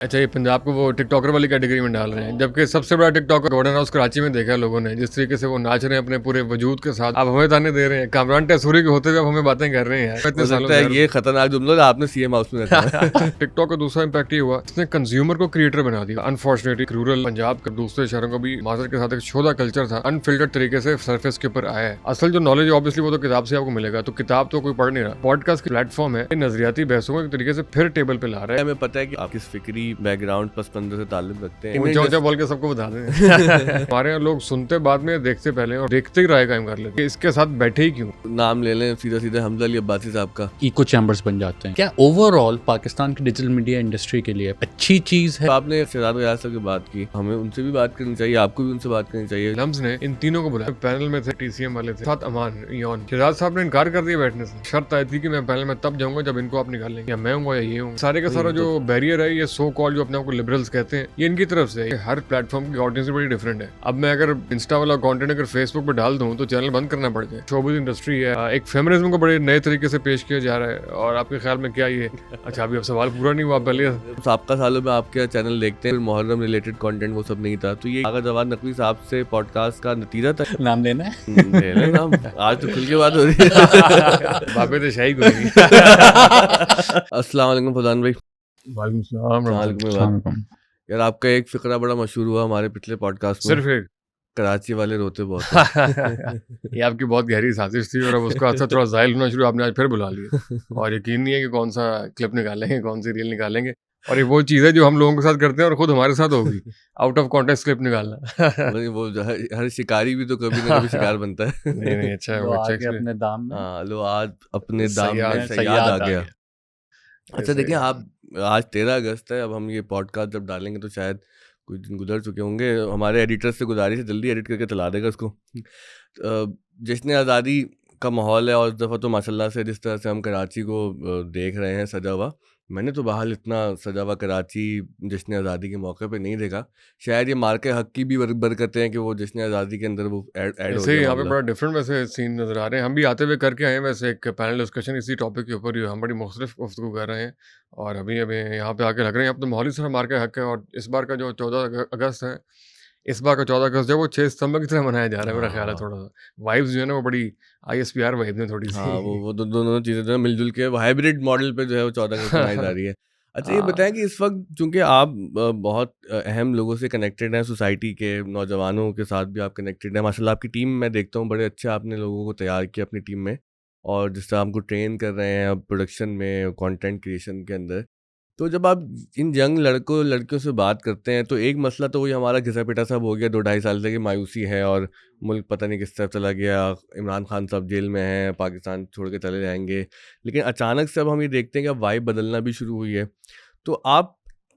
अच्छा, ये पंजाब को वो टिकटॉकर वाली कैटेगरी में डाल रहे हैं, जबकि सबसे बड़ा टिकटॉकर गॉर्डन हाउस कराची में देखा है लोगों ने, जिस तरीके से वो नाच रहे हैं अपने पूरे वजूद के साथ। अब हमें ताने दे रहे हैं, कामरान टेसूरी के होते हुए अब हमें बातें कर रहे हैं यार। इतने हो सालों सकता है से ये खतरनाक जुमला आपने सीएम हाउस में रखा है। टिकटॉक का दूसरा इम्पैक्ट ये हुआ, इसने कंज्यूमर को क्रिएटर बना दिया। अनफॉर्चुनेटली रूरल पंजाब के दूसरे शहरों को भी माजर के साथ एक शोधा कल्चर था, अनफिल्टर्ड तरीके से सरफेस के ऊपर आया है। असल जो नॉलेज ऑब्वियसली वो तो किताब से आपको मिलेगा, तो किताब तो कोई पढ़ नहीं रहा। पॉडकास्ट की प्लेटफॉर्म है, नजरियाती बहसों को एक तरीके से फिर टेबल पे ला रहा है। हमें पता है कि आप किस फिक्री बैकग्राउंड पस पंद्रह से ताल्लुक रखते हैं। ऊंचा ऊंचा बोल के सबको बता दें। हमारे यहाँ लोग सुनते बाद में, देखते पहले और देखते ही राय कायम कर लेते। इसके साथ बैठे ही क्यों? नाम ले लें सीधा सीधा हमजा अली अब्बासी साहब का। इको चैम्बर्स बन जाते हैं। क्या ओवरऑल पाकिस्तान की डिजिटल मीडिया इंडस्ट्री के लिए अच्छी चीज है? आपने शहजाद रियाज साहब की बात की, हमें उनसे भी बात करनी चाहिए, आपको भी उनसे बात करनी चाहिए। लम्स ने इन तीनों को बुलाया, पैनल में थे टीसीएम वाले थे, साथ अमान योन। शहजाद साहब ने इनकार कर दिया बैठने से। शर्त आई थी कि मैं पैनल में तब जाऊंगा जब इनको आप निकालेंगे, या मैं हूँ या ये हूँ। सारे का सारा जो बैरियर है, ये सो कॉल जो अपने आप को लिबरल्स कहते हैं, ये इनकी तरफ से। हर प्लेटफॉर्म की ऑडियंस बड़ी डिफरेंट है। अब मैं अगर इंस्टा वाला कंटेंट अगर फेसबुक पे डाल दूं तो चैनल बंद करना पड़ जाए। शोबिज़ इंडस्ट्री है, एक फेमिनिज्म को बड़े नए तरीके से पेश किया जा रहा है। और आपके ख्याल में क्या ये अच्छा, अभी अब सवाल पूरा नहीं हुआ, पहले साबका सालों में आपके चैनल देखते हैं, मुहर्रम रिलेटेड कंटेंट वो सब नहीं था, तो ये आगा जवाद नकवी साहब से पॉडकास्ट का नतीजा था। नाम लेना है? ले लें नाम, आज तो खुल के बात हो रही है। बाबे तो शाही कोई नहीं। अस्सलाम वालेकुम फजान भाई। वालेकुम सलाम। यार आपका एक फिक्रा बड़ा मशहूर हुआ हमारे पिछले पॉडकास्ट में, सिर्फ एक कराची वाले रोते बहुत हैं। ये आपकी बहुत गहरी साजिश थी और अब उसका असर थोड़ा जाहिल होना शुरू, आपने आज फिर बुला लिया। और यकीन नहीं है कि कौन सा क्लिप निकालेंगे, कौन सी रील निकालेंगे। और ये वो चीज़ है जो हम लोगों के साथ करते हैं और खुद हमारे साथ होगी, आउट ऑफ कॉन्टेक्स्ट क्लिप निकालना। वो हर शिकारी भी तो कभी ना कभी शिकार बनता है। नहीं नहीं, अच्छा है, लो वो अच्छा आगे अपने दाम में। हाँ, लो आज अपने दाम में सयाद सयाद आ आ गया। गया। अच्छा देखिए, आप आज 13 अगस्त है, अब हम ये पॉडकास्ट जब डालेंगे तो शायद कुछ दिन गुजर चुके होंगे। हमारे एडिटर से गुजारिश है जल्दी एडिट करके चला देगा उसको। जश्न आज़ादी का माहौल है और इस दफ़ा तो माशाल्लाह से जिस तरह से हम कराची को देख रहे हैं सजा हुआ, मैंने तो बहाल इतना सजा हुआ कराची जश्न आज़ादी के मौके पे नहीं देखा। शायद ये मार्के हक की भी बरकतें हैं कि वो जश्न आज़ादी के अंदर वो ऐड हो ऐसे ही गया यहाँ पे मामला। बड़ा डिफरेंट वैसे सीन नजर आ रहे हैं। हम भी आते हुए करके आए हैं वैसे एक पैनल डिस्कशन इसी टॉपिक के ऊपर ही, हम बड़ी मुख्तलिफ गुफ्तगू कर रहे हैं। और अभी अभी यहाँ पे आके लग रहे हैं अब तो माहौली सिर्फ मार्के हक है। और इस बार का जो 14 अगस्त है, इस बार का 14 अगस्त जो है वो 6 सितंबर की तरह मनाया जा रहा है। मेरा ख्याल है हाँ थोड़ा सा वाइब्स जो है ना वो बड़ी ISPR वाइब ने थोड़ी हाँ, सी। वो दोनों चीज़ें जो है मिलजुल के हाइब्रिड मॉडल पे जो है वो 14 अगस्त मनाई जा रही है। अच्छा ये बताएं कि इस वक्त चूंकि आप बहुत अहम लोगों से कनेक्टेड हैं, सोसाइटी के नौजवानों के साथ भी आप कनेक्टेड हैं, माशाल्लाह आपकी टीम मैं देखता हूँ बड़े अच्छे आपने लोगों को तैयार किया अपनी टीम में, और जिस तरह आपको ट्रेन कर रहे हैं प्रोडक्शन में, कंटेंट क्रिएशन के अंदर। तो जब आप इन यंग लड़कों लड़कियों से बात करते हैं तो एक मसला तो वही हमारा घिसा पिटा साहब हो गया 2-2.5 साल से कि मायूसी है और मुल्क पता नहीं किस तरफ चला गया, इमरान खान साहब जेल में हैं, पाकिस्तान छोड़ के चले जाएंगे। लेकिन अचानक से अब हम ये देखते हैं कि अब वाइब बदलना भी शुरू हुई है। तो आप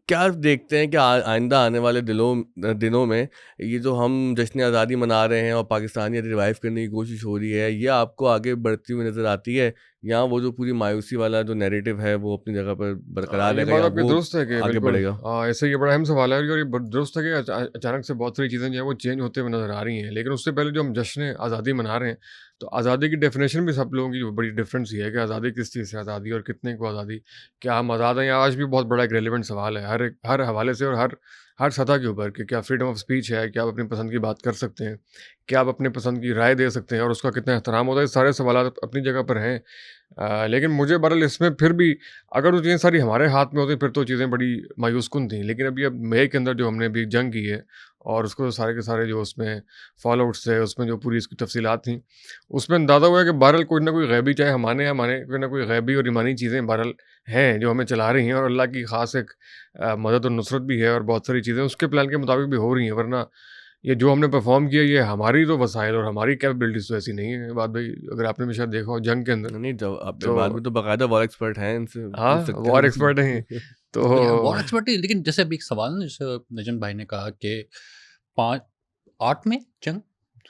क्या देखते हैं कि आइंदा आने वाले दिनों में ये जो हम जश्न आज़ादी मना रहे हैं और पाकिस्तानियत रिवाइव करने की कोशिश हो रही है, ये आपको आगे बढ़ती हुई नज़र आती है, या वो जो पूरी मायूसी वाला जो नैरेटिव है वो अपनी जगह पर बरकरार ये रहेगा, बात या आपकी वो दुरुस्त है कि आगे बिल्कुल बढ़ेगा? ऐसे ये बड़ा अहम सवाल है। और ये दुरुस्त है कि अचानक से बहुत सारी चीज़ें जो है वो चेंज होते हुए नजर आ रही हैं। लेकिन उससे पहले जो हम जश्न आज़ादी मना रहे हैं, तो आज़ादी की डेफिनेशन भी सब लोगों की बड़ी डिफरेंस ही है कि आज़ादी किस चीज़ से आज़ादी और कितने को आज़ादी, क्या हम आज़ाद हैं? या आज भी बहुत बड़ा एक रेलिवेंट सवाल है हर हवाले से और हर सतह के ऊपर कि क्या फ्रीडम ऑफ स्पीच है, क्या आप अपनी पसंद की बात कर सकते हैं, क्या आप अपने पसंद की राय दे सकते हैं और उसका कितना एहतराम होता है। ये सारे सवाल अपनी जगह पर हैं। लेकिन मुझे बहरहाल इसमें फिर भी अगर वो चीज़ें सारी हमारे हाथ में होती फिर तो चीज़ें बड़ी मायूसकुन थी। लेकिन अभी अब मई के अंदर जो हमने अभी जंग की है और उसको सारे के सारे जो उसमें फॉल आउट्स है, उसमें जो पूरी इसकी तफसीलात थी, उसमें अंदाज़ा हुआ है कि बहरहाल कोई ना कोई गैबी, चाहे हमारे या माने, कोई ना कोई गैबी और ईमानी चीज़ें बहरहाल हैं जो हमें चला रही हैं। और अल्लाह की ख़ास एक मदद और नुसरत भी है और बहुत सारी चीज़ें उसके प्लान के मुताबिक भी हो रही हैं। वरना ये जो हमने परफॉर्म किया, ये हमारी तो वसाइल और हमारी कैपेबिलिटीज़ तो ऐसी नहीं है। बात भाई, अगर आपने भी शायद देखा हो जंग के अंदर, नहीं, जब आपके तो बाद में तो बाकायदा वॉर एक्सपर्ट हैं, इनसे हाँ, पूछ सकते वॉर हैं। एक्सपर्ट हैं। तो वॉर एक्सपर्ट है, लेकिन जैसे अभी एक सवाल ना, जैसे नजम भाई ने कहा कि 8 में जंग,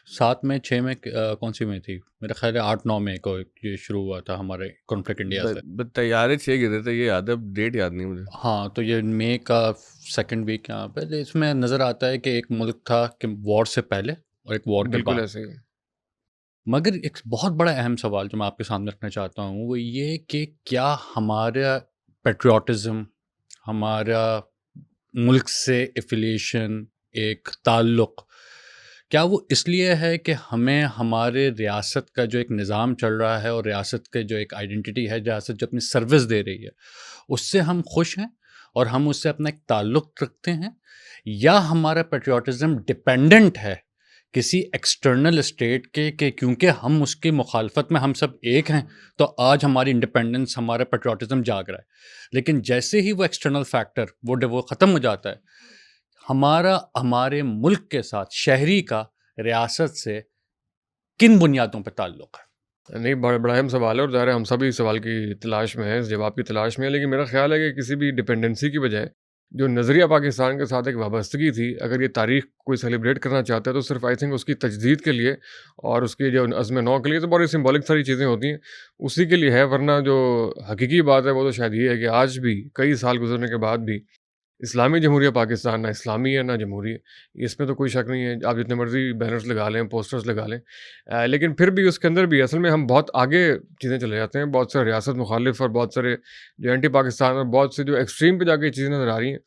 7 में, 6 में, कौन सी में थी? मेरा ख्याल है 8-9 में को ये शुरू हुआ था हमारे कॉन्फ्लिक्ट इंडिया से। तैयारे 6 गिरे थे, ये याद है, डेट याद नहीं मुझे। हाँ, तो ये मई का 2nd वीक यहाँ पे इसमें नज़र आता है कि एक मुल्क था कि वॉर से पहले और एक वॉर के बिल्कुल बाद। ऐसे ही। मगर एक बहुत बड़ा अहम सवाल जो मैं आपके सामने रखना चाहता हूँ वो ये कि क्या हमारा पेट्रियाटिज़म, हमारा मुल्क से एफिलिएशन, एक ताल्लुक़, क्या वो इसलिए है कि हमें हमारे रियासत का जो एक निज़ाम चल रहा है और रियासत के जो एक आइडेंटिटी है, रियासत जो अपनी सर्विस दे रही है, उससे हम खुश हैं और हम उससे अपना एक ताल्लुक़ रखते हैं, या हमारा पैट्रियोटिज़्म डिपेंडेंट है किसी एक्सटर्नल स्टेट के, कि क्योंकि हम उसकी मुखालफत में हम सब एक हैं, तो आज हमारी इंडिपेंडेंस, हमारा पैट्रियोटिज़्म जाग रहा है। लेकिन जैसे ही वो एक्सटर्नल फैक्टर वो ख़त्म हो जाता है, हमारा हमारे मुल्क के साथ शहरी का रियासत से किन बुनियादों पे ताल्लुक़ है? नहीं, बड़ा अहम सवाल है और ज़ाहिर है हम सभी इस सवाल की तलाश में हैं, इस जवाब की तलाश में हैं। लेकिन मेरा ख़्याल है कि किसी भी डिपेंडेंसी की बजाय जो नज़रिया पाकिस्तान के साथ एक वाबस्तगी थी, अगर ये तारीख़ कोई सेलिब्रेट करना चाहता है तो सिर्फ़ आई थिंक उसकी तजदीद के लिए और उसकी जो अज़्म नौ के लिए तो बड़ी सिंबॉलिक सारी चीज़ें होती हैं, उसी के लिए है। वरना जो हकीकी बात है वो तो शायद ये है कि आज भी कई साल गुज़रने के बाद भी इस्लामी जमहूरिया पाकिस्तान ना इस्लामी है ना जमहूरी है, इसमें तो कोई शक नहीं है। आप जितने मर्ज़ी बैनर्स लगा लें, पोस्टर्स लगा लें, लेकिन फिर भी उसके अंदर भी असल में हम बहुत आगे चीज़ें चले जाते हैं। बहुत सारे रियासत मुखालिफ और बहुत सारे जो एंटी पाकिस्तान और बहुत से जो एक्सट्रीम पे जाके चीज़ें नज़र आ रही हैं,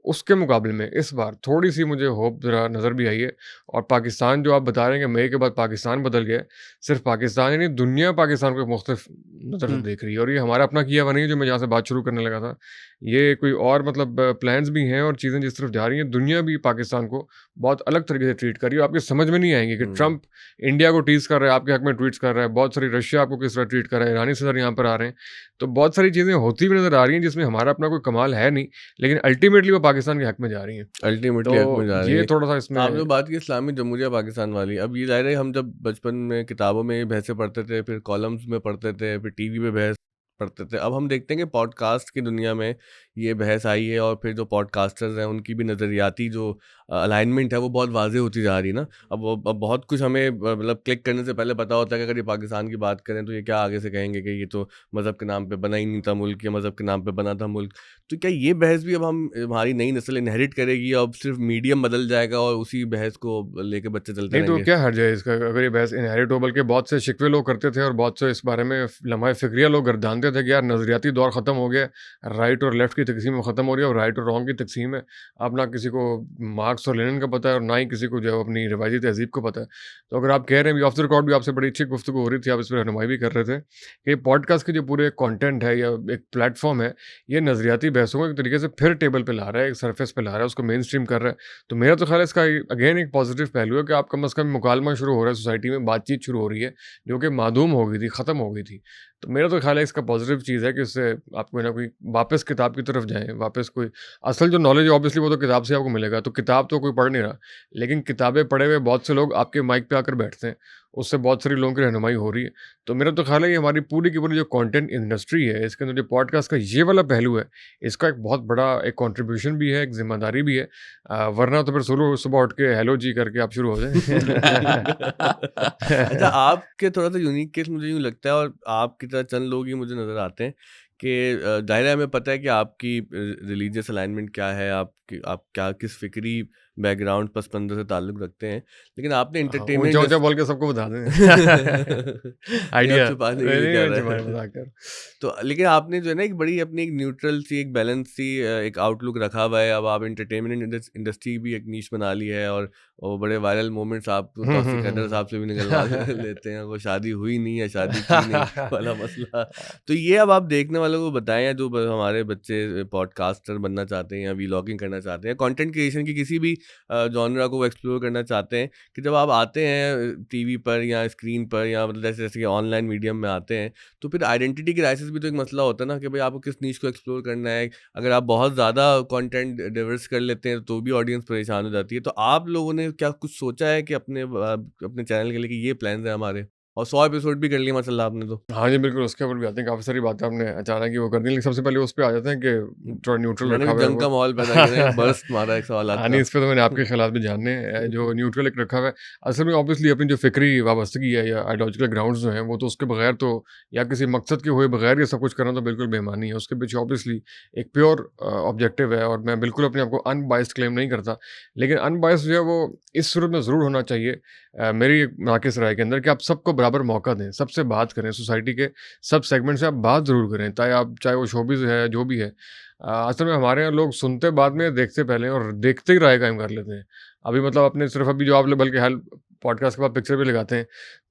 उसके मुकाबले में इस बार थोड़ी-सी मुझे होप ज़रा नज़र भी आई है। और पाकिस्तान जो आप बता रहे हैं कि मई के बाद पाकिस्तान बदल गया है, सिर्फ़ पाकिस्तान ही नहीं, दुनिया पाकिस्तान को एक मुख्तलिफ नज़र से हुँ। देख रही है और ये हमारा अपना किया हुआ नहीं है, जो मैं जहाँ से बात शुरू करने लगा था। ये कोई और मतलब प्लान्स भी हैं और चीज़ें जिस तरफ जा रही हैं, दुनिया भी पाकिस्तान को बहुत अलग तरीके से ट्रीट कर रही है। आपकी समझ में नहीं आएँगी कि हुँ। ट्रंप इंडिया को टीज़ कर रहा है, आपके हक में ट्वीट्स कर रहा है, बहुत सारी रशिया आपको किस तरह ट्रीट कर रहा है, ईरानी सदर यहाँ पर आ रहे हैं। तो बहुत सारी चीज़ें होती हुई नज़र आ रही हैं जिसमें हमारा अपना कोई कमाल है नहीं, लेकिन अल्टीमेटली वो पाकिस्तान के हक में जा रही हैं। अल्टीमेटली हक में तो जा रही ये है। थोड़ा-सा इसमें आपने जो बात की इस्लामी जमहूरिया पाकिस्तान वाली, अब ये ज़ाहिर है हम जब बचपन में किताबों में ये बहसें पढ़ते थे, फिर कॉलम्स में पढ़ते थे, फिर टीवी पे बहस पढ़ते थे। अब हम देखते हैं कि पॉडकास्ट की दुनिया में ये बहस आई है और फिर जो पॉडकास्टर्स हैं उनकी भी नज़रियाती जो अलाइनमेंट है वो बहुत वाज़ेह होती जा रही है ना। अब बहुत कुछ हमें मतलब क्लिक करने से पहले पता होता है कि अगर ये पाकिस्तान की बात करें तो ये क्या आगे से कहेंगे कि ये तो मज़हब के नाम पे बना ही नहीं था मुल्क, या मज़हब के नाम पे बना था मुल्क। तो क्या ये बहस भी अब हमारी नई नस्ल इनहेरिट करेगी, अब सिर्फ मीडियम बदल जाएगा और उसी बहस को लेके बच्चे चलते नहीं तो रहेंगे? क्या हर्ज है इसका, अगर ये बहस इनहेरिट हो, बल्कि बहुत से शिकवे लोग करते थे और बहुत से इस बारे में लम्हा फ़िक्रिया लोग गर्दानते थे कि यार नज़रियाती दौर ख़त्म हो गया, राइट और लेफ़्ट की तकसीम ख़त्म हो रही है और राइट और रॉन्ग की तकसीम है। अब ना किसी को मार्क्स और लेनिन का पता है और ना ही किसी को जो है अपनी रिवायती तहज़ीब को पता है। तो अगर आप कह रहे हैं, अभी ऑफ द रिकॉर्ड भी आपसे बड़ी अच्छी गुफ्तगू हो रही थी, आप इस पर रहनुमाई भी कर रहे थे कि पॉडकास्ट के जो पूरे कंटेंट है या एक प्लेटफ़ॉर्म है, ये नज़रियाती बहसों को एक तरीके से फिर टेबल पे ला रहा है, एक सरफेस पे ला रहा है, उसको मेन स्ट्रीम कर रहा है। तो मेरा तो ख़्याल है इसका अगेन एक पॉजिटिव पहलू है कि आप कम से कम मुकालमा शुरू हो रहा है, सोसाइटी में बातचीत शुरू हो रही है, जो कि मादूम हो गई थी, ख़त्म हो गई थी। तो मेरा तो ख़्याल है इसका पॉजिटिव चीज़ है कि इससे आप कोई ना कोई वापस किताब की तरफ जाएँ, वापस कोई असल जो नॉलेज है ऑब्वियसली वो तो किताब से आपको मिलेगा, तो किताब तो कोई पढ़ नहीं रहा, लेकिन किताबें पढ़े हुए बहुत से लोग आपके माइक पे आकर बैठते हैं, उससे बहुत सारे लोगों की रहनुमाई हो रही है। तो मेरा तो ख़्याल है ये हमारी पूरी की पूरी जो कंटेंट इंडस्ट्री है, इसके अंदर जो पॉडकास्ट का ये वाला पहलू है, इसका एक बहुत बड़ा एक कंट्रीब्यूशन भी है, एक ज़िम्मेदारी भी है। वरना तो फिर सुबह उठ के हेलो जी करके आप शुरू हो जाएँ। अच्छा, आपके थोड़ा-सा यूनिक केस मुझे यूँ लगता है, और आपकी तरह चंद लोग ही मुझे नज़र आते हैं कि ज़ाहिर है हमें पता है कि आपकी रिलीजियस अलाइनमेंट क्या है, आप क्या किस फ़िक्री बैकग्राउंड पस-मंज़र से ताल्लुक़ रखते हैं। लेकिन आपने हाँ, एंटरटेनमेंट ऊँचा-ऊँचा बोल के सबको बता दें। नहीं, अब आइडिया छुपाने नहीं, के लिए नहीं, कह मैं रहा छुपाने है। मज़ाक कर। तो लेकिन आपने जो है ना एक बड़ी अपनी एक न्यूट्रल सी, एक बैलेंस सी एक आउटलुक रखा हुआ है। अब आप एंटरटेनमेंट इंडस्ट्री भी एक नीश बना ली है, और बड़े वायरल मोमेंट्स आप तो तौसीफ़ हैदर साहब से भी निकलवा लेते हैं, वो शादी हुई नहीं या शादी की नहीं वाला मसला। तो ये अब आप देखने वालों को बताएँ, या जो हमारे बच्चे पॉडकास्टर बनना चाहते हैं या व्लॉगिंग करना चाहते हैं, कंटेंट क्रिएशन की किसी भी जॉनरा को एक्सप्लोर करना चाहते हैं, कि जब आप आते हैं टीवी पर या स्क्रीन पर, या मतलब जैसे जैसे कि ऑनलाइन मीडियम में आते हैं, तो फिर आइडेंटिटी क्राइसिस भी तो एक मसला होता है ना, कि भाई आपको किस नीश को एक्सप्लोर करना है। अगर आप बहुत ज़्यादा कंटेंट डाइवर्स कर लेते हैं तो भी ऑडियंस परेशान हो जाती है। तो आप लोगों ने क्या कुछ सोचा है कि अपने चैनल के लिए कि ये प्लान्स हैं हमारे, और 100 एपिसोड भी कर लिए माशाल्लाह आपने तो? हाँ जी, बिल्कुल, उसके ऊपर भी आते हैं, काफ़ी सारी बातें आपने अचानक ही वो कर दी, लेकिन सबसे पहले उस पे आ जाते हैं कि थोड़ा न्यूट्रल मैंने रखा भी हुआ है जंग वो। का माहौल पैदा किया है, बर्स्ट मारा एक सवालात हाँ, का। नहीं, इस पे तो मैंने आपके ख़िलाफ़ भी जानने हैं। जो न्यूट्रल एक रखा हुआ है, असल में ऑब्वियसली अपनी जो फ़िक्री वाबस्तगी है या आइडियोलॉजिकल ग्राउंड्स जो हैं, वो तो उसके बगैर तो, या किसी मकसद के हुए बगैर ये सब कुछ करना तो बिल्कुल बेईमानी है। उसके पीछे ऑब्वियसली एक प्योर ऑब्जेक्टिव है और मैं बिल्कुल अपने आप को अनबायस्ड क्लेम नहीं करता। लेकिन अनबायस्ड जो है वो इस सूरत में ज़रूर होना चाहिए, मेरी नाक़िस राय के अंदर, कि आप सबको बराबर मौका दें, सबसे बात करें, सोसाइटी के सब सेगमेंट से आप बात ज़रूर करें, चाहे वो शोबिज़ है, जो भी है। असल में हमारे यहाँ लोग सुनते बाद में, देखते पहले हैं और देखते ही राय कायम कर लेते हैं। अभी मतलब आपने सिर्फ़ अभी जो आप लोग बल्कि हाल पॉडकास्ट के बाद पिक्चर भी लगाते हैं,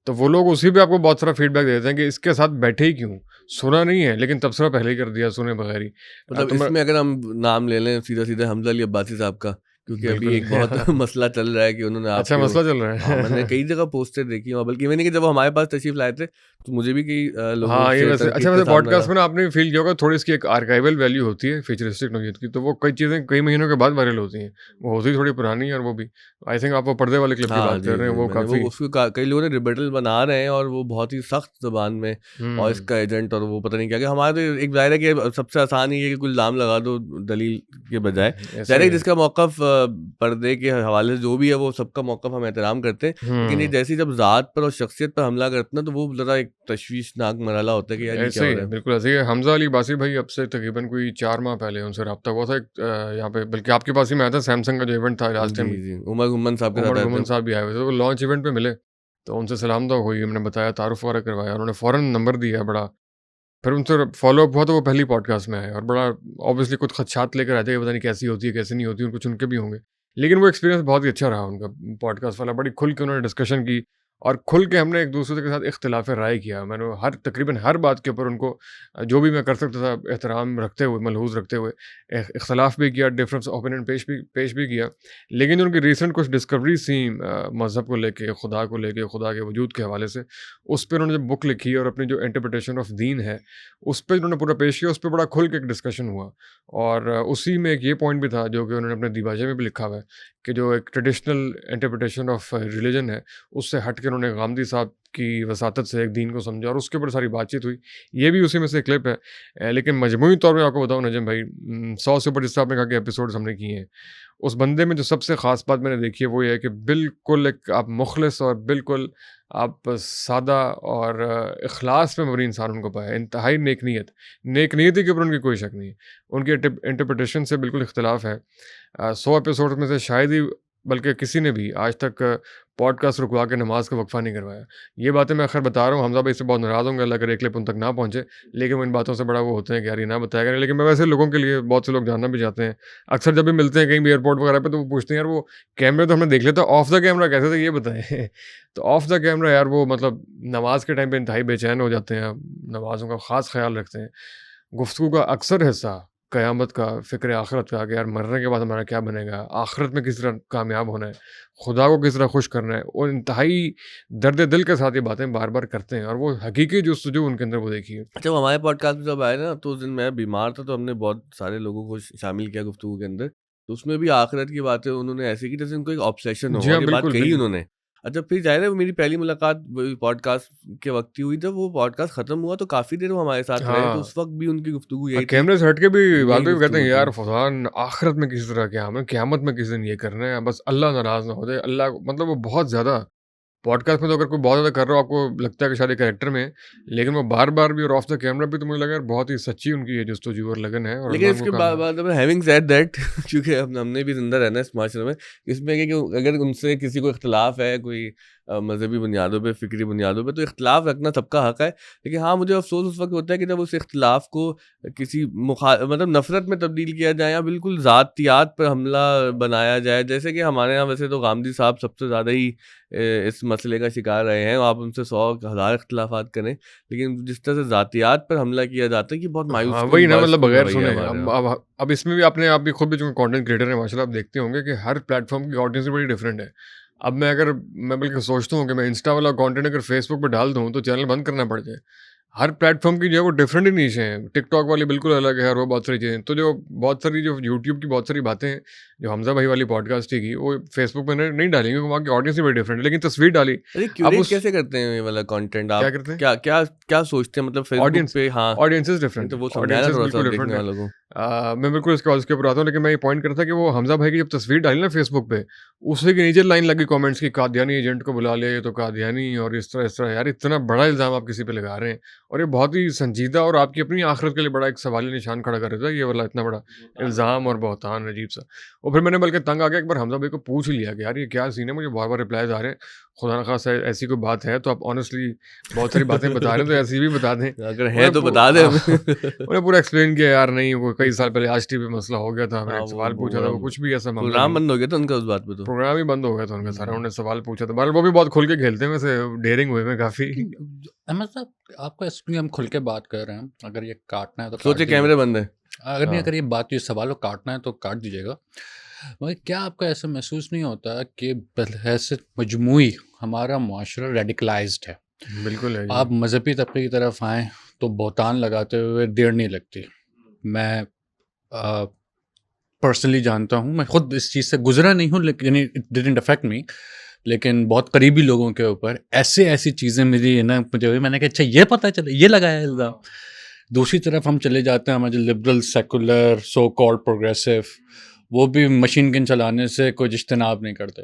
तो वो लोग उसी पे आपको बहुत सारा फीडबैक देते हैं कि इसके साथ बैठे ही क्यों? सुना नहीं है, लेकिन तबसरा पहले ही कर दिया सुने बगैर ही। मतलब तो मैं इसमें अगर हम नाम ले लें सीधा-सीधा हमज़ा अली अब्बासी साहब का, क्योंकि अभी बिल्कुल एक बहुत मसला चल रहा है कि उन्होंने अच्छा आपके मसला चल रहा हाँ, मैंने है। कई जगह पोस्टर देखी हैं, और बल्कि मैंने कि जब वो हमारे पास तशरीफ़ लाए थे, तो मुझे भी कई लोगों हाँ, ये से वैसे अच्छा तनकीद का वैसे सामना पॉडकास्ट रहा। में ना आपने फ़ील किया होगा थोड़ी इसकी एक आर्काइवल वैल्यू होती है फ्यूचरिस्टिक नौयत की, तो वो कई चीज़ें कई महीनों के बाद वायरल होती हैं। वो होती थोड़ी पुरानी है और वो भी आई थिंक आप वो पर्दे वाले क्लिप की हाँ, बात कर जी, रहे हैं, जी, वो मैंने वो काफ़ी उसको कई लोगों ने रिबेटल बना रहे हैं, और वो बहुत ही सख्त ज़ुबान में, और हुँ, इसका एजेंट और वो पता नहीं क्या-क्या। हमारा तो एक ज़ाहिर है कि सबसे आसान ही है कि कोई इल्ज़ाम लगा दो दलील के बजाय। ऐसा ज़ाहिर ही है कि है। जिसका मौक़िफ़ पर्दे के हवाले से जो भी है, वो सबका मौक़िफ़ हम एहतराम करते हैं। लेकिन ये हुँ, जैसे ही जब ज़ात पर और शख्सियत पर हमला करते हैं ना, तो वो ज़रा एक तशवीशनाक मरहला होता है कि यार ये क्या ऐसे हो ही रहा है, है? बिल्कुल ऐसे ही है। हमज़ा अली बासी भाई अब से तकरीबन कोई 4 माह पहले उनसे राब्ता हुआ था एक यहाँ पे बल्कि आपके पास ही में आया था सैमसंग का जो इवेंट था लास्ट जी, टाइम जी। उमर गुम्मन साहब के उमर साथ आए गुमान थे। साहब भी आए हुए थे, तो वो लॉन्च इवेंट पे मिले, तो उनसे सलाम दुआ हुई, हमने बताया, तारुफ़ वगैरह करवाया, उन्होंने फ़ौरन नंबर दिया बड़ा, फिर उनसे फ़ॉलो-अप हुआ तो वो पहली पॉडकास्ट में आए और बड़ा ऑब्वियसली कुछ खदशात लेकर आए थे, पता नहीं कैसी होती है, कैसी नहीं होती, उनको चुन के भी होंगे। लेकिन वो एक्सपीरियंस बहुत ही अच्छा रहा उनका पॉडकास्ट वाला, बड़ी खुल के उन्होंने डिस्कशन की और खुल के हमने एक-दूसरे के साथ इख्तिलाफ़ राय किया। मैंने तकरीबन हर बात के ऊपर उनको जो भी मैं कर सकता था एहतराम रखते हुए, मलहूज़ रखते हुए इख्तिलाफ़ भी किया, डिफरेंस ओपिनियन पेश भी किया। लेकिन उनकी रिसेंट कुछ डिस्कवरीज़ थी मज़हब को लेके, खुदा के वजूद के हवाले से, उस पे उन्होंने जब बुक लिखी और अपनी जो इंटरप्रिटेशन ऑफ दीन है, उस पे उन्होंने पूरा पेश किया, उस पे बड़ा खुल के एक डिस्कशन हुआ और उसी में एक ये पॉइंट भी था जो कि उन्होंने अपने दिबाजे में भी लिखा हुआ है कि जो एक ट्रेडिशनल इंटरप्रिटेशन ऑफ रिलीजन है, उससे हट के उन्होंने गामदी साहब की वसातत से एक दीन को समझा और उसके ऊपर सारी बातचीत हुई। ये भी उसी में से एक क्लिप है। लेकिन मजमूई तौर पे आपको बताऊँ नजम भाई 100 से ऊपर जिस आपने कहा कि एपिसोड्स हमने किए हैं, उस बंदे में जो सबसे ख़ास बात मैंने देखी है वो ये है कि बिल्कुल एक आप मुखलिस और बिल्कुल आप सादा और इखलास पे मबनी इंसान उनको पाया, इंतहाई नेक नीयती के ऊपर उनकी कोई शक नहीं है। उनकी इंटरप्रिटेशन से बिल्कुल इख्तिलाफ है। 100 एपिसोड में से शायद ही बल्कि किसी ने भी आज तक पॉडकास्ट रुकवा के नमाज का वक्फा नहीं करवाया। ये बातें मैं खैर बता रहा हूँ, हमज़ा भाई से बहुत नाराज़ होंगे, अल्लाह करे ये क्लिप उन तक ना पहुँचे, लेकिन वो इन बातों से बड़ा वो होते हैं कि यार ये ना बताया करें। लेकिन मैं वैसे लोगों के लिए बहुत से लोग जानना भी चाहते हैं। अक्सर जब भी मिलते हैं कहीं भी एयरपोर्ट वगैरह पे, तो वो पूछते हैं यार वो कैमरे तो हमने देख लिया था, ऑफ द कैमरा कैसे थे ये बताएँ? तो ऑफ द कैमरा यार वो मतलब नमाज के टाइम पे इंतहाई बेचैन हो जाते हैं, नमाज़ों का ख़ास ख़्याल रखते हैं। गुफ्तगू का अक्सर हिस्सा क़यामत का, फ़िक्र आख़िरत का कि यार मरने के बाद हमारा क्या बनेगा? आख़िरत में किस तरह कामयाब होना है? खुदा को किस तरह खुश करना है? और इंतहाई दर्द दिल के साथ ये बातें बार-बार करते हैं और वो हकीकी जुस्तजू उनके अंदर वो देखी है। जब हमारे पॉडकास्ट में जब आए ना, तो उस दिन मैं बीमार था, तो हमने बहुत सारे लोगों को शामिल किया गुफ्तगू के अंदर। तो उसमें भी आखिरत की बातें उन्होंने ऐसी की जैसे उनको एक ऑब्सेशन हो, जी हाँ, और ये बात बिल्कुल, कही बिल्कुल। उन्होंने। अच्छा, फिर ज़ाहिर है वो मेरी पहली मुलाकात वही पॉडकास्ट के वक्त ही हुई। जब वो पॉडकास्ट ख़त्म हुआ तो काफ़ी देर वो हमारे साथ रहे, तो हाँ, उस वक्त भी उनकी गुफ्तगू यही थी, कैमरे से हट के भी बाद यही में भी कहते हैं गुफ्तगू थी। यार फज़ान आख़िरत में किसी तरह क्या हमें क़यामत में किसी दिन ये करना है, बस अल्लाह नाराज़ ना हो जाए, अल्लाह मतलब वो बहुत ज़्यादा पॉडकास्ट में तो अगर कोई बहुत ज़्यादा कर रहा हो, आपको लगता है कि शायद ये कैरेक्टर में है, लेकिन वो बार-बार भी और ऑफ द कैमरा भी तो मुझे लगा यार बहुत ही सच्ची उनकी ये जस्तजू और लगन है और लेकिन अल्लाह उनको इसके बाद कामयाब बाद में हैविंग सेड दैट क्योंकि हमने भी ज़िंदा रहना है इस माशरे में, इसमें क्या कि अगर उनसे किसी को इख्तिलाफ़ है, कोई मज़हबी बुनियादों पे, फ़िक्री बुनियादों पे, तो इख्तिलाफ़ रखना सबका हक़ है। लेकिन हाँ, मुझे अफ़सोस उस वक़्त होता है कि जब उस इख्तिलाफ़ को किसी मतलब नफ़रत में तब्दील किया जाए, या बिल्कुल ज़ातियात पर हमला बनाया जाए। जैसे कि हमारे यहाँ वैसे तो गामदी साहब सबसे ज़्यादा ही इस मसले का शिकार रहे हैं, और आप उनसे 100 हज़ार इख्तिलाफ़ात करें, लेकिन जिस तरह से ज़ातियात पर हमला किया जाता है, कि बहुत हाँ, मायूस वही कुन ना बस मतलब कुन बगैर रवैया सुने है हमारे यहाँ। अब इसमें भी आप भी खुद भी चूँकि कंटेंट क्रिएटर हैं माशाल्लाह, आप देखते होंगे कि हर प्लेटफ़ॉर्म की ऑडियंस भी बड़ी डिफरेंट है। अब मैं बल्कि सोचता हूँ कि मैं इंस्टा वाला कंटेंट अगर फेसबुक पे डाल दूँ, तो चैनल बंद करना पड़ जाए। हर प्लेटफ़ॉर्म की जो है वो डिफरेंट ही नीश हैं। टिकटॉक वाली बिल्कुल अलग है और वो बहुत सारी चीज़ें। तो जो बहुत सारी जो यूट्यूब की बहुत सारी बातें हैं, जो हमज़ा भाई वाली पॉडकास्ट की, वो फेसबुक पे नहीं डाली क्योंकि वहाँ की ऑडियंस ही बड़ी डिफरेंट है। लेकिन तस्वीर डाली, अरे अब क्यूरेट उस कैसे करते हैं ये वाला कंटेंट क्या आप? करते हैं? क्या क्या क्या सोचें मतलब फ़ेसबुक ऑडियंस पे? हाँ, ऑडियंसेस नहीं डिफरेंट तो है, वो समझाएँ ना ऑडियंसेस थोड़ा-सा बिल्कुल डिफरेंट देखने है। वालों को। मैं बिल्कुल इसके ऊपर आता हूँ, लेकिन मैं ये पॉइंट कर रहा था कि वो हमज़ा भाई की जब तस्वीर डाली ना फेसबुक पे, उसी के नीचे लाइन लगी कमेंट्स की, कादियानी एजेंट को बुला ले, ये तो कादियानी और इस तरह। यार इतना बड़ा इल्ज़ाम आप किसी पे लगा रहे हैं, और ये बहुत ही संजीदा और आपकी अपनी आखिरत के लिए बड़ा एक सवालिया निशान खड़ा कर देता है, ये वाला इतना बड़ा इल्ज़ाम और बहतान अजीब-सा। और फिर मैंने बल्कि तंग आ गया, एक बार हमज़ा भाई को पूछ ही लिया कि यार ये क्या सीन है, मुझे बार-बार रिप्लाईज़ आ रहे हैं, खुदा न खास्ता ऐसी कोई बात है तो आप ऑनेस्टली बहुत सारी बातें बता रहे हैं तो ऐसी भी बता दें। अगर है तो बता दें हमें। उन्हें पूरा एक्सप्लेन किया, यार नहीं वो कई साल पहले आज टीवी पे मसला हो गया था, मैंने हाँ, एक सवाल पूछा था, वो कुछ भी ऐसा मामला प्रोग्राम नहीं, बंद हो गया था उनका उस बात पे तो। प्रोग्राम ही बंद हो गया था उनका सारा, उन्होंने सवाल पूछा था। बहरहाल वो भी बहुत खुल के खेलते हैं, वैसे डेयरिंग हुए में काफ़ी। अहमद साहब, आपको इसलिए हम खुल के बात कर रहे हैं, अगर ये काटना है तो काट सोचे दीजिए। कैमरे बंद है। अगर नहीं, हाँ। अगर ये बात, ये सवाल को काटना है तो काट दीजिएगा। मगर क्या आपको ऐसा महसूस नहीं होता कि बहैसियत मजमूई हमारा मुआशरा रेडिकलाइज्ड है? बिल्कुल है जी। आप मजहबी तबके की तरफ आएँ तो बहतान लगाते हुए देर नहीं लगती। मैं पर्सनली जानता हूँ, मैं खुद इस चीज़ से गुजरा नहीं हूँ, लेकिन इट डिडंट अफेक्ट मी, लेकिन बहुत करीबी लोगों के ऊपर ऐसी चीज़ें मेरी ना मुझे हुई, मैंने कहा अच्छा ये पता चला, ये लगाया है इल्ज़ाम। दूसरी तरफ हम चले जाते हैं, हमारे जो liberal, secular, so called progressive, वो भी मशीन गन चलाने से कोई इज्तनाब नहीं करते।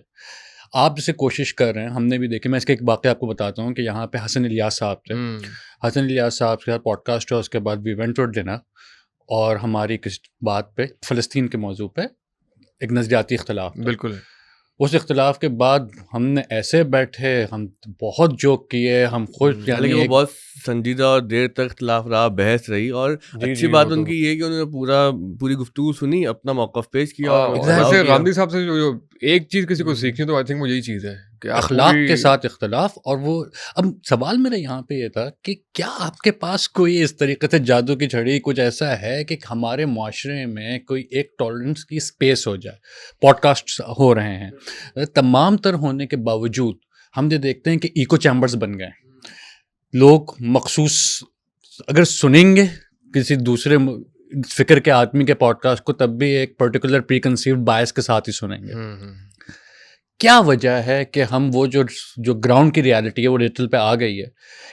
आप जैसे कोशिश कर रहे हैं, हमने भी देखी। मैं इसका एक वाक़या आपको बताता हूँ कि यहाँ पे हसन इलियास साहब थे। हसन इलियास साहब के साथ पॉडकास्ट हुआ, उसके बाद वी वेंट टू डिनर, और हमारी किस बात पे, फ़लस्तीन के मौजू पे एक नज़रियाती इख्तिलाफ था। बिल्कुल है। उस इख्तिलाफ के बाद हमने ऐसे बैठे, हम बहुत जोक किए, हम खुद लेकिन वो बहुत संजीदा और देर तक इख्तिलाफ रहा, बहस रही, और जी, अच्छी जी, बात वो तो उनकी ये है कि उन्होंने पूरी गुफ्तगू सुनी, अपना मौक़िफ़ पेश किया और Exactly. वैसे किया। गांधी साहब से जो एक चीज़ किसी को सीखनी तो आई थिंक वो यही चीज़ है कि आप अखलाक पूरी के साथ इख्तिलाफ। और वो, अब सवाल मेरा यहाँ पे ये था कि क्या आपके पास कोई इस तरीके से जादू की छड़ी, कुछ ऐसा है कि हमारे मुआशरे में कोई एक टॉलरेंस की स्पेस हो जाए? पॉडकास्ट हो रहे हैं, तमाम तर होने के बावजूद हम ये देखते हैं कि इको चैम्बर्स बन गए। लोग मखसूस अगर सुनेंगे किसी दूसरे फ़िक्र के आदमी के पॉडकास्ट को, तब भी एक पर्टिकुलर प्री कंसीव्ड बायस के साथ ही सुनेंगे। क्या वजह है कि हम वो जो ग्राउंड की रियलिटी है वो डिजिटल पे आ गई है,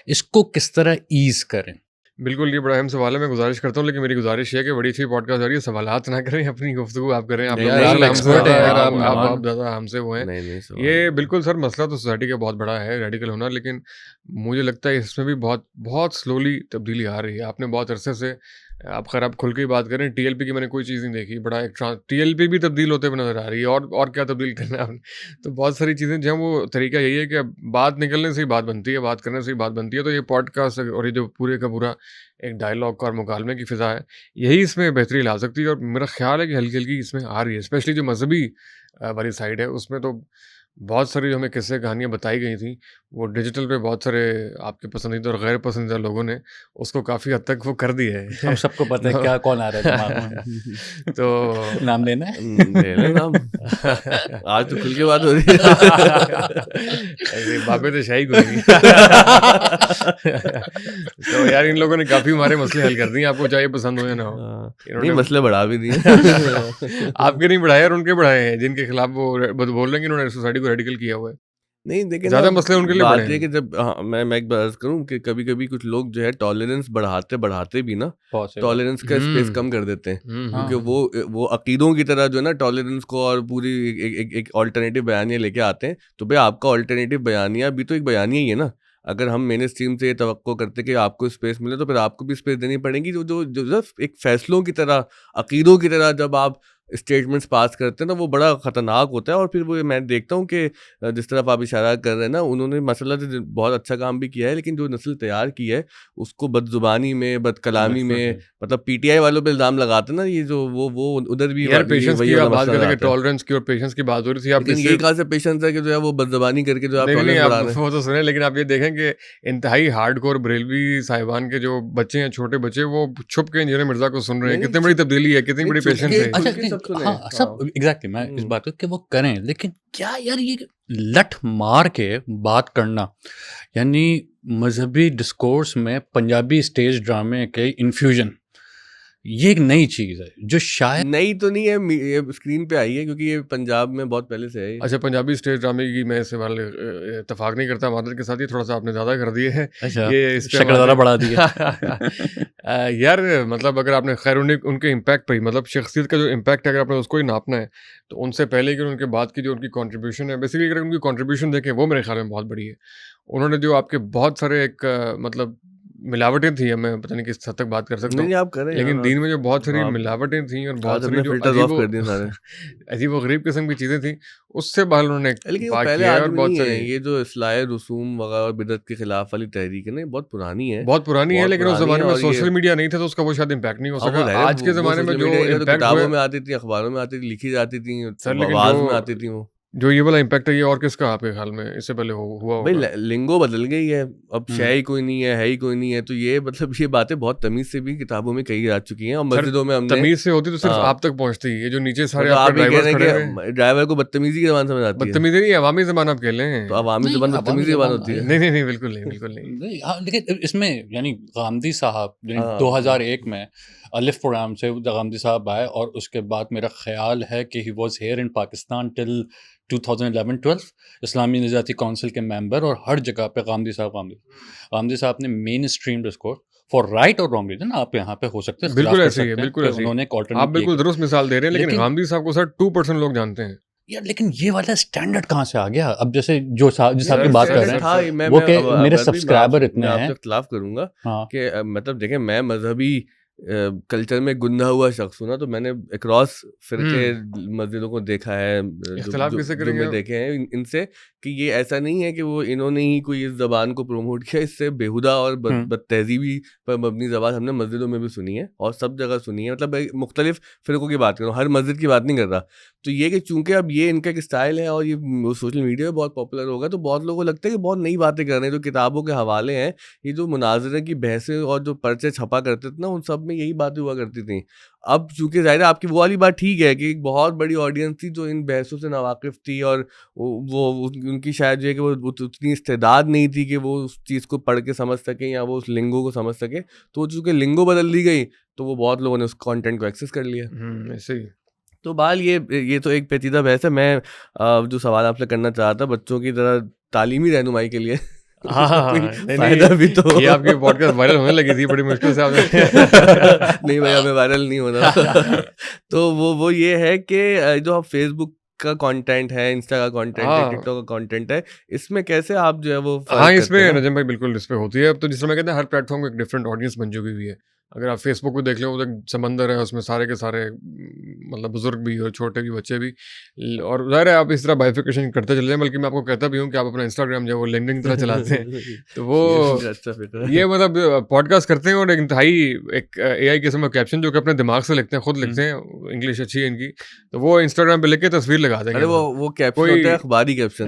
इसको किस तरह ईज़ करें? बिल्कुल, ये बड़ा अहम सवाल है। मैं गुज़ारिश करता हूँ, लेकिन मेरी गुज़ारिश ये है कि बड़ी अच्छी पॉडकास्ट आ रही है, सवालात ना करें, अपनी गुफ्तगू आप करें। आप नहीं लोग यार, आप माशाल्लाह हमसे एक्सपर्ट हैं ज़्यादा यार, आप आप मेहमान। ज़्यादा हमसे वो हैं। नहीं सवाल ये नहीं। बिल्कुल सर, मसला तो सोसाइटी का बहुत बड़ा है, रेडिकल होना, लेकिन मुझे लगता है इसमें भी बहुत बहुत स्लोली तब्दीली आ रही है। आपने बहुत अरसे से, आप खैर आप खुल के ही बात करें, टीएलपी की मैंने कोई चीज़ नहीं देखी, बड़ा एक टीएलपी भी तब्दील होते हुए नज़र आ रही है, और क्या तब्दील करना है आपने? तो बहुत सारी चीज़ें जो हैं, वो तरीका यही है कि अब बात निकलने से ही बात बनती है, बात करने से ही बात बनती है। तो ये पॉडकास्ट और ये जो पूरे का पूरा एक डायलॉग और मुकालमे की फ़िज़ा है, यही इसमें बेहतरी ला सकती है, और मेरा ख़्याल है कि हल्की-हल्की इसमें आ रही है। स्पेशली जो मज़हबी वाली साइड है, उसमें तो बहुत सारी जो हमें किस्से कहानियाँ बताई गई थी, वो डिजिटल पे बहुत सारे आपके पसंदीदा और गैर पसंदीदा लोगों ने उसको काफ़ी हद तक वो कर दिया है। हम सबको पता है क्या कौन आ रहा है दिमाग में। तो नाम लेना है? ले लें नाम। आज तो खुल के बात हो रही है। ऐसे बाबे तो शाही कोई तो यार इन लोगों ने काफ़ी हमारे मसले हल कर दिए, आपको चाहे पसंद हो या ना हो। नहीं, इन्होंने मसले बढ़ा भी दिए। आपके नहीं बढ़ाए और उनके बढ़ाए हैं, जिनके खिलाफ वो बोल रहे हैं कि इन्होंने सोसाइटी को रेडिकल किया हुआ है। नहीं देखिए ज़्यादा ना, मसले उनके लिए बात बड़े ये है कि हैं। जब मैं एक बार अर्ज करूं कि कभी-कभी कुछ लोग जो है टॉलरेंस बढ़ाते भी ना, Possible. टॉलरेंस का स्पेस हम्म। कम कर देते हैं, हाँ। क्योंकि वो अकीदों की तरह जो है ना टॉलरेंस को और पूरी एक ऑल्टरनेटिव बयानिया लेके आते हैं। तो भाई आपका ऑल्टरनेटिव बयानिया भी तो एक बयानिया ही है ना। अगर हम मेन स्ट्रीम से ये तवक्को करते कि आपको स्पेस मिले, तो फिर आपको भी स्पेस देनी पड़ेगी। जो एक फैसलों की तरह, अकीदों की तरह जब आप स्टेटमेंट्स पास करते हैं ना, वो बड़ा ख़तरनाक होता है। और फिर वो मैं देखता हूँ कि जिस तरफ आप इशारा कर रहे हैं ना, उन्होंने मसला तो बहुत अच्छा काम भी किया है, लेकिन जो नस्ल तैयार की है उसको बदजुबानी में, बदकलामी में, मतलब पीटीआई वालों पे इल्ज़ाम लगाते हैं ना, ये जो वो उधर भी यार पेशेंस वही की वाला आप बात मसला करते हैं कि आता है। टॉलरेंस की और पेशेंस की बात हो रही थी, आप लेकिन ये कहाँ से पेशेंस है कि जो है वो बदजुबानी करके जो आप नहीं टॉलरेंस आप बढ़ा रहे हैं। वो तो सुने, लेकिन आप ये देखें कि इंतहाई हार्डकोर बरेलवी साहिबान के जो बच्चे हैं, छोटे बच्चे, वो छुप के इंजीनियर मिर्जा को सुन रहे हैं। नहीं, कितनी बड़ी तब्दीली है, कितनी नहीं, बड़ी छुप पेशेंस के- है। खुल अच्छा के नहीं, सब सुने। हाँ, सब एग्जैक्टली, मैं इस बात को कि वो करें, लेकिन क्या यार ये लठ मार के बात करना, यानी मजहबी डिस्कोर्स में पंजाबी स्टेज ड्रामे के इन्फ्यूजन, ये एक नई चीज़ है जो शायद नई तो नहीं है, ये स्क्रीन पे आई है क्योंकि ये पंजाब में बहुत पहले से है ये। अच्छा, पंजाबी स्टेज ड्रामे की मैं इससे वाले इत्तेफाक नहीं करता मादर के साथ, ये थोड़ा-सा आपने ज़्यादा कर दिए हैं। अच्छा ये इस पे शक्ल हमारे ज़्यादा बढ़ा दी है। यार मतलब अगर आपने खैर उनके इम्पैक्ट पे ही, मतलब शख्सियत का जो इम्पैक्ट है अगर आपने उसको ही नापना है, तो उनसे पहले की और उनके बाद की जो उनकी कंट्रीब्यूशन है, बेसिकली अगर उनकी कंट्रीब्यूशन देखें वो मेरे ख्याल में बहुत बड़ी है। उन्होंने जो आपके बहुत सारे एक मतलब मिलावटें थी, मैं पता नहीं किस हद तक बात कर सकता नहीं हूँ, आप करें लेकिन यार, दीन में जो बहुत सारी आप मिलावटें थी और आज बहुत सारी अपने जो फिल्टर्स ऑफ कर दिए सारे। अजीबो-गरीब किस्म की चीज़ें थी, उससे बाहर उन्होंने लेकिन वो पार पहले किया है आज और भी बहुत नहीं है, सारी ये जो इस्लाह रसूम वगैरह और बिदअत के खिलाफ वाली तहरीक है ना, ये बहुत पुरानी है, बहुत पुरानी है, बहुत लेकिन उस पुरानी है। ज़माने में और ये सोशल मीडिया नहीं था, तो उसका वो शायद इम्पैक्ट नहीं हो अब वो सका। रह गया, आज के वो ज़माने में सोशल जो मीडिया नहीं था तो इम्पैक्ट हुआ किताबों है में आती थी, अखबारों में आती थी, लिखी जाती थी, सर, लेकिन आवाज़ में आती थी वो। जो ये वाला इम्पैक्ट है, ये और किसका आपके ख्याल में इससे पहले हुआ भाई होगा? लिंगो बदल गई है, अब हुँ। शय ही कोई नहीं है ही कोई नहीं है, तो ये मतलब ये बातें बहुत तमीज़ से भी किताबों में कही जा चुकी हैं और सर, मस्जिदों में हमने तमीज़ से होती तो सिर्फ़ हाँ, आप तक पहुँचती। ये जो नीचे सारे मतलब आपके आप ये कह ड्राइवर्स रहे खड़े हुए हैं, हैं कि ड्राइवर को बदतमीज़ी की ज़बान समझ आती है, बदतमीज़ी नहीं, अवामी ज़बान आप कह तो लें। अवामी नहीं, ज़बान अवामी बदतमीज़ी ज़बान ज़बान होती है। नहीं, नहीं, नहीं, बिल्कुल नहीं, बिल्कुल नहीं। नहीं, हाँ, लेकिन इसमें यानी गांधी साहब यानी हाँ, 2001 में अलिफ प्रोग्राम से गांधी साहब आए और उसके बाद मेरा ख्याल है कि he was here in Pakistan till 2011-12 इस्लामी निजाती काउंसिल के मेंबर, और हर जगह पे गांधी साहब ने mainstream discourse for right और रॉन्ग रीजन, आप यहाँ पे हो सकते हैं बिल्कुल खिलाफ कर ऐसे ही है, सकते हैं बिल्कुल कि ऐसे ही है। उन्होंने एक आप ऑल्टरनेट ये बिल्कुल किया, दुरुस्त मिसाल दे रहे हैं, लेकिन लेकिन गांधी साहब को सर 2% लोग जानते हैं। यार लेकिन ये वाला स्टैंडर्ड कहाँ से आ गया? अब जैसे जिस नहीं, साहब की सर, बात सर, कर स्टैंडर्ड रहे सर, हैं था सर, ही। मैं वो मैं कि अब मेरे अभी सब्सक्राइबर मैं इतने आपसे हैं। इख्तिलाफ करूंगा हाँ कि मतलब देखें, मैं मजहबी कल्चर में गुंदा हुआ शख्स हूँ ना, तो मैंने अक्रॉस फिरके हुँ, मस्जिदों को देखा है, जो इख्तिलाफ जो किससे जो करेंगे मैं आप? देखे हैं इनसे, कि ये ऐसा नहीं है कि वो इन्होंने ही कोई इस जबान को प्रमोट किया, इससे बेहुदा और हम्म बदतहजीबी पर मबनी जबान हमने मस्जिदों में भी सुनी है और सब जगह सुनी है। मतलब मैं मुख्तलिफ फिरकों की बात कर रहा हूँ, हर मस्जिद की बात नहीं कर रहा। तो ये कि चूंकि अब ये इनका एक स्टाइल है और ये सोशल मीडिया में बहुत पॉपुलर होगा, तो बहुत लोगों को लगता है कि बहुत नई बातें कर रहे हैं। जो किताबों के हवाले हैं, ये जो मुनाजरे की बहसें और जो पर्चे छपा करते थे ना, उन सब में यही बातें हुआ करती थी। अब चूंकि ज़ाहिर है आपकी वो वाली बात ठीक है कि एक बहुत बड़ी ऑडियंस थी जो इन बहसों से नावाकिफ़ थी, और उनकी शायद जो है कि वो उतनी इस्तेदाद नहीं थी कि वो उस चीज़ को पढ़ के समझ सकें या वो उस लिंगो को समझ सकें। तो चूंकि लिंगो बदल दी गई, तो वो बहुत लोगों ने उस कंटेंट को एक्सेस कर लिया। ऐसे ही। तो बहरहाल ये तो एक पेचीदा बहस है। मैं जो सवाल आपसे करना चाहा था बच्चों की तरह तालीमी रहनुमाई के लिए हाँ, उसका हाँ, कोई हाँ। नहीं, फ़ायदा भी तो नहीं, ये आपकी पॉडकास्ट वायरल होने लगी थी बड़ी मुश्किल से आपने नहीं भाई, हमें वायरल नहीं होना। तो वो ये है कि जो आप फेसबुक का कंटेंट है, इंस्टा का कंटेंट है, हाँ। टिकटॉक का कंटेंट है, इसमें कैसे आप जो है वो हाँ, फ़र्क करते इसमें हैं? नजम भाई बिल्कुल इस पे होती है। अब तो जिस समय कहते हैं हर प्लेटफ़ॉर्म को एक डिफरेंट ऑडियंस बन चुकी हुई है। अगर आप फ़ेसबुक को देख लो, वो तो एक समंदर है, उसमें सारे के सारे मतलब बुज़ुर्ग भी और छोटे भी, बच्चे भी। और ज़ाहिर है आप इस तरह बाइफिकेशन करते चले जाएँ, बल्कि मैं आपको कहता भी हूँ कि आप अपना इंस्टाग्राम जो है वो लिंक्डइन की तरह चलाते हैं। तो वो ये मुझे अच्छा फिक्र है। ये मतलब पॉडकास्ट करते हैं और एक इंतहाई एक एआई किस्म का कैप्शन जो कि अपने दिमाग से लिखते हैं, खुद लिखते हैं, इंग्लिश अच्छी है इनकी, तो वो इंस्टाग्राम पे लिख के तस्वीर लगा देंगे अरे मतलब। वो कैप्शन कोई होता है, अखबारी कैप्शन।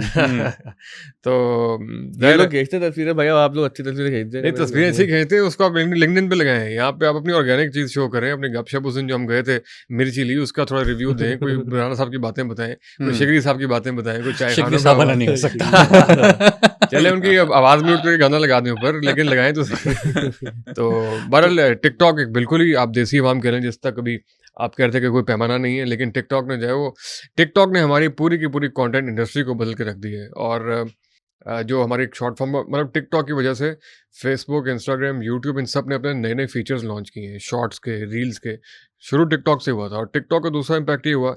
तो ये ज़ाहिर है लोग खींचते हैं तस्वीरें भैया, आप लोग अच्छी तस्वीरें खींचते नहीं, हैं। तस्वीरें अच्छी खींचते हैं, उसको आप लिंक्डइन पे लगाएँ। यहाँ पे आप अपनी ऑर्गेनिक चीज़ शो करें, अपनी गपशप उस दिन जो हम गए थे, मिर्ची ली, उसका थोड़ा रिव्यू दें, कोई राणा साहब की बातें बताएँ, कोई शिगरी साहब की बातें बताएँ, कोई चाय शिकली खानों का साहब वाला आवाज़ नहीं हो सकता। चलें उनकी अब आवाज़ म्यूट करके गाना लगा दें ऊपर, लेकिन लगाएँ तो सही। तो बहरहाल टिकटॉक एक बिल्कुल ही आप देसी अवाम कह लें, जिस तक कभी आप कह रहे थे कि कोई पैमाना नहीं है, लेकिन टिकटॉक ने हमारी पूरी की पूरी कंटेंट इंडस्ट्री को बदल के रख दी है। और जो हमारे एक शॉर्ट फॉर्म मतलब टिकटॉक की वजह से फेसबुक, इंस्टाग्राम, यूट्यूब इन सब ने अपने नए-नए फीचर्स लॉन्च किए हैं, शॉर्ट्स के, रील्स के। शुरू टिकटॉक से हुआ था और टिकटॉक का दूसरा इम्पैक्ट ये हुआ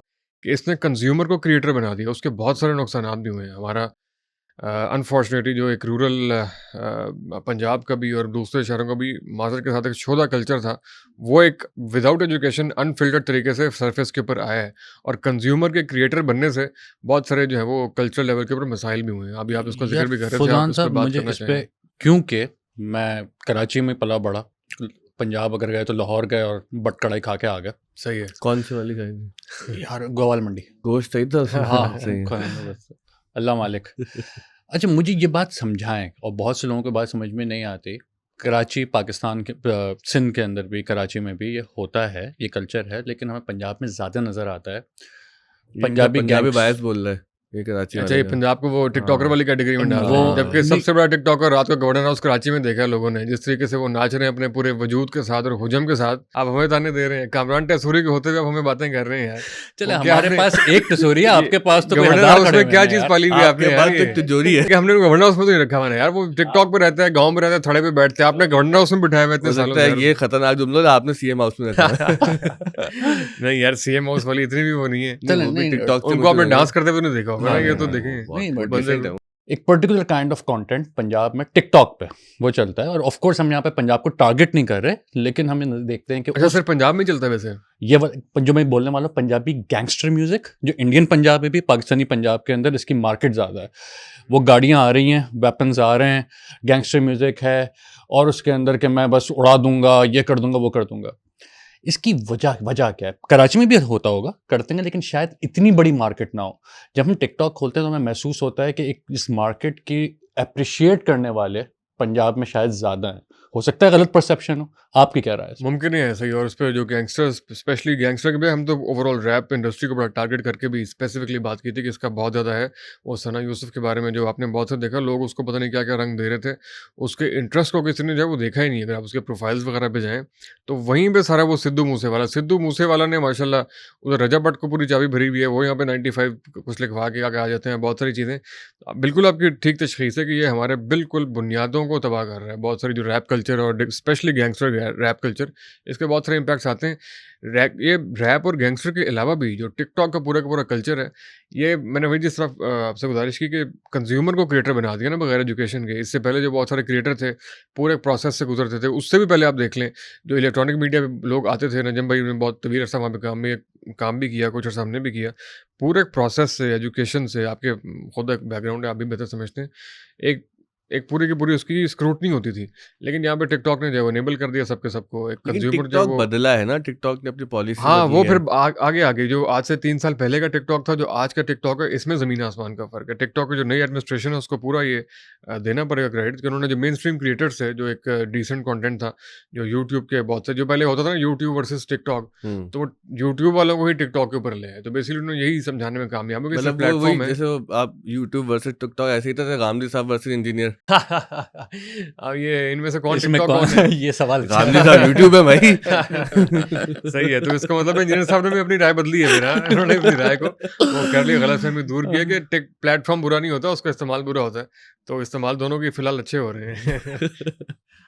कि इसने कंज्यूमर को क्रिएटर बना दिया। उसके बहुत सारे नुकसानात भी हुए हैं। हमारा अनफॉर्चुनेटली जो एक रूरल पंजाब का भी और दूसरे शहरों का भी माज़रत के साथ एक शोधा कल्चर था, वो एक विदाउट एजुकेशन अनफ़िल्टर्ड तरीके से सरफ़ेस के ऊपर आया है और कंज़्यूमर के क्रिएटर बनने से बहुत सारे जो है वो कल्चरल लेवल के ऊपर मसाइल भी हुए हैं। अभी आप इसका ज़िक्र यार भी कर रहे थे, आप फुज़ान इस पे साहब, बात मुझे करना इस पे, चाहें? क्योंकि मैं कराची में पला बड़ा, पंजाब अगर गए तो लाहौर गए और बट कढ़ाई खा के आ गए। सही है। कौन सी वाली खाई? यार गोवाल मंडी। गोश्त सही था उसमें? हाँ सही है। खाया बस, अल्लाह मालिक। अच्छा मुझे ये बात समझाएं, और बहुत से लोगों को बात समझ में नहीं आती। कराची पाकिस्तान के सिंध के अंदर भी, कराची में भी ये होता है, ये कल्चर है, लेकिन हमें पंजाब में ज़्यादा नज़र आता है। पंजाबी पंजाबी गैंग्स, बायस बोल रहा है। ये कराची अच्छा, वाले ये का। पंजाब को वो टिकटॉकर हाँ। वाली कैटेगरी में डाल वो रहे हैं, जबकि नहीं, सबसे बड़ा टिकटॉकर रात को गवर्नर हाउस कराची में देखा है लोगों ने, जिस तरीके से वो नाच रहे हैं अपने पूरे वजूद के साथ और हुजम के साथ। आप हमें ताने दे रहे हैं, कामरान टेसूरी के होते हुए आप हमें बातें कर रहे हैं यार। चले वो क्या हमारे आपने पास एक तसूरी है, ये आपके पास तो कोई गवर्नर हजार हाउस खड़े में हुए क्या हैं चीज यार। पाली हुई है आपने आपके यार? पास तो एक तिजोरी है। कि हमने गवर्नर हाउस में तो नहीं रखा हुआ ना यार, वो टिकटॉक पे रहता है, गांव में रहता है, थड़े पे बैठते हैं, आपने गवर्नर हाउस में बिठाया हुआ इतने हो सालों सकता से है यार ये उसको। खतरनाक जुमला था, आपने सीएम हाउस में रखा है। नहीं यार, सीएम हाउस वाली इतनी भी वो नहीं है। नहीं, चले वो भी नहीं, टिकटॉक से उनको मुझे आपने लगा। डांस करते हुए नहीं देखा होगा ना, हाँ, ये तो हाँ, देखें बहुत नहीं, बहुत बट बंदे डिसेंट है को। वो। एक particular kind of content Punjab में टिकटॉक पे वो चलता है, और ऑफ कोर्स हम यहाँ पे पंजाब को टारगेट नहीं कर रहे, लेकिन हम ये देखते हैं कि अच्छा, उस सिर्फ पंजाब में ही चलता है वैसे? जो मैं बोलने वाला हूँ, पंजाबी गैंगस्टर म्यूजिक, जो इंडियन पंजाब में भी, पाकिस्तानी पंजाब के अंदर इसकी मार्केट ज़्यादा है। वो गाड़ियाँ आ रही हैं, वेपन्स आ रहे हैं, गैंगस्टर म्यूजिक है, और उसके अंदर के मैं बस उड़ा दूंगा, ये कर दूंगा, वो कर दूंगा। इसकी वजह क्या है? कराची में भी होता होगा, करते हैं, लेकिन शायद इतनी बड़ी मार्केट ना हो। जब हम टिकटॉक खोलते हैं तो हमें महसूस होता है कि एक इस मार्केट की अप्रिशिएट करने वाले पंजाब में शायद ज़्यादा हैं। हो सकता है गलत परसेप्शन हो, आपकी क्या राय है? मुमकिन है ऐसा ही। और उस पर जो गैंगस्टर्स, स्पेशली गैंगस्टर के भी, हम तो ओवरऑल रैप इंडस्ट्री को बड़ा टारगेट करके भी स्पेसिफिकली बात की थी कि इसका बहुत ज़्यादा है। वो सना यूसुफ के बारे में जो आपने बहुत से देखा, लोग उसको पता नहीं क्या क्या रंग दे रहे थे, उसके इंटरेस्ट को किसी ने जो है वो देखा ही नहीं। अगर आप उसके प्रोफाइल्स वगैरह पे जाएँ तो वहीं पे सारा वो सिद्धू मूसेवाला ने माशाल्लाह, उधर रजब भट्ट को पूरी चाबी भरी हुई है, वो यहाँ पे 95 कुछ लिखवा के आगे आ जाते हैं, बहुत सारी चीज़ें। बिल्कुल आपकी ठीक तशख़ीस है कि ये हमारे बिल्कुल बुनियादों को तबाह कर रहा है। बहुत सारी जो रैप कल्चर और स्पेशली गैंगस्टर रैप कल्चर, इसके बहुत सारे इम्पैक्ट्स आते हैं। ये रैप और गैंगस्टर के अलावा भी जो टिकटॉक का पूरा कल्चर है, ये मैंने वही जिस तरह आपसे गुजारिश की कि कंज्यूमर को क्रिएटर बना दिया ना बगैर एजुकेशन के। इससे पहले जो बहुत सारे क्रिएटर थे, पूरे प्रोसेस से गुजरते थे। उससे भी पहले आप देख लें, जो इलेक्ट्रॉनिक मीडिया पे लोग आते थे, नजम भाई ने बहुत तवील अर्सा वहाँ पे काम भी किया, कुछ अर्सा हमने भी किया। पूरे प्रोसेस से, एजुकेशन से, आपके खुद एक बैकग्राउंड है, आप भी बेहतर समझते हैं, एक एक पूरी की पूरी उसकी स्क्रूटनी होती थी। लेकिन यहाँ पे टिकटॉक ने जो है वो इनेबल कर दिया सबको। एक लेकिन कंज्यूमर जो है टिकटॉक वो, बदला है ना, टिकटॉक ने अपनी पॉलिसी हाँ, बदली वो है। फिर आगे जो आज से 3 साल पहले का टिकटॉक था, जो आज का टिकटॉक है, इसमें ज़मीन आसमान का फ़र्क है। टिकटॉक की जो नई एडमिनिस्ट्रेशन है, उसको पूरा ये देना पड़ेगा क्रेडिट कि उन्होंने जो मेन स्ट्रीम क्रिएटर्स है, जो एक डिसेंट कंटेंट था, जो यूट्यूब के बहुत से, जो पहले होता था ना यूट्यूब वर्सेस टिकटॉक, तो वो यूट्यूब वालों को ही टिकटॉक के ऊपर ले आए। तो बेसिकली उन्होंने यही समझाने में कामयाब हो कि मतलब वो वही प्लेटफॉर्म है। जैसे आप यूट्यूब वर्सेस टिकटॉक ऐसे ही था, गांधी साहब वर्सेस इंजीनियर। अब ये इनमें से कौन इसमें टिकटॉक कौन कौन है? ये सवाल गांधी साहब यूट्यूब है भाई। सही है। तो इसका मतलब इंजीनियर साहब ने भी अपनी राय बदली है मेरा। उन्होंने अपनी राय को वो कर लिया, गलतफहमी दूर किया कि टेक प्लेटफॉर्म बुरा नहीं होता, उसका इस्तेमाल बुरा होता है। तो इस्तेमाल दोनों के फिलहाल अच्छे हो रहे हैं।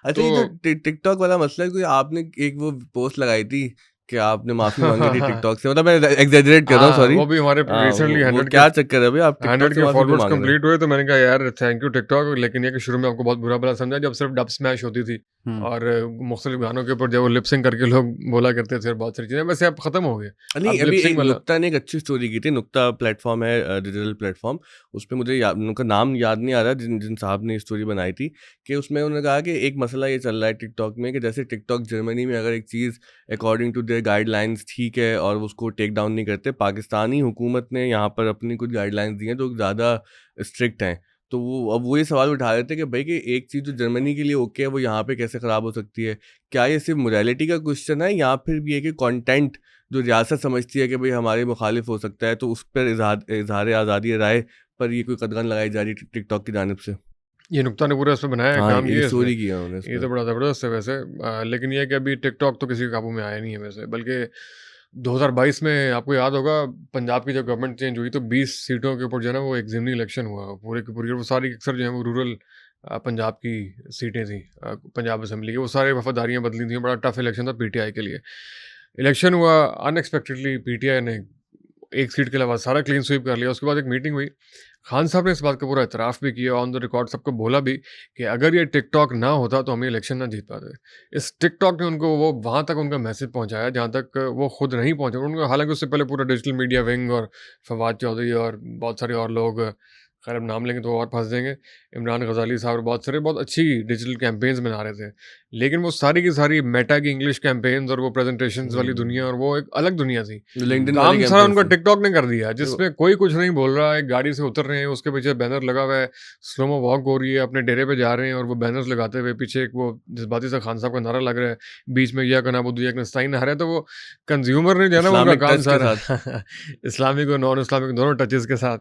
अच्छा, ये जो टिकटॉक वाला मसला है, कोई आपने एक वो पोस्ट लगाई थी कि आपने माफी मांगी थी टिकटॉक से, मतलब मैं एग्जैजरेट कर रहा हूँ, सॉरी। वो भी हमारे रिसेंटली 100 क्या चक्कर है भाई, आप टिकटॉक 100 से के माफी क्यों फॉलोअर्स मांग रहे कंप्लीट हुए, तो मैंने कहा यार थैंक यू टिकटॉक। लेकिन ये कि शुरू में आपको बहुत बुरा भला समझा, जब सिर्फ डब स्मैश होती थी और मुख्तलिफ गानों के ऊपर जब वो लिपसिंग करके लोग बोला करते थे, और बहुत सारी चीज़ें, वैसे अब खत्म हो गए। हैं? नहीं, अब अभी लिपसिंग एक वाला नुक्ता ने एक अच्छी स्टोरी की थी। नुक्ता प्लेटफॉर्म है, डिजिटल प्लेटफॉर्म। उस पर मुझे उनका नाम याद नहीं आ रहा, जिन साहब ने स्टोरी बनाई थी, कि उसमें उन्होंने कहा कि एक मसला ये चल रहा है टिकटॉक में कि जैसे टिकटॉक जर्मनी में अगर एक चीज़ अकॉर्डिंग टू देयर गाइडलाइंस ठीक है और उसको टेक डाउन नहीं करते, पाकिस्तानी हुकूमत ने यहाँ पर अपनी कुछ गाइडलाइंस दी हैं जो ज़्यादा स्ट्रिक्ट हैं। तो वो ये सवाल उठा रहे थे कि भाई कि एक चीज़ जो जर्मनी के लिए ओके है, वो यहाँ पे कैसे ख़राब हो सकती है? क्या ये सिर्फ मोरालिटी का क्वेश्चन है, या फिर भी है कि कंटेंट जो रियासत समझती है कि भाई हमारे मुखालिफ हो सकता है, तो उस पर इजहार आज़ादी राय पर ये कोई कदगन लगाई जा रही है टिकटॉक की जानिब से? ये नुक्ता ने पूरा इस पे बनाया है, हाँ, काम ये किया है स्टोरी इसने। की है उन्होंने इस ये पे। तो बड़ा ज़बरदस्त है वैसे। लेकिन ये है कि अभी टिकटॉक तो किसी के काबू में आया नहीं है वैसे। बल्कि 2022 में आपको याद होगा, पंजाब की जब गवर्नमेंट चेंज हुई तो 20 सीटों के ऊपर जो है ना वो एक ज़िमनी इलेक्शन हुआ पूरे की पूरी। वो सारी अक्सर जो है वो रूरल पंजाब की सीटें थी, पंजाब असेंबली की। वो सारे वफादारियाँ बदली थी, बड़ा टफ इलेक्शन था पीटीआई के लिए। इलेक्शन हुआ, अनएक्सपेक्टेडली पीटीआई ने एक सीट के अलावा सारा क्लीन स्वीप कर लिया। उसके बाद एक मीटिंग हुई, खान साहब ने इस बात का पूरा इतराफ़ भी किया, ऑन द रिकॉर्ड सबको बोला भी कि अगर ये टिकटॉक ना होता तो हम ये इलेक्शन ना जीत पाते। इस टिकटॉक ने उनको वो वहाँ तक उनका मैसेज पहुँचाया जहाँ तक वो खुद नहीं पहुँचे। उनको हालांकि उससे पहले पूरा डिजिटल मीडिया विंग और फवाद चौधरी और बहुत सारे और लोग, खैर अब नाम लेंगे तो और फंस जाएंगे, इमरान गजाली साहब और बहुत सारे बहुत अच्छी डिजिटल कैंपेन्स बना रहे थे। लेकिन वो सारी की सारी मेटा की इंग्लिश कैंपेन्स और वो प्रेजेंटेशंस वाली दुनिया, और वो एक अलग दुनिया थी। लिंक्डइन काम वाली सारा campaigns उनका थी। टिकटॉक ने कर दिया, जिसमें कोई कुछ नहीं बोल रहा है। गाड़ी से उतर रहे हैं, उसके पीछे बैनर लगा हुआ है, स्लोमो वॉक हो रही है, अपने डेरे पे जा रहे हैं और वो बैनर्स लगाते हुए पीछे एक वो जज्बाती सा खान साहब का नारा लग रहा है, बीच में यह कनाबुद्दू एक नस्ताइन नहर है। तो वो कंज्यूमर ने जो है ना उनका इस्लामिक काम टच के सारा इस्लामिक और नॉन इस्लामिक दोनों टचेस के साथ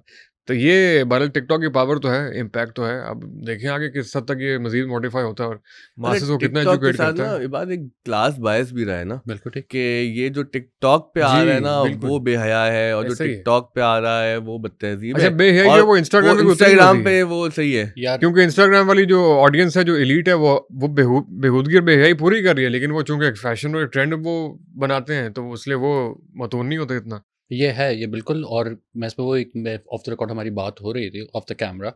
तो ये बहरहाल टिकटॉक की पावर तो है, इम्पैक्ट तो है। अब देखें आगे किस हद तक ये मज़ीद मॉडिफ़ाई होता है और अरे मासेस को कितना टिकटॉक के एजुकेट साथ करता ना है। ये बात एक क्लास बायस भी रहा है ना बिल्कुल ठीक। कि ये जो टिकटॉक पे आ रहा है जी, ना वो बिल्कुल, बेहया है और जो ऐसा ही है। टिकटॉक पे आ रहा है वो बदतहजीब अच्छा है बेहयाई जो है और वो वो इंस्टाग्राम पे भी उतनी ही हो इंस्टाग्राम रही है। पे वो सही है। यार क्योंकि इंस्टाग्राम वाली जो ऑडियंस है, जो एलीट है, वो बेहूदगी और बेहयाई पूरी कर रही है, लेकिन वो चूँकि एक फैशन और एक ट्रेंड वो बनाते हैं, तो इसलिए वो मतून नहीं होते इतना। ये है, ये बिल्कुल। और मैं इस पे वो एक मैं ऑफ द रिकॉर्ड हमारी बात हो रही थी ऑफ द कैमरा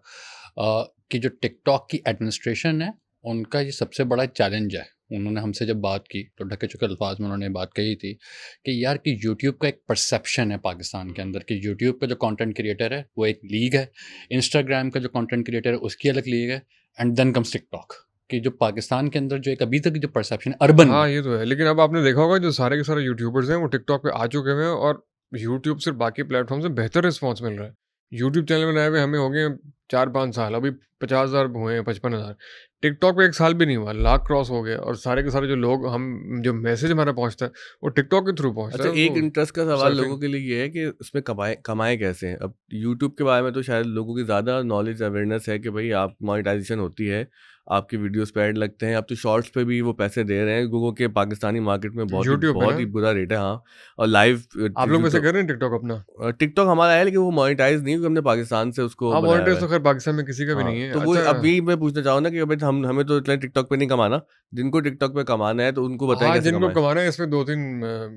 कि जो टिकटॉक की एडमिनिस्ट्रेशन है, उनका ये सबसे बड़ा चैलेंज है। उन्होंने हमसे जब बात की तो ढके चुके अल्फाज में उन्होंने बात कही थी कि यार कि यूट्यूब का एक परसेप्शन है पाकिस्तान के अंदर कि यूट्यूब का जो कंटेंट क्रिएटर है वो एक लीग है, इंस्टाग्राम का जो कंटेंट क्रिएटर है उसकी अलग लीग है, एंड देन कम्स टिकटॉक। कि जो पाकिस्तान के अंदर जो एक अभी तक की जो परसेप्शन है अर्बन में, हाँ, ये तो है, लेकिन अब आपने देखा होगा जो सारे के सारे यूट्यूबर्स हैं, वो टिकटॉक पे आ चुके हुए हैं और यूट्यूब से बाकी प्लेटफ़ॉर्म से बेहतर रिस्पॉन्स मिल रहा है। यूट्यूब चैनल बनाए हुए हमें हो गए 4-5 साल, अभी 50,000 हुए हैं, 55,000। टिकटॉक पे 1 साल भी नहीं हुआ, लाख क्रॉस हो गया और सारे के सारे जो लोग हम जो मैसेज हमारा पहुँचता है, वो टिकटॉक के थ्रू पहुँचता अच्छा है, एक वो इंटरेस्ट का सवाल लोगों सर्फिंग। के लिए ये है कि इसमें कमाए कमाए कैसे हैं। अब यूट्यूब के बारे में तो शायद लोगों की ज़्यादा नॉलेज अवेयरनेस है कि भाई आप मोनेटाइजेशन होती है, आपकी वीडियोस पे ऐड लगते हैं। अब तो शॉर्ट्स पे भी वो पैसे दे रहे हैं गूगल के पाकिस्तानी मार्केट में यूट्यूब पे ना, बहुत ही बुरा रेट है। हाँ, और लाइव आप लोग चीज़ें वैसे तो कर रहे हैं टिकटॉक अपना? टिकटॉक हमारा है लेकिन वो मोनेटाइज नहीं क्योंकि हमने पाकिस्तान से उसको हाँ, बनाया हुआ मोनेटाइज़ है। तो खैर पाकिस्तान में किसी का भी हाँ, नहीं है। तो वो अच्छा, अभी मैं पूछना चाहूँ ना कि भाई हम हमें तो इतना टिकटॉक पे नहीं कमाना, जिनको टिकटॉक पे कमाना है तो उनको बताएं हाँ, कैसे जिनको कमाएं। कमाना है इसमें 2-3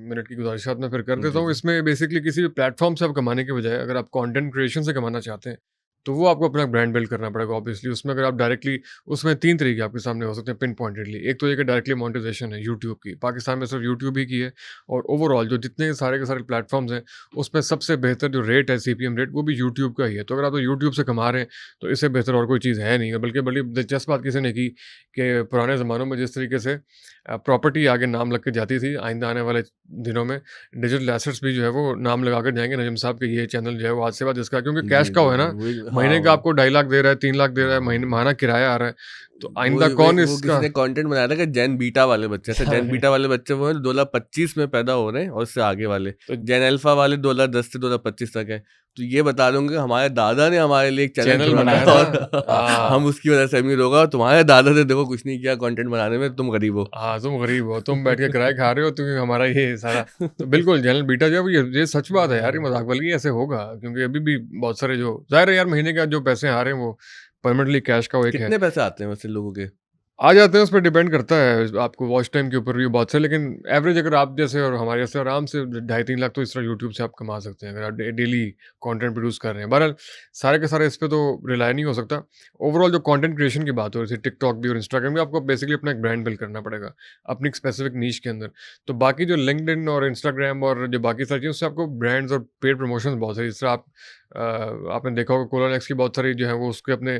मिनट की गुज़ारिशात मैं फिर कर देता जी हूँ। जी। इसमें बेसिकली किसी भी प्लेटफ़ॉर्म से आप कमाने के बजाय अगर आप कंटेंट क्रिएशन से कमाना चाहते हैं, तो वो आपको अपना ब्रांड बिल्ड करना पड़ेगा ऑब्वियसली। उसमें अगर आप डायरेक्टली उसमें 3 तरीके आपके सामने हो सकते हैं पिन पॉइंटेडली। एक तो ये कि डायरेक्टली मोनेटाइज़ेशन है यूट्यूब की। पाकिस्तान में सिर्फ यूट्यूब ही की है और ओवरऑल जो जितने सारे के सारे प्लेटफ़ॉर्म्स हैं, उसमें सबसे बेहतर जो रेट है सीपीएम रेट, वो भी यूट्यूब का ही है। तो अगर आप तो यूट्यूब से कमा रहे हैं, तो इससे बेहतर और कोई चीज़ है नहीं। बल्कि बड़ी दिलचस्प बात किसी ने की कि पुराने ज़मानों में जिस तरीके से प्रॉपर्टी आगे नाम लग के जाती थी, आइंदा आने वाले दिनों में डिजिटल एसेट्स भी जो है वो नाम लगा कर जाएँगे नजम साहब के ये चैनल जो है वो आज से बाद इसका, क्योंकि कैश जी, का जी, है जी। ना, वही हाँ, महीने का आपको 2.5 लाख दे रहा है, 3 लाख दे रहा है, महीने माहाना किराया आ रहा है, तो आइंदा कौन वो किसी इसका। ने कंटेंट बनाया था कि जेन बीटा वाले बच्चे, अच्छा जेन बीटा वाले बच्चे वो हैं 2025 में पैदा हो रहे हैं और उससे आगे वाले। तो जेन अल्फा वाले 2010 से 2025 तक हैं। तो ये बता दूँगा कि हमारे दादा ने हमारे लिए एक चैनल चैनल खोला बनाया था था। और हम हाँ, उसकी वजह से अमीर हो गए और तुम्हारे दादा ने देखो कुछ नहीं किया कंटेंट बनाने में, तुम गरीब हो। हाँ, तुम गरीब हो, तुम बैठ के किराए खा रहे हो, क्योंकि हमारा ये सारा। तो बिल्कुल चैनल बीटा जो है वो ये सच बात है यार, ये मज़ाक वाली ऐसे होगा, क्योंकि अभी भी बहुत सारे जो ज़ाहिर है यार, महीने का जो पैसे आ रहे हैं वो परमानेंटली कैश का वो एक है। कितने पैसे आते हैं वैसे लोगों के? आ जाते हैं, उस पे डिपेंड करता है आपको वॉच टाइम के ऊपर भी बहुत से, लेकिन एवरेज अगर आप जैसे और हमारे जैसे आराम से 2.5-3 लाख तो इस तरह यूट्यूब से आप कमा सकते हैं अगर आप डेली कंटेंट प्रोड्यूस कर रहे हैं। बहरहाल सारे के सारे इस पे तो रिलाई नहीं हो सकता। ओवरऑल जो कंटेंट क्रिएशन की बात हो रही थी, टिकटॉक भी और इंस्टाग्राम भी, आपको बेसिकली अपना एक ब्रांड बिल्ड करना पड़ेगा अपनी एक स्पेसिफिक नीश के अंदर। तो बाकी जो लिंक्डइन और इंस्टाग्राम और जो बाकी सारी चीज़, उससे आपको ब्रांड्स और पेड प्रमोशन बहुत सारी, जिस तरह आप आपने देखा होगा कोलोनेक्स की बहुत सारी जो है वो उसके अपने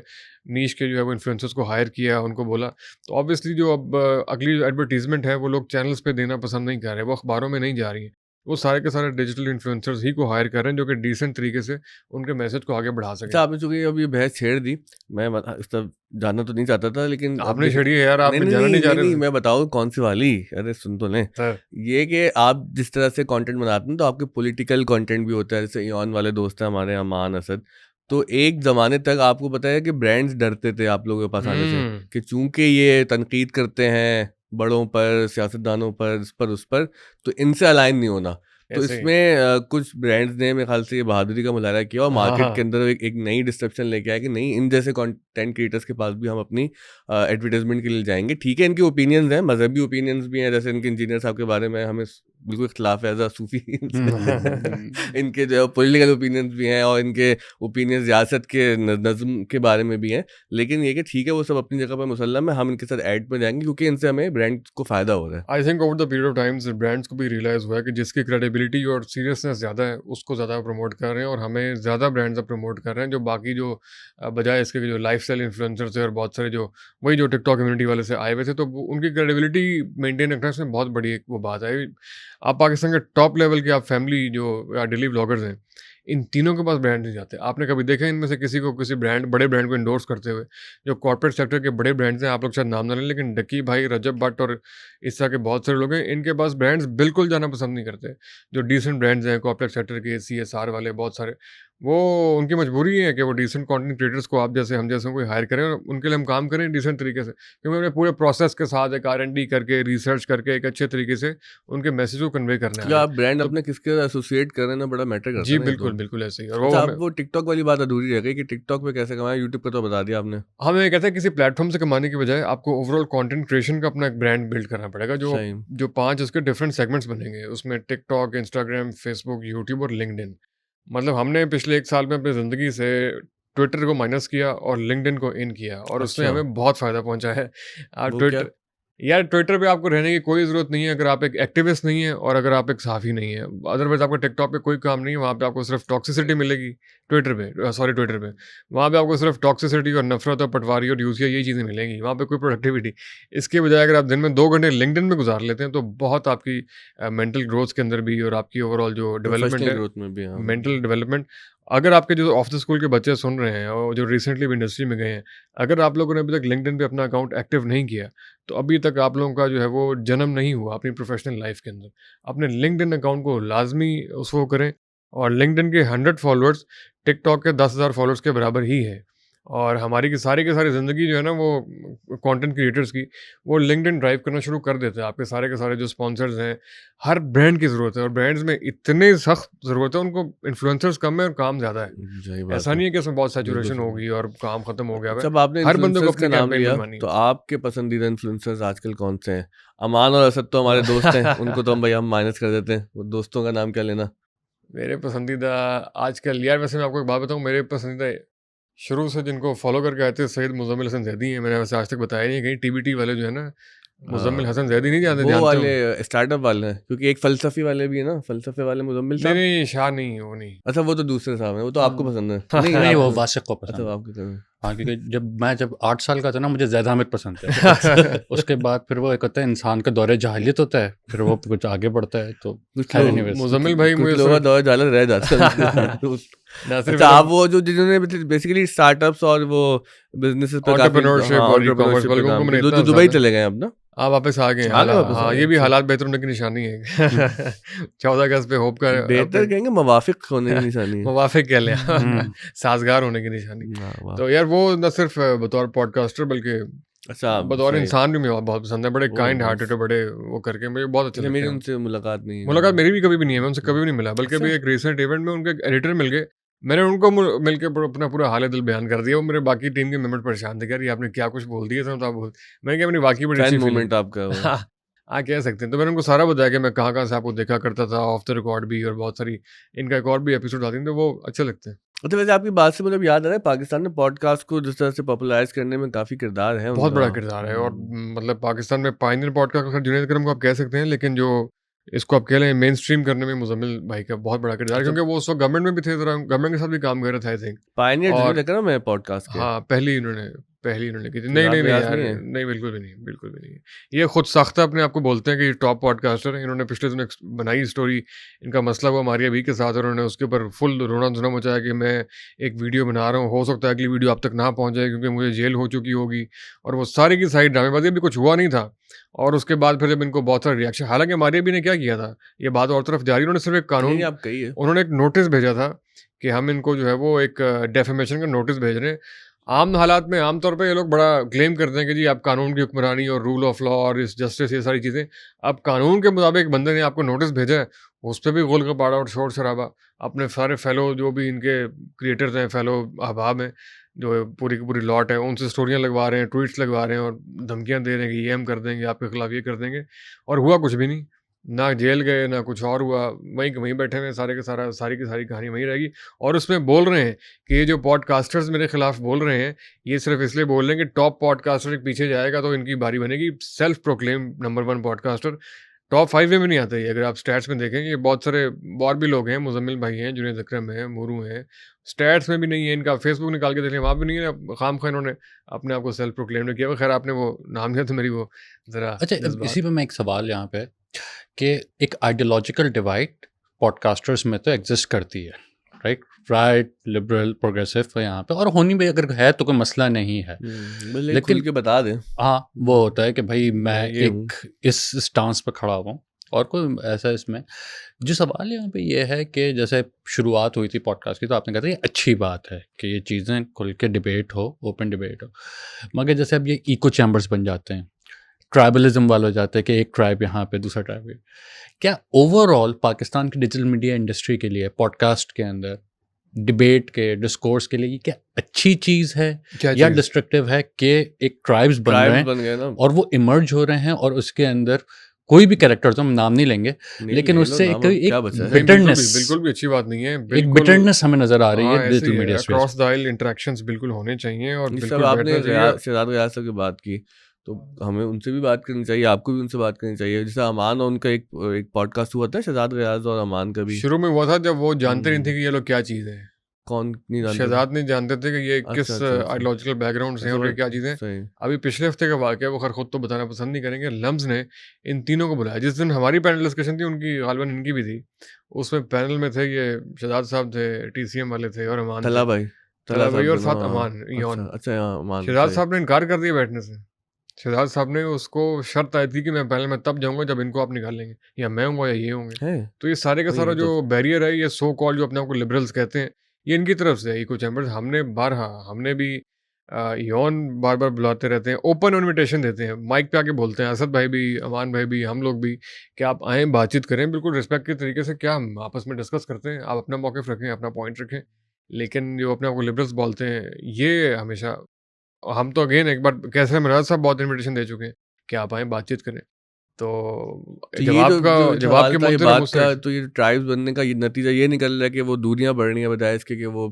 नीश के जो है वो इन्फ्लुएंसर्स को हायर किया, उनको बोला। तो ऑब्वियसली जो अब अगली एडवर्टाइज़मेंट है वो लोग चैनल्स पे देना पसंद नहीं कर रहे, वो अखबारों में नहीं जा रही हैं। वो सारे के सारे डिजिटल इन्फ्लुएंसर्स ही को हायर कर रहे हैं जो कि डिसेंट तरीके से उनके मैसेज को आगे बढ़ा सकें। अच्छा आपने चूँकि अभी बहस छेड़ दी, मैं बता इस तरफ जानना तो नहीं चाहता था लेकिन अब आपने जैसे छेड़ी है यार, आप नहीं, नहीं, जाना नहीं, नहीं चाह नहीं, रहे नहीं, थे। मैं बताऊँ कौन-सी वाली? अरे सुन तो लें। सर, ये कि आप जिस तरह से कंटेंट बनाते हैं तो आपके पॉलिटिकल कंटेंट भी होता है, जैसे ईवान वाले दोस्त हैं हमारे अमान असद। तो एक ज़माने तक आपको पता है कि ब्रांड्स डरते थे आप लोगों के पास आने से हुँ, कि चूँकि ये तनकीद करते हैं बड़ों पर, सियासतदानों पर, इस पर, उस पर, तो इनसे अलाइन नहीं होना। तो ऐसे ही। इसमें कुछ ब्रांड्स ने मेरे ख़्याल से ये बहादुरी का मुज़ाहरा किया और हाँ, मार्केट के हाँ। अंदर एक नई डिस्ट्रप्शन लेके आए कि नहीं इन जैसे कंटेंट क्रिएटर्स के पास भी हम अपनी एडवर्टाइज़मेंट के लिए जाएँगे। ठीक है इनके ओपिनियंस हैं, मज़हबी ओपिनियंस भी हैं, जैसे इनके इंजीनियर साहब के बारे में हमें बिल्कुल इख्तिलाफ़ है एज़ अ सूफ़ी इनके जो पॉलिटिकल ओपिनियंस भी हैं और इनके ओपिनियंस रियासत के नज़्म के बारे में भी हैं। लेकिन ये कि ठीक है वो सब अपनी जगह पर मुसल्लम है, हम इनके साथ ऐड पे जाएँगे क्योंकि इनसे हमें ब्रांड को फ़ायदा हो रहा है। I think over the period of times brands को भी रियलाइज़ हुआ है कि जिसकी क्रेडिबिलिटी और सीरियसनेस ज़्यादा है, उसको ज़्यादा प्रमोट कर रहे हैं और हमें ज़्यादा ब्रांड्स अब प्रमोट कर रहे हैं, जो बाकी जो बजाय इसके जो लाइफ़स्टाइल इन्फ्लुएंसर्स थे और बहुत सारे जो वही जो टिकटॉक कम्युनिटी वाले से आए हुए थे, तो उनकी क्रेडिबिलिटी मेंटेन रखना इसमें बहुत बड़ी एक वो बात है। आप पाकिस्तान के टॉप लेवल के आप फैमिली जो डेली व्लॉगर्स हैं, इन तीनों के पास ब्रांड नहीं जाते। आपने कभी देखा है इनमें से किसी को किसी ब्रांड बड़े ब्रांड को एंडोर्स करते हुए? जो कॉर्पोरेट सेक्टर के बड़े ब्रांड्स हैं, आप लोग शायद नाम ना लें, लेकिन डक्की भाई, रजब भट्ट और इस तरह के बहुत सारे लोग हैं, इनके पास ब्रांड्स बिल्कुल जाना पसंद नहीं करते। जो डिसेंट ब्रांड्स हैं कॉर्पोरेट सेक्टर के, सीएसआर वाले बहुत सारे, वो उनकी मजबूरी है कि वो डिसेंट कंटेंट क्रिएटर्स को आप जैसे हम जैसे कोई हायर करें और उनके लिए हम काम करें डिसेंट तरीके से, क्योंकि हमें पूरे प्रोसेस के साथ एक R&D करके रिसर्च करके एक अच्छे तरीके से उनके मैसेज को कन्वे करने क्योंकि आए आप ब्रांड तो अपने किसके साथ एसोसिएट कर रहे हैं ना, बड़ा मैटर करता जी है ना ये बिल्कुल तो। बिल्कुल ऐसे ही। और वो अच्छा, हमें अब वो टिकटॉक वाली बात अधूरी रह गई कि टिकटॉक पे कैसे कमाएं, यूट्यूब पे तो बता दिया आपने। हमें ये कहते हैं किसी प्लेटफॉर्म से कमाने की बजाय आपको ओवरऑल कंटेंट क्रिएशन का अपना एक ब्रांड बिल्ड करना पड़ेगा, जो सही। जो 5 उसके डिफरेंट सेगमेंट्स बनेंगे, उसमें टिकटॉक, इंस्टाग्राम, फेसबुक, यूट्यूब और लिंक्डइन। मतलब हमने पिछले 1 साल में अपनी ज़िंदगी से ट्विटर को माइनस किया और लिंक्डइन को इन किया, और उससे अच्छा, हमें बहुत फ़ायदा पहुंचा है। वो क्या? ट्विटर यार ट्विटर पे आपको रहने की कोई ज़रूरत नहीं है अगर आप एक एक्टिविस्ट नहीं है और अगर आप एक सहाफ़ी नहीं है। अदरवाइज़ आपका टिकटॉक पे कोई काम नहीं है, वहाँ पे आपको सिर्फ टॉक्सिसिटी मिलेगी। ट्विटर पे वहाँ पे आपको सिर्फ टॉक्सिसिटी और नफ़रत और पटवारी और यूज़िया यही चीज़ें मिलेंगी, वहाँ पे कोई प्रोडक्टिविटी। इसके बजाय अगर आप दिन में 2 घंटे लिंक्डइन में गुज़ार लेते हैं तो बहुत आपकी मेंटल ग्रोथ के अंदर भी और आपकी ओवरऑल जो डेवलपमेंट प्रोफेशनल है, ग्रोथ में भी, हाँ। Mental development. अगर आपके जो ऑफ द स्कूल के बच्चे सुन रहे हैं और जो रिसेंटली भी इंडस्ट्री में गए हैं, अगर आप लोगों ने अभी तक लिंक्डइन पे अपना अकाउंट एक्टिव नहीं किया, तो अभी तक आप लोगों का जो है वो जन्म नहीं हुआ अपनी प्रोफेशनल लाइफ के अंदर। अपने लिंक्डइन अकाउंट को लाजमी उसको करें, और लिंक्डइन के 100 फॉलोअर्स टिकटॉक के 10,000 फॉलोअर्स के बराबर ही है। और हमारी की सारी ज़िंदगी जो है ना वो कंटेंट क्रिएटर्स की, वो लिंक्डइन ड्राइव करना शुरू कर देते हैं। आपके सारे के सारे जो स्पॉन्सर्स हैं, हर ब्रांड की ज़रूरत है और ब्रांड्स में इतने सख्त ज़रूरत है, उनको इन्फ्लुएंसर्स कम है और काम ज़्यादा है। सही बात ऐसा है। नहीं है कि उसमें बहुत बिल्कुल सैचुरेशन हो सही। गई और काम खत्म हो गया है। जब आपने हर बंदे को इन्फ्लुएंसर्स का अपनी नाम कैंपेन लिया, बनवानी तो है। आपके पसंदीदा इन्फ्लुएंसर्स आजकल कौन से हैं? अमान और असद तो हमारे दोस्त हैं, उनको तो हम माइनस कर देते हैं, वो दोस्तों का नाम क्या लेना। मेरे पसंदीदा आजकल यार, वैसे मैं आपको एक बात बताऊँ, मेरे पसंदीदा शुरू से जिनको फॉलो करके आए थे सैयद मुज़म्मिल हसन ज़ैदी हैं। मैंने वैसे आज तक बताया नहीं कहीं। टीबीटी वाले जो है ना, मुज़म्मिल हसन ज़ैदी नहीं जानते, वो जानते वाले हो? स्टार्टअप वाले हैं, क्योंकि एक फलसफी वाले भी है ना, फलसफे वाले मुजम्मिल नहीं साहब। नहीं, शाह नहीं, वो नहीं। अच्छा, वो तो दूसरे साहब हैं, वो तो आपको पसंद है। नहीं, नहीं, वो आपको। वासिक को अच्छा, पसंद वो है। आपको पसंद है। हाँ, क्योंकि जब 8 साल का था ना, मुझे ज़ैद हामिद पसंद थे। उसके बाद फिर वो एक होता है इंसान का दौरे जहालियत होता है, फिर वो कुछ आगे बढ़ता है, तो कुछ खैर लोग एनीवेज। मुज़म्मिल भाई कुछ मुझे लोगों का सिर्फ दौर जालत रह जाता है। ना सिर्फ अच्छा, आप वो जो जिन्होंने बेसिकली स्टार्टअप्स और वो बिजनेसेस पे काफी, एंटरप्रेन्योरशिप हाँ, और ई-कॉमर्स एंटरप्रेन्योरशिप पे वालों को काम मैंने किया, इतना जो दुबई ज़्यादा चले गए अब ना। आप वापस आ गए हैं। आ गए वापस, हाँ, आ गए, ये भी अच्छा। हालात बेहतर होने की निशानी है। 14 अगस्त पे होप का बेहतर कहेंगे, मवाफिक होने की निशानी है। मुवाफिक कह लें, हम्म। साजगार होने की निशानी। हाँ, वाह। तो यार वो न सिर्फ बतौर पॉडकास्टर बल्कि अच्छा, बतौर सही। इंसान भी मुझे बहुत पसंद है। बड़े ओह काइंड नाइस। हार्टेड और बड़े वो करके मुझे बहुत अच्छे अच्छा, लगते मेरी हैं। उनसे मुलाकात नहीं मुलाकात है। मेरी भी कभी भी नहीं है, मैं उनसे कभी भी नहीं मिला, बल्कि अच्छा। अभी एक रिसेंट इवेंट में उनके एडिटर मिल गए। मैंने उनको मिलके अपना पूरा हाल दिल बयान कर दिया। वो मेरे बाकी टीम के मेंबर परेशान थे कि यार ये आपने क्या कुछ बोल दिया था, तो आप बोल। मैंने कहा मेरी वाकई बड़ी फैन अच्छी फीलिंग। मोमेंट आपका वो। हाँ, हाँ, कह सकते हैं। तो मैंने उनको सारा बताया कि मैं कहाँ से आपको देखा करता था ऑफ द रिकॉर्ड भी, और बहुत सारी इनका एक और भी एपिसोड आती हैं, तो वो अच्छे लगते हैं। अच्छा, वैसे आपकी बात से मतलब याद आ रहा है, पाकिस्तान में पॉडकास्ट को जिस तरह से पॉपुलराइज करने में काफी किरदार है बहुत उनका। बड़ा किरदार है, और मतलब पाकिस्तान में पायनियर पॉडकास्ट का जुनैद करम को आप कह सकते हैं, लेकिन जो इसको आप कह लें मेन स्ट्रीम करने में मुज़म्मिल भाई का बहुत बड़ा किरदार है, अच्छा, क्योंकि वो उस वक्त गवर्नमेंट में भी थे, गवर्नमेंट के साथ भी काम कर रहे थे आई थिंक। पायनियर और जुनैद अकरम है पॉडकास्ट के। हाँ, पहली इन्होंने की थी। नहीं, चिराग नहीं, नहीं व्यास यार, नहीं है? नहीं, बिल्कुल भी नहीं, बिल्कुल भी नहीं है। ये खुद साख्ता अपने आप को बोलते हैं कि टॉप पॉडकास्टर हैं। इन्होंने पिछले दिनों एक बनाई स्टोरी, इनका मसला हुआ मारिया बी के साथ, और उन्होंने उसके ऊपर फुल रोना-धुना मचाया कि मैं एक वीडियो बना रहा हूँ, हो सकता है अगली वीडियो आप तक ना पहुँच जाए क्योंकि मुझे जेल हो चुकी होगी, और वो सारी की सारी ड्रामेबाज़ी। अभी कुछ हुआ नहीं था, और उसके बाद फिर जब इनको बहुत सारा रिएक्शन, हालाँकि मारिया बी ने क्या किया था, ये बात और तरफ जा रही है, उन्होंने सिर्फ एक नहीं, कानून, आप कहिए। उन्होंने एक नोटिस भेजा था कि हम इनको जो है वो एक डेफेमेशन का नोटिस भेज रहे हैं। आम हालात में आम तौर पे ये लोग बड़ा क्लेम करते हैं कि जी आप कानून की हुक्मरानी और रूल ऑफ लॉ और इस जस्टिस, ये सारी चीज़ें। अब कानून के मुताबिक एक बंदे ने आपको नोटिस भेजा है, उस पे भी गोल गपाड़ा और शोर शराबा। अपने सारे फेलो जो भी इनके क्रिएटर्स हैं, फेलो अहबाब हैं, जो पूरी की पूरी लॉट है, उनसे स्टोरियाँ लगवा रहे हैं, ट्वीट्स लगवा रहे हैं और धमकियाँ दे रहे हैं कि ये हम कर देंगे, आपके खिलाफ ये कर देंगे, और हुआ कुछ भी नहीं। ना जेल गए, ना कुछ और हुआ, वहीं के वहीं बैठे हुए हैं, सारे के सारा, सारी की सारी कहानी वहीं रहेगी। और उसमें बोल रहे हैं कि ये जो पॉडकास्टर्स मेरे खिलाफ बोल रहे हैं, ये सिर्फ इसलिए बोल रहे हैं कि टॉप पॉडकास्टर के पीछे जाएगा तो इनकी बारी बनेगी। Self proclaim number 1 podcaster, top 5 में भी नहीं आता ये। अगर आप स्टैट्स में देखेंगे, बहुत सारे और भी लोग हैं, मुज़म्मिल भाई हैं, जुनैद अकरम हैं, मोरू हैं, स्टैट्स में भी नहीं है इनका। फेसबुक निकाल के देख लें, वहाँ भी नहीं है। खामखा इन्होंने अपने आप को सेल्फ प्रोक्लेम नहीं किया। खैर, आपने वो नाम लिया तो मेरी वो ज़रा अच्छा, अब जज्बात। इसी पे मैं एक सवाल यहाँ पे, कि एक आइडियोलॉजिकल डिवाइड पॉडकास्टर्स में तो एग्जिस्ट करती है, राइट, लिबरल, प्रोग्रेसिव है यहाँ पे, और होनी भी अगर है तो कोई मसला नहीं है। लेकिन खुल के बता दें। हाँ, वो होता है कि भाई मैं ये हूँ। एक इस स्टांस पे खड़ा हुआ हूँ और कोई ऐसा इसमें जो सवाल यहाँ पे ये है कि जैसे शुरुआत हुई थी पॉडकास्ट की, तो आपने कहा था ये अच्छी बात है कि ये चीज़ें खुल के डिबेट हो, ओपन डिबेट हो, मगर जैसे अब ये इको चैम्बर्स बन जाते हैं, ट्राइबलिज्म वाले हो जाते हैं कि एक ट्राइब यहाँ पे दूसरा ट्राइब, क्या ओवरऑल पाकिस्तान की डिजिटल मीडिया इंडस्ट्री के लिए पॉडकास्ट के अंदर डिबेट के डिस्कोर्स के लिए ये क्या अच्छी चीज़ है क्या या चीज़? डिस्ट्रक्टिव है कि एक ट्राइब्स बन रहे ट्राइब्स हैं बन गए ना। और वो इमर्ज हो रहे हैं और उसके अंदर कोई भी कैरेक्टर, तो हम नाम नहीं लेंगे, नहीं लेकिन ले लो उससे नाम, एक अब क्या बचा है? नहीं, बिल्कुल भी बिटरनेस, बिल्कुल भी अच्छी बात नहीं है। एक बिल्कुल बिटरनेस हमें नजर आ रही हाँ, है ऐसे डिजिटल ही है। Media space. Across the aisle interactions बिल्कुल होने चाहिए और इस सब बिल्कुल आपने बैठना चाहिए। शहजाद गयास साहब की बात की, तो हमें उनसे भी बात करनी चाहिए, आपको भी उनसे बात करनी चाहिए। जैसे अमान और उनका एक पॉडकास्ट हुआ था, शहजाद गयास और अमान का भी। शुरू में हुआ था जब वो जानते नहीं थे हम्म, कि ये लोग क्या चीज़ है। कौन नहीं जानते थे? शहजाद नहीं जानते थे कि ये किस अच्छा अच्छा अच्छा आइडियोलॉजिकल बैकग्राउंड से हैं अच्छा, और ये क्या चीज़ें। सही। अभी पिछले हफ्ते का वाक़या वो खैर खुद तो बताना पसंद नहीं करेंगे। लम्ज़ ने इन तीनों को बुलाया। जिस दिन हमारी पैनल डिस्कशन थी, उनकी ग़ालिबन इनकी भी थी। उसमें पैनल में थे ये शहजाद साहब थे, टीसीएम वाले थे और अमान थे। तला भाई, तला भाई साहब और का साथ नाम, अमान, हाँ। इयान। अच्छा अच्छा, हाँ, अमान, शहजाद सही। साहब ने इनकार कर दिया बैठने से। शहजाद साहब ने उसको शर्त आई थी कि मैं पैनल में तब जाऊँगा जब इनको आप निकालेंगे, या मैं होऊँगा या ये होंगे। है तो ये सारे का भाई, सारा ये जो तो बैरियर है, ये सो कॉल्ड जो अपने आप को लिबरल्स कहते हैं, ये इनकी तरफ से है, इको चैम्बर्स। हमने भी इयान बार-बार बुलाते रहते हैं, ओपन इन्विटेशन देते हैं, माइक पे आके बोलते हैं, असद भाई भी, अमान भाई भी, हम लोग भी, कि आप आएँ, बातचीत करें, बिल्कुल रिस्पेक्ट के तरीके से। क्या हम आपस में डिस्कस करते हैं, आप अपना मौक़िफ़ रखें, अपना पॉइंट रखें। लेकिन जो अपने आप को लिबरल्स बोलते हैं, ये हमेशा, हम तो अगेन एक बार कैसर मिराज साहब बहुत इन्विटेशन दे चुके हैं कि आप आएँ, बातचीत करें। तो तो ये जो जो जवाब सवाल के था ये मुद्दे बात उस का, साइड। तो ये ट्राइब्स बनने का ये नतीजा ये निकल रहा है कि वो दूरियां बढ़ रही हैं, बजाय इसके कि वो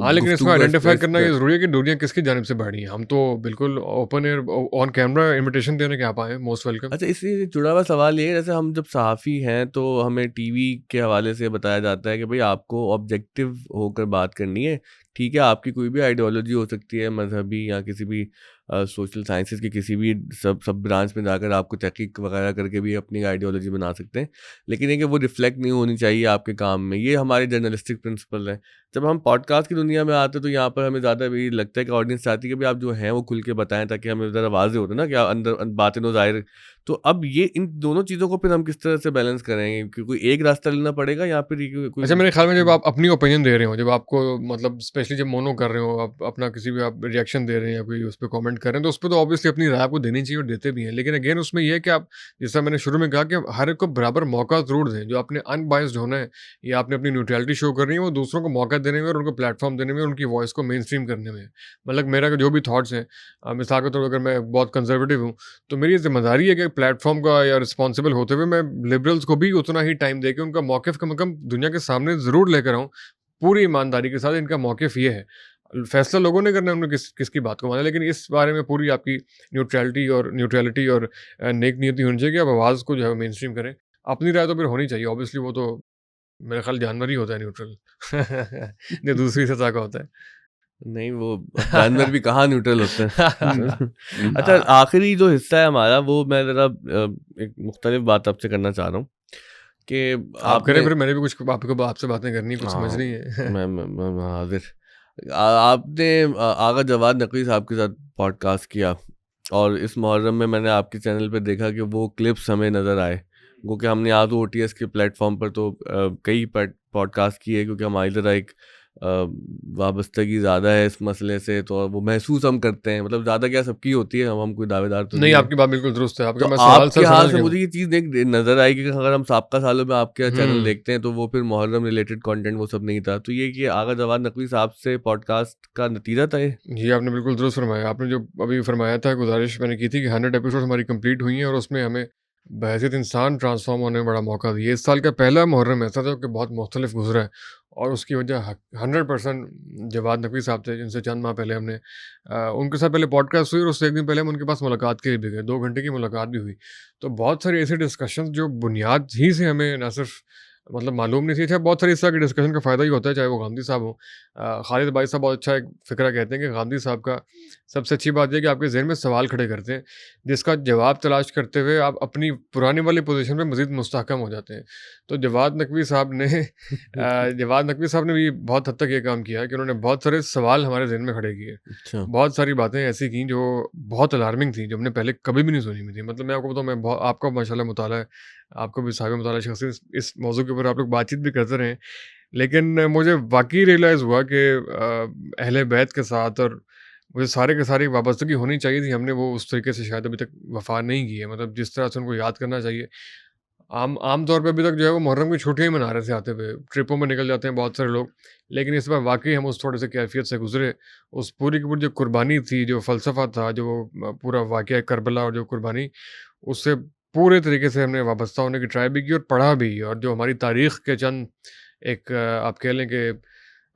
हाँ, लेकिन इसमें गुफ्तगू का आइडेंटिफ़ाई करना ये स्प्रेड। ज़रूरी है कि दूरियाँ किसकी जानिब से बढ़ रही हैं। हम तो बिल्कुल open air on camera invitation दे रहे हैं कि आप आएँ, मोस्ट वेलकम। अच्छा, इससे जुड़ा हुआ सवाल ये है, जैसे हम जब सहाफ़ी हैं तो हमें टीवी के हवाले से बताया जाता है कि भाई आपको ऑब्जेक्टिव होकर बात करनी है। ठीक है, आपकी कोई भी आइडियोलॉजी हो सकती है, मज़हबी या किसी भी सोशल साइंसेज़ के किसी भी सब ब्रांच में जाकर आपको तहक़ीक़ वगैरह करके भी अपनी आइडियोलॉजी बना सकते हैं। लेकिन ये कि वो रिफ्लेक्ट नहीं होनी चाहिए आपके काम में, ये हमारे जर्नलिस्टिक प्रिंसिपल है। जब हम पॉडकास्ट की दुनिया में आते हैं तो यहाँ पर हमें ज़्यादा ये लगता है कि ऑडियंस चाहती है कि भाई आप जो हैं वो खुल के बताएँ, ताकि हमें ज़रा वाज़ेह होता है ना कि आप अंदर बातिन व ज़ाहिर। तो अब ये इन दोनों चीज़ों को फिर हम किस तरह से बैलेंस करेंगे? कि कोई एक रास्ता लेना पड़ेगा या फिर ये कोई अच्छा, मेरे ख़्याल में जब आप अपनी ओपिनियन दे रहे हो, जब आपको मतलब स्पेशली जब मोनो कर रहे हो, आप अपना किसी भी आप रिएक्शन दे रहे हैं या कोई उस पे कमेंट कर रहे हैं, तो उस पे तो ऑब्वियसली अपनी राय आपको देनी चाहिए और देते भी हैं। लेकिन अगेन उसमें ये है कि आप, जैसा मैंने शुरू में कहा, कि हर एक को बराबर मौका ज़रूर दें। जो आपने अनबायस्ड होना है या आपने अपनी न्यूट्रैलिटी शो करनी है, वो दूसरों को मौका देने में और उनको प्लेटफ़ॉर्म देने में, उनकी वॉइस को मेनस्ट्रीम करने में। मतलब मेरा जो भी थॉट्स हैं, मिसाल के तौर पर अगर मैं बहुत कंज़र्वेटिव हूँ, तो मेरी ज़िम्मेदारी है कि प्लेटफ़ॉर्म का या रिस्पॉन्सिबल होते हुए मैं लिबरल्स को भी उतना ही टाइम देके उनका मौक़िफ़ कम से कम दुनिया के सामने ज़रूर लेकर आऊँ, पूरी ईमानदारी के साथ। इनका मौक़िफ़ ये है, फ़ैसला लोगों ने करना है, उन्होंने किसकी बात को माना है, लेकिन इस बारे में पूरी आपकी न्यूट्रैलिटी और नेक नीयति होनी चाहिए कि आप आवाज़ को जो है मेनस्ट्रीम करें। अपनी राय तो फिर होनी चाहिए, ऑब्वियसली वो तो मेरा ख़्याल जानवर ही होता है न्यूट्रल जो दूसरी सतह का होता है। नहीं, वो जानवर भी कहाँ न्यूट्रल होते हैं। अच्छा, हाँ, आखिरी जो हिस्सा है हमारा, वो मैं ज़रा एक मुख्तलिफ बात आपसे करना चाह रहा हूँ कि आप करें, आपने, फिर मैंने भी कुछ आपको आपसे बातें करनी है, कुछ हाँ, समझनी है। मैं हाज़िर। आपने आगा जवाद नकवी साहब के साथ पॉडकास्ट किया, और इस मुहर्रम में मैंने आपके चैनल पे देखा कि वो क्लिप्स हमें नज़र आए। क्योंकि हमने आज OTS के प्लेटफॉर्म पर तो कई पॉडकास्ट किए, क्योंकि हमारी तरह एक वाबस्तगी ज़्यादा है इस मसले से, तो वो महसूस हम करते हैं। मतलब ज़्यादा क्या, सबकी होती है, हम कोई दावेदार तो नहीं, नहीं है। आपकी बात बिल्कुल दुरुस्त है। तो आपका मैं सवाल आपके सर यहाँ समझ से गया हूँ। मुझे ये चीज़ नज़र आई कि अगर हम साबका सालों में आपके चैनल हुँ। देखते हैं तो वो फिर मुहर्रम रिलेटेड कंटेंट वो सब नहीं था। तो ये कि आगा जवाद नकवी साहब से पॉडकास्ट का नतीजा था ये? जी, आपने बिल्कुल दुरुस्त फरमाया। आपने जो अभी फरमाया था, गुज़ारिश मैंने की थी कि 100 एपिसोड्स हमारी कंप्लीट हुई हैं और उसमें हमें बहैसियत इंसान ट्रांसफ़ॉर्म होने में बड़ा मौका दिया। इस साल का पहला मुहर्रम ऐसा था कि बहुत मुख्तलिफ गुज़रा है और उसकी वजह 100% जवाद नकवी साहब थे, जिनसे चंद माह पहले हमने उनके साथ पहले पॉडकास्ट हुई और उससे 1 दिन पहले हम उनके पास मुलाकात के लिए भी गए। 2 घंटे की मुलाकात भी हुई। तो बहुत सारी ऐसी डिस्कशंस जो बुनियाद ही से हमें ना सिर्फ़ मतलब मालूम नहीं थी। अच्छा, बहुत सारी इस तरह की डिस्कशन का फ़ायदा ही होता है, चाहे वो गांधी साहब हों। खालिद भाई साहब बहुत अच्छा एक फ़िक्रा कहते हैं कि गांधी साहब का सबसे अच्छी बात ये है कि आपके ज़हन में सवाल खड़े करते हैं, जिसका जवाब तलाश करते हुए आप अपनी पुरानी वाली पोज़ीशन पे मज़ीद मुस्तहकम हो जाते हैं। तो जवाद नकवी साहब ने जवाद नकवी साहब ने भी बहुत हद तक ये काम किया है कि उन्होंने बहुत सारे सवाल हमारे ज़हन में खड़े किए। अच्छा। बहुत सारी बातें ऐसी की जो बहुत अलार्मिंग थी, जो हमने पहले कभी भी नहीं सुनी हुई थी। मतलब मैं आपको बताऊँ, मैं बहुत आपका माशाल्लाह मुताला है, आपको भी साहिब मुताला शख्सियत इस मौजू के ऊपर आप लोग बातचीत भी करते रहें। लेकिन मुझे वाक़ई रियलाइज़ हुआ कि अहले बैत के साथ और मुझे सारे के सारी वाबस्तगी होनी चाहिए थी, हमने वो उस तरीके से शायद अभी तक वफ़ा नहीं की है। मतलब जिस तरह से उनको याद करना चाहिए। आम तौर पे अभी तक जो है वो मुहर्रम की छुट्टियाँ ही मना रहे थे आते हुए, ट्रिपों में निकल जाते हैं बहुत सारे लोग। लेकिन इस बार वाक़ई हम उस थोड़े-से कैफ़ियत से गुज़रे, उस पूरी की पूरी जो कुर्बानी थी, जो फ़लसफ़ा था, जो पूरा वाक़या करबला और जो कुर्बानी, उससे पूरे तरीके से हमने वाबस्ता होने की ट्राई भी की और पढ़ा भी। और जो हमारी तारीख़ के चंद एक आप कह लें कि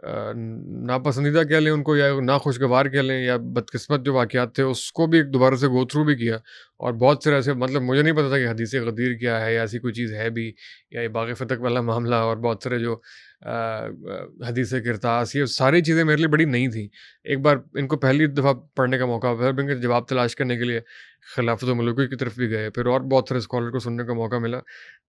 नापसंदीदा कह लें उनको, या नाखुशगवार कह लें, या बदकिस्मत जो वाक़यात थे, उसको भी एक दोबारा से गो थ्रू भी किया। और बहुत से ऐसे, मतलब मुझे नहीं पता था कि हदीस गदीर क्या है, या ऐसी कोई चीज़ है भी, या ये बाग़ फ़तक वाला मामला, और बहुत सारे जो हदीस किरतास, ये सारी चीज़ें मेरे लिए बड़ी नई थी। एक बार इनको पहली दफ़ा पढ़ने का मौका, फिर इनके जवाब तलाश करने के लिए खिलाफ़त मुल्की की तरफ भी गए, फिर और बहुत सारे स्कॉलर को सुनने का मौका मिला।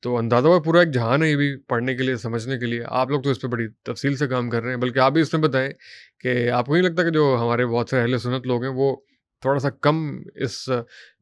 तो अंदाज़ा हुआ पूरा एक जहान है ये भी पढ़ने के लिए, समझने के लिए। आप लोग तो इस पे बड़ी तफ़सील से काम कर रहे हैं, बल्कि आप भी इसमें बताएँ कि आपको नहीं लगता कि जो हमारे बहुत सारे अहले सुन्नत लोग हैं, वो थोड़ा-सा कम इस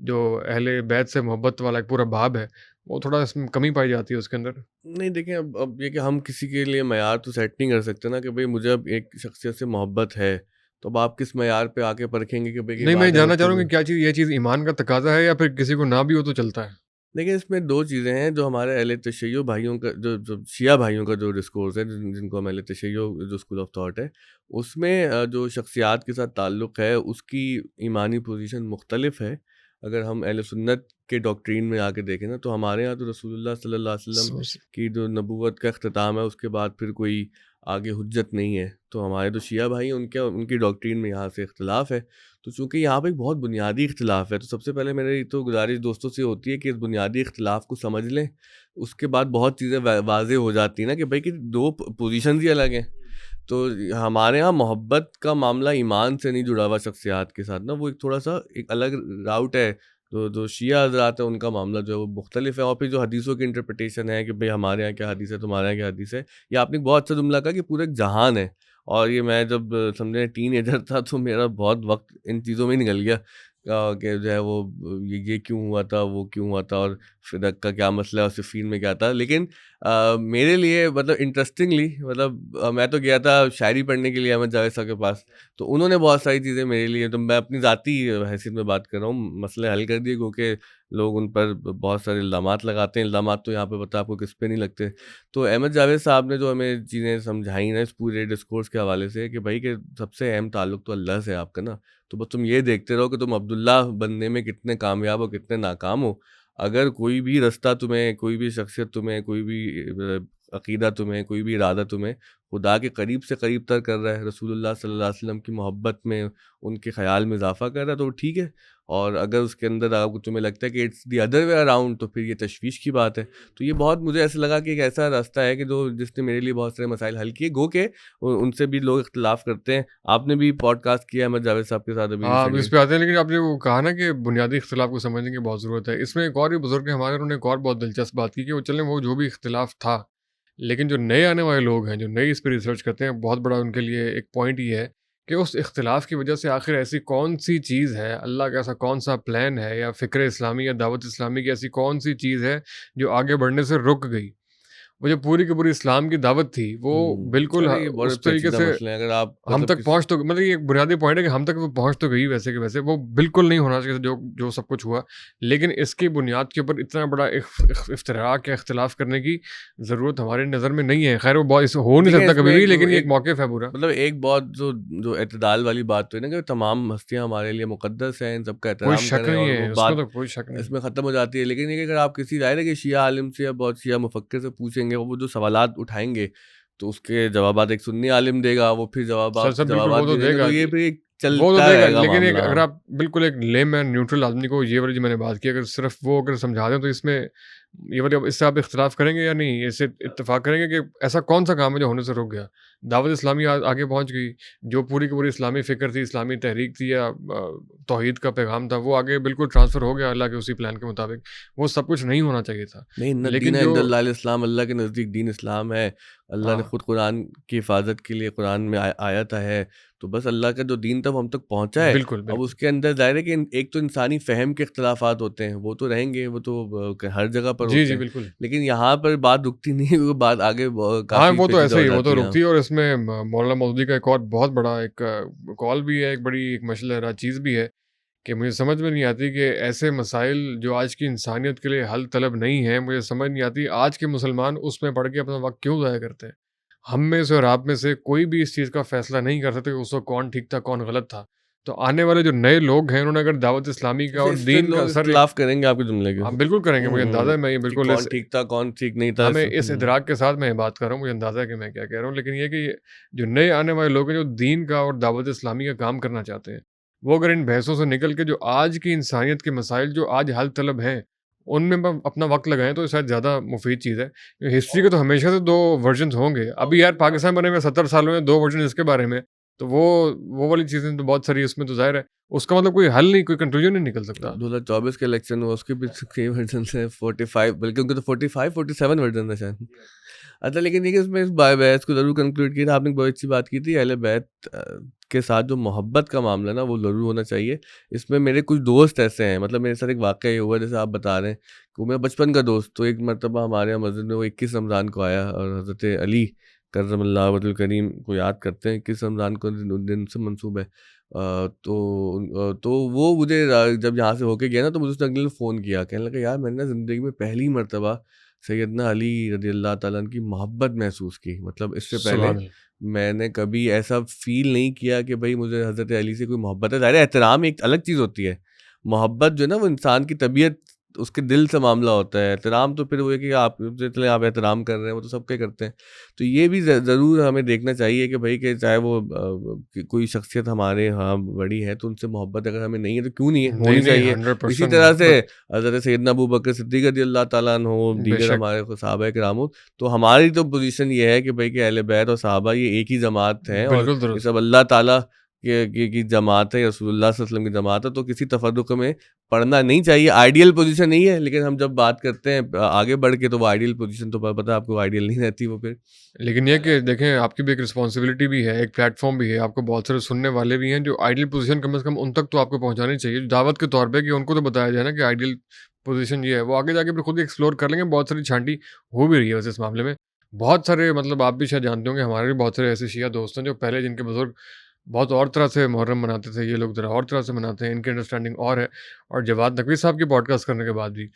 जो अहले बैत से मोहब्बत वाला एक पूरा बाब है, वो थोड़ा इसमें कमी पाई जाती है उसके अंदर? नहीं देखिए, अब ये कि हम किसी के लिए मयार तो सेट नहीं कर सकते ना कि भाई मुझे अब एक शख्सियत से मोहब्बत है, तो अब आप किस मयार पे आके परखेंगे कि भाई ये नहीं, मैं बात है जानना चाह उसको रहा हूँ कि क्या चीज़, ये चीज़ ईमान का तकाज़ा है, या फिर किसी को ना भी हो तो चलता है? देखिए, इसमें 2 चीज़ें हैं जो हमारे अहले तशय्युह भाइयों का जो जो शिया भाइयों का जो डिस्कोर्स है, जिनको हम अहले तशय्युह जो स्कूल ऑफ थॉट है, उसमें जो शख्सियात के साथ ताल्लुक़ है, उसकी ईमानी पोज़ीशन मुख्तलिफ़ है। अगर हम अहले सुन्नत के डॉक्ट्रीन में आके देखें ना, तो हमारे यहाँ तो रसूलुल्लाह सल्लल्लाहु अलैहि वसल्लम सोच की जो नबूवत का इख्तिताम है, उसके बाद फिर कोई आगे हुज्जत नहीं है। तो हमारे जो शिया भाई हैं, उनकी डॉक्ट्रीन में यहाँ से इख्तिलाफ़ है। तो चूँकि यहाँ पे एक बहुत बुनियादी इख्तिलाफ़ है, तो सबसे पहले मेरी तो गुज़ारिश दोस्तों से होती है कि इस बुनियादी इख्तिलाफ़ को समझ लें। उसके बाद बहुत चीज़ें वाज़ेह हो जाती हैं ना कि भई कि 2 पोज़ीशंस ही अलग हैं। तो हमारे यहाँ मोहब्बत का मामला ईमान से नहीं जुड़ा हुआ शख्सियात के साथ ना, वो एक थोड़ा-सा एक अलग राउट है। तो जो शिया हज़रात हैं, उनका मामला जो है वो मुख्तलिफ है। और फिर जो हदीसों की इंटरप्रिटेशन है कि भई हमारे यहाँ क्या हदीस है, तुम्हारे यहाँ क्या हदीस है। ये आपने एक बहुत अच्छा जुमला कहा कि पूरा एक जहान है। और ये मैं जब समझे टीनेजर था, तो मेरा बहुत वक़्त इन चीज़ों में ही निकल गया कि जो है वो ये क्यों हुआ था, वो क्यों हुआ था, और फ़िदक का क्या मसला है, और सिफ़ीन में क्या था। लेकिन मेरे लिए मतलब इंटरेस्टिंगली, मतलब मैं तो गया था शायरी पढ़ने के लिए अहमद जावेद साहब के पास। तो उन्होंने बहुत सारी चीज़ें मेरे लिए, तो मैं अपनी ज़ाती हैसियत में बात कर रहा हूँ, मसले हल कर दिए, क्योंकि लोग उन पर बहुत सारे इल्ज़ामात लगाते हैं। इल्ज़ामात तो यहाँ पे पता है आपको किस पे नहीं लगते। तो अहमद जावेद साहब ने जो हमें चीज़ें समझाई ना इस पूरे डिस्कोर्स के हवाले से, कि भाई कि सबसे अहम ताल्लुक तो अल्लाह से है आपका ना। तो बस तुम ये देखते रहो कि तुम अब्दुल्लाह बनने में कितने कामयाब हो, कितने नाकाम हो। अगर कोई भी रास्ता तुम्हें, कोई भी शख्सियत तुम्हें, कोई भी अक़ीदा तुम्हें, कोई भी इरादा तुम्हें खुदा के करीब से करीब तर कर रहा है, रसूलुल्लाह सल्लल्लाहु अलैहि वसल्लम की मोहब्बत में, उनके ख़याल में इज़ाफ़ा कर रहा है, तो वो ठीक है। और अगर उसके अंदर आपको तुम्हें लगता है कि it's the other way around, तो फिर ये तशवीश की बात है। तो ये बहुत मुझे ऐसा लगा कि एक ऐसा रास्ता है कि जिसने मेरे लिए बहुत सारे मसाइल हल किए, गो के उनसे भी लोग इख्तिलाफ़ करते हैं। आपने भी पॉडकास्ट किया अहमद जावेद साहब के साथ अभी हाँ, अब इस रिसेंटली। पे आते हैं, लेकिन आपने वो कहा ना कि बुनियादी इख्तिलाफ़ को समझने की बहुत ज़रूरत है। इसमें एक और भी बुज़ुर्ग हैं हमारे, उन्होंने एक और बहुत दिलचस्प बात की कि वो चलें, वो जो भी इख्तिलाफ़ था, लेकिन जो नए आने वाले लोग हैं, जो नई इस पे रिसर्च करते हैं, बहुत बड़ा उनके लिए एक पॉइंट ये है कि उस इख्तिलाफ़ की वजह से आखिर ऐसी कौन-सी चीज़ है, अल्लाह का ऐसा कौन-सा प्लान है, या फ़िक्र इस्लामी या दावत इस्लामी की ऐसी कौन-सी चीज़ है, जो आगे बढ़ने से रुक गई। वो जो पूरी की पूरी इस्लाम की दावत थी, वो बिल्कुल अरे ये बड़े उस तरीके पेचीदा से मसले हैं, अगर आप हम मतलब तक पहुँच, तो मतलब ये एक बुनियादी पॉइंट है कि हम तक वो पहुँच तो गई वैसे के वैसे, वो बिल्कुल नहीं होना चाहिए था जो जो सब कुछ हुआ। लेकिन इसकी बुनियाद के ऊपर इतना बड़ा इफ्तिराक या इख्तिलाफ़ करने की ज़रूरत हमारी नज़र में नहीं है। ख़ैर वो बहुत हो नहीं देखिए सकता कभी इसमें भी, एक लेकिन ये एक एक मौक़िफ़ है पूरा। मतलब एक बहुत जो जो एतदाल वाली बात तो है ना कि तमाम हस्तियाँ हमारे लिए मुक़द्दस हैं, इन सबका कोई एहतराम शक करें, नहीं और वो है, उसमें बात तो कोई शक नहीं। इसमें ख़त्म हो जाती है। लेकिन ये अगर आप किसी ज़ाहिर है कि शिया आलिम से या बहुत शिया मुफ़क्किर से पूछेंगे, वो जो सवालात उठाएँगे, तो उसके जवाबात एक सुन्नी आलिम देगा, वो फिर सर सर, बिल्कुल जवाबात वो तो भी देंगे, देगा। तो ये फिर एक वो तो चलता देगा, रहेगा लेकिन एक मामला। अगर आप बिल्कुल एक लेमैन न्यूट्रल आदमी को ये वाली जो मैंने बात की, अगर सिर्फ़ वो अगर समझा दें, तो इसमें ये वाली, अब इससे आप इख्तिलाफ़ करेंगे या नहीं? इससे इत्तेफ़ाक करेंगे कि ऐसा कौन-सा काम है जो होने से रुक गया? दावत इस्लामी आगे पहुँच गई, जो पूरी की पूरी इस्लामी फ़िक्र थी, इस्लामी तहरीक थी, या तौहीद का पैगाम था, वो आगे बिल्कुल ट्रांसफ़र हो गया अल्लाह के उसी प्लान के मुताबिक। वो सब कुछ नहीं होना चाहिए था। नहीं, इन्न लेकिन दीन जो इंदल्लाहिल इस्लाम, अल्लाह के नज़दीक दीन इस्लाम है। अल्लाह ने हाँ, खुद कुरान की हिफ़ाज़त के लिए कुरान में आयत है। तो बस अल्लाह का जो दीन था वो हम तक पहुँचा है। बिल्कुल, अब बिल्कुल। उसके अंदर ज़ाहिर है कि एक तो इंसानी फ़हम के इख्तिलाफ़ात होते हैं, वो तो रहेंगे, वो तो हर जगह पर जी, होते जी, हैं, बिल्कुल। लेकिन यहाँ पर बात रुकती नहीं है, वो बात आगे हाँ, काफ़ी वो तो पेचीदा ऐसे हो ही है, वो तो जाती है। रुकती है और इसमें मौलाना मौदूदी का एक और बहुत बड़ा एक कॉल भी है, एक बड़ी एक मसला चीज़ भी है कि मुझे समझ में नहीं आती कि ऐसे मसाइल जो आज की इंसानियत के लिए हल तलब नहीं है, मुझे समझ नहीं आती आज के मुसलमान उसमें पढ़ के अपना वक़्त क्यों ज़ाया करते हैं। हम में से और आप में से कोई भी इस चीज़ का फ़ैसला नहीं कर सकते कि उस वक़्त कौन ठीक था, कौन गलत था। तो आने वाले जो नए लोग हैं, उन्होंने अगर दावत इस्लामी का अच्छा, और इस पे दीन का लोग असर इख्तिलाफ़ करेंगे आपके जुमले के। हाँ, बिल्कुल करेंगे, मुझे अंदाज़ा है, मैं ये कि बिल्कुल कौन ठीक था, कौन ठीक नहीं था हाँ, इस मैं इस इदराक के साथ मैं ये बात कर रहा हूँ, मुझे अंदाज़ा है कि मैं क्या कह रहा हूँ। लेकिन ये कि जो नए आने वाले लोग हैं, जो दीन का और दावत इस्लामी का काम करना चाहते हैं, वो अगर इन बहसों से निकल के जो आज की इंसानियत के मसाइल जो आज हल तलब हैं, उनमें अपना वक़्त लगाएँ तो शायद ज़्यादा मुफ़ीद चीज़ है। हिस्ट्री के तो हमेशा से 2 वर्जन्स होंगे। अभी यार पाकिस्तान बने हुए 70 साल हुए हैं, 2 वर्जन इसके बारे में, तो वो वाली चीज़ें तो बहुत सारी उसमें तो ज़ाहिर है, उसका मतलब कोई हल नहीं, कोई कंक्लूजन नहीं निकल सकता। 2024 के इलेक्शन हुआ, उसके भी कई वर्जन है, 45 बल्कि उनके तो 45 47 वर्जन है शायद। अच्छा, लेकिन देखिए इसमें इस बहस को ज़रूर कंक्लूड किया था आपने, बहुत अच्छी बात की थी अहले बैत के साथ जो मोहब्बत का मामला है ना, वो ज़रूर होना चाहिए। इसमें मेरे कुछ दोस्त ऐसे हैं, मतलब मेरे साथ एक वाक़या ये हुआ जैसे आप बता रहे हैं, वो मेरा बचपन का दोस्त, तो एक मरतबा हमारे यहाँ मस्जिद में वो 21 रमज़ान को आया और हज़रत अली करमल्लाहु वजहुल करीम को याद करते हैं, 21 रमज़ान को दिन से मंसूब है। तो वो मुझे जब यहाँ से होके गया ना, तो मुझे उसने अगले दिन फ़ोन किया, कहने लगा यार मैंने ना ज़िंदगी में पहली मरतबा सैयदना अली रज़ियल्लाहु ताला अन्हु की मोहब्बत महसूस की। मतलब इससे पहले सुभान अल्लाह। मैंने कभी ऐसा फ़ील नहीं किया कि भई मुझे हज़रत अली से कोई मोहब्बत है। ज़ाहिर है एहतराम एक अलग चीज़ होती है। मोहब्बत जो है ना वो इंसान की तबीयत, उसके दिल से मामला होता है। एहतराम तो फिर वो है कि आप जितने आप एहतराम कर रहे हैं वो तो सबके करते हैं। तो ये भी ज़रूर हमें देखना चाहिए कि भई कि चाहे वो कोई शख्सियत हमारे यहाँ बड़ी है, तो उनसे मोहब्बत अगर हमें नहीं है तो क्यों नहीं है, नहीं, होनी नहीं, चाहिए। इसी 100% तरह से मोहब्बत हज़रत सैयदना अबू बकर सिद्दीक़ रज़ियल्लाहु ताला अन्हु, दीगर बेशक। हमारे सहाबा-ए-किराम, तो हमारी तो पोज़ीशन ये है कि भई कि अहले बैत और सहाबा ये एक ही जमात हैं और बिल्कुल ये दुरुस्त। सब अल्लाह ताला की जमात है, रसूलुल्लाह सल्लल्लाहु अलैहि वसल्लम की जमात है, तो किसी तफर्रुक़ में पढ़ना नहीं चाहिए। आइडियल पोज़ीशन नहीं है, लेकिन हम जब बात करते हैं आगे बढ़ के, तो वो आइडियल पोज़ीशन तो पता है आपको आइडियल नहीं रहती वो फिर। लेकिन ये कि देखें आपकी भी एक रिस्पॉन्सिबिलिटी भी है, एक प्लेटफ़ॉर्म भी है, आपको बहुत सारे सुनने वाले भी हैं जो आइडियल पोज़ीशन कम से कम उन तक तो आपको पहुँचानी चाहिए, दावत के तौर पे कि उनको तो बताया जाए ना कि आइडियल पोज़ीशन ये है। वो आगे जाके फिर खुद ही एक्सप्लोर कर लेंगे, बहुत सारी छांटी हो भी रही है वैसे इस मामले में। बहुत सारे मतलब आप भी शायद जानते होंगे, हमारे भी बहुत सारे ऐसे शिया दोस्त हैं जो पहले जिनके बुज़ुर्ग बहुत और तरह से मुहर्रम मनाते थे, ये लोग ज़रा और तरह से मनाते हैं, इनकी अंडरस्टैंडिंग और है। और जवाद नकवी साहब की पॉडकास्ट करने के बाद भी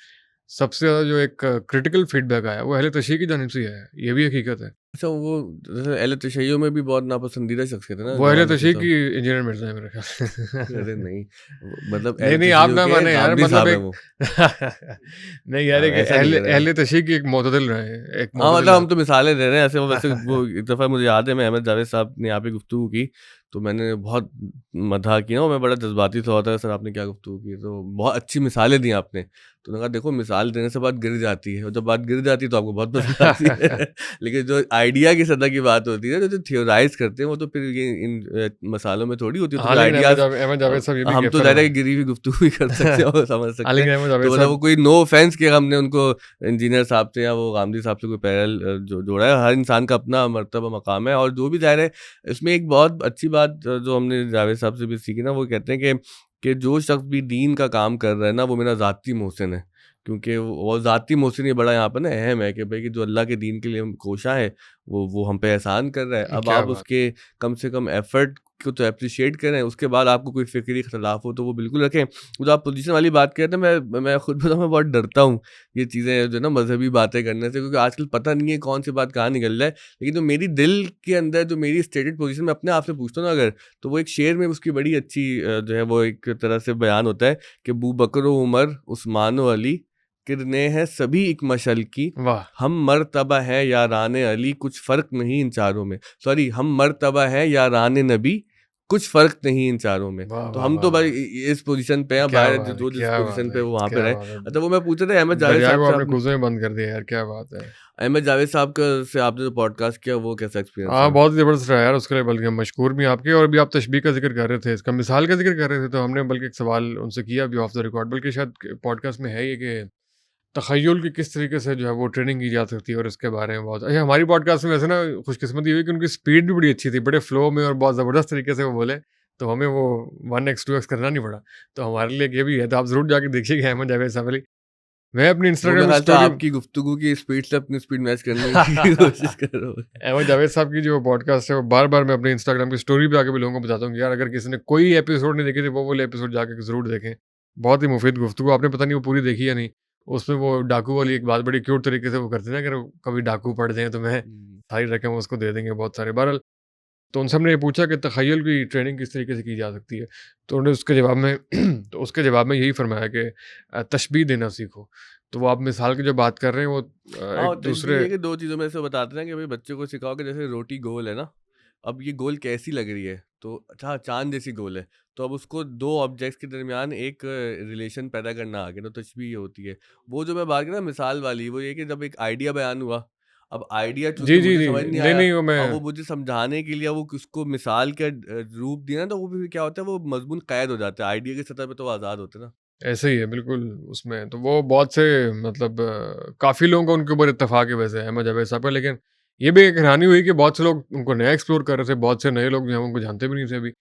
सबसे ज़्यादा जो एक क्रिटिकल फीडबैक आया, वो अहले तशय्युह की जानिब से ही आया है, ये भी हकीकत है। अच्छा, वो जैसे अहले तशय्युह में भी बहुत नापसंदीदा शख्सियत है ना वो अहले जवान नफ़ी तशय्युह की साहब। इंजीनियर मिर्ज़ा है मेरे ख्याल से। अरे नहीं, मतलब नहीं, अहले नहीं आप तशय्युह ना के माने यार गामदी मतलब साहब हैं एक वो। नहीं यार एक ऐसा नहीं अहले कह रहे आप। अहले तशय्युह की एक मोतज़िल रहे हैं, एक हाँ, मोतज़िल मतलब हम आप तो मिसालें दे रहे हैं ऐसे। वो वैसे वो एक दफ़ा मुझे याद है, मैं अहमद जावेद साहब ने यहाँ पे गुफ्तगू की, तो मैंने बहुत मदह की ना, मैं बड़ा जज़्बाती सा होता है, सर आपने क्या गुफ्तगू की, तो बहुत अच्छी मिसालें दी आपने। तो उन्होंने कहा देखो मिसाल देने से बात गिर जाती है, और जब बात गिर जाती है तो आपको बहुत पसंद आती है। लेकिन जो आइडिया की सतह की बात होती है, जो थियोराइज़ करते हैं, वो तो फिर ये इन मसालों में थोड़ी होती है, तो हाँ, फिर लेकिन आइडियाज़ अहमद जावेद साहब ये भी हम तो कहते ज़ाहिर है रहे कि गिरी हुई गुफ्तगू भी कर सकते हैं और समझ हाँ, सकते हैं। लेकिन अहमद जावेद तो मतलब वो साहब कोई नो ऑफेंस कि हमने उनको इंजीनियर साहब से या वो गामदी साहब से कोई पैरेलल जो जोड़ा है। हर इंसान का अपना मर्तबा मकाम है, और जो भी ज़ाहिर है इसमें एक बहुत अच्छी बात जो हमने जावेद साहब से भी सीखी ना, वो कहते हैं कि जो शख्स भी दीन का काम कर रहा है ना, वो मेरा ज़ाती मोहसिन है। क्योंकि वो ज़ाती मोहसिन ये बड़ा यहाँ पर ना अहम है कि भाई कि जो अल्लाह के दीन के लिए कोशा है, वो हम पे एहसान कर रहा है। अब क्या आप बात! उसके कम से कम एफर्ट को तो एप्रिशिएट करें, उसके बाद आपको कोई फ़िक्री इख्तिलाफ़ हो तो वो बिल्कुल रखें। वो जो आप पोजीशन वाली बात कहते हैं, मैं खुद बताऊँ, मैं बहुत डरता हूँ ये चीज़ें जो है ना मज़हबी बातें करने से, क्योंकि आजकल पता नहीं है कौन सी बात कहाँ निकल जाए। लेकिन जो मेरी दिल के अंदर जो मेरी स्टेटेड पोजीशन, मैं अपने आप से पूछता हूँ ना अगर, तो वो एक शेर में उसकी बड़ी अच्छी जो है वो एक तरह से बयान होता है कि बू बकर व उमर उस्मान व अली किरने हैं सभी एक मशल की, वाह! हम मर्तबा है यारान अली, कुछ फ़र्क नहीं इन चारों में। सॉरी, हम मर्तबा है यारान नबी, कुछ फ़र्क नहीं इन चारों में। वाह, तो वाह, हम वाह, तो भाई वाह! इस पोज़ीशन पे हैं, क्या बाहर बात है! जो जिस क्या बात पोज़ीशन पे है! वो वहाँ पे क्या रहे। बात है! अच्छा, वो मैं पूछ रहा था अहमद जावेद दरिया साहब को से आपने आपने, कूज़े में बंद कर दिया यार, क्या बात है! अहमद जावेद साहब का से आपने जो पॉडकास्ट किया वो कैसा एक्सपीरियंस हाँ, रहा? बहुत ज़बरदस्त रहा यार उसके लिए, बल्कि हम मशकूर भी हैं आपके। और अभी आप तशबीह का ज़िक्र कर रहे थे, इसका मिसाल का ज़िक्र कर रहे थे, तो हमने बल्कि एक सवाल उनसे किया अभी ऑफ द रिकॉर्ड, बल्कि शायद पॉडकास्ट में है ये कि तख़य्युल की किस तरीके से जो है वो ट्रेनिंग की जा सकती है, और इसके बारे में बहुत अच्छा हमारी पॉडकास्ट में वैसे ना खुशकिस्मती हुई कि उनकी स्पीड भी बड़ी अच्छी थी, बड़े फ्लो में और बहुत ज़बरदस्त तरीके से वो बोले, तो हमें वो 1x 2x करना नहीं पड़ा। तो हमारे लिए ये भी है, तो आप ज़रूर जाके देखिएगा अहमद जावेद साहब वाली मैं अपनी वो मेरे इंस्टाग्राम ख्याल से स्टोरी आपकी गुफ्तगू की स्पीड से अपनी स्पीड मैच करने की कोशिश कर रहे हो। अहमद जावेद साहब की जो पॉडकास्ट है वो बार-बार मैं अपने इंस्टाग्राम की स्टोरी पे आके भी लोगों को बताता हूँ कि यार अगर किसी ने कोई एपिसोड नहीं देखे थे वो वाले एपिसोड जाके ज़रूर देखें। बहुत ही मुफ़ीद गुफ्तगू आपने पता नहीं वो पूरी देखी या नहीं। उसमें वो डाकू वाली एक बात बड़ी क्यूट तरीके से वो करते हैं ना अगर कभी डाकू पड़ जाएँ तो मैं हुँ। सारी रकम उसको दे देंगे बहुत सारे। बहरहाल तो उनसे हमने ये पूछा कि तख़य्युल की ट्रेनिंग किस तरीके से की जा सकती है? तो उन्होंने उसके जवाब में तो उसके जवाब में यही फ़रमाया कि तशबीह देना सीखो। तो वो आप मिसाल की जो बात कर रहे हैं वो हाँ, एक और तशबीह दूसरे ये कि 2 चीज़ों में से बताते हैं कि भाई बच्चे को सिखाओ कि जैसे रोटी गोल है ना, अब ये गोल कैसी लग रही है? तो अच्छा चाँद जैसी गोल है, तो अब उसको 2 ऑब्जेक्ट्स के दरमियान एक रिलेशन पैदा करना आ गया, तो तशबीह ये होती है। वो जो मैं बात कर रहा मिसाल वाली, वो ये कि जब एक आइडिया बयान हुआ, अब आइडिया चूँकि जी, जी, मुझे जी। समझ नहीं नहीं, आया, नहीं वो मैं अब वो मुझे समझाने के लिए वो उसको मिसाल का रूप दिया ना, तो वो फिर क्या होता है, वो मज़मून कैद हो जाता है। आइडिया की सतह पे तो वो आज़ाद होते हैं ना। ऐसे ही है बिल्कुल उसमें तो वो बहुत से मतलब काफ़ी लोगों का उनके ऊपर इत्तेफ़ाक है वैसे अहमद जावेद साहब का लेकिन ये भी एक हैरानी हुई कि बहुत से लोग उनको नया एक्सप्लोर कर रहे थे, बहुत से नए लोग जो हैं उनको जानते भी नहीं थे अभी।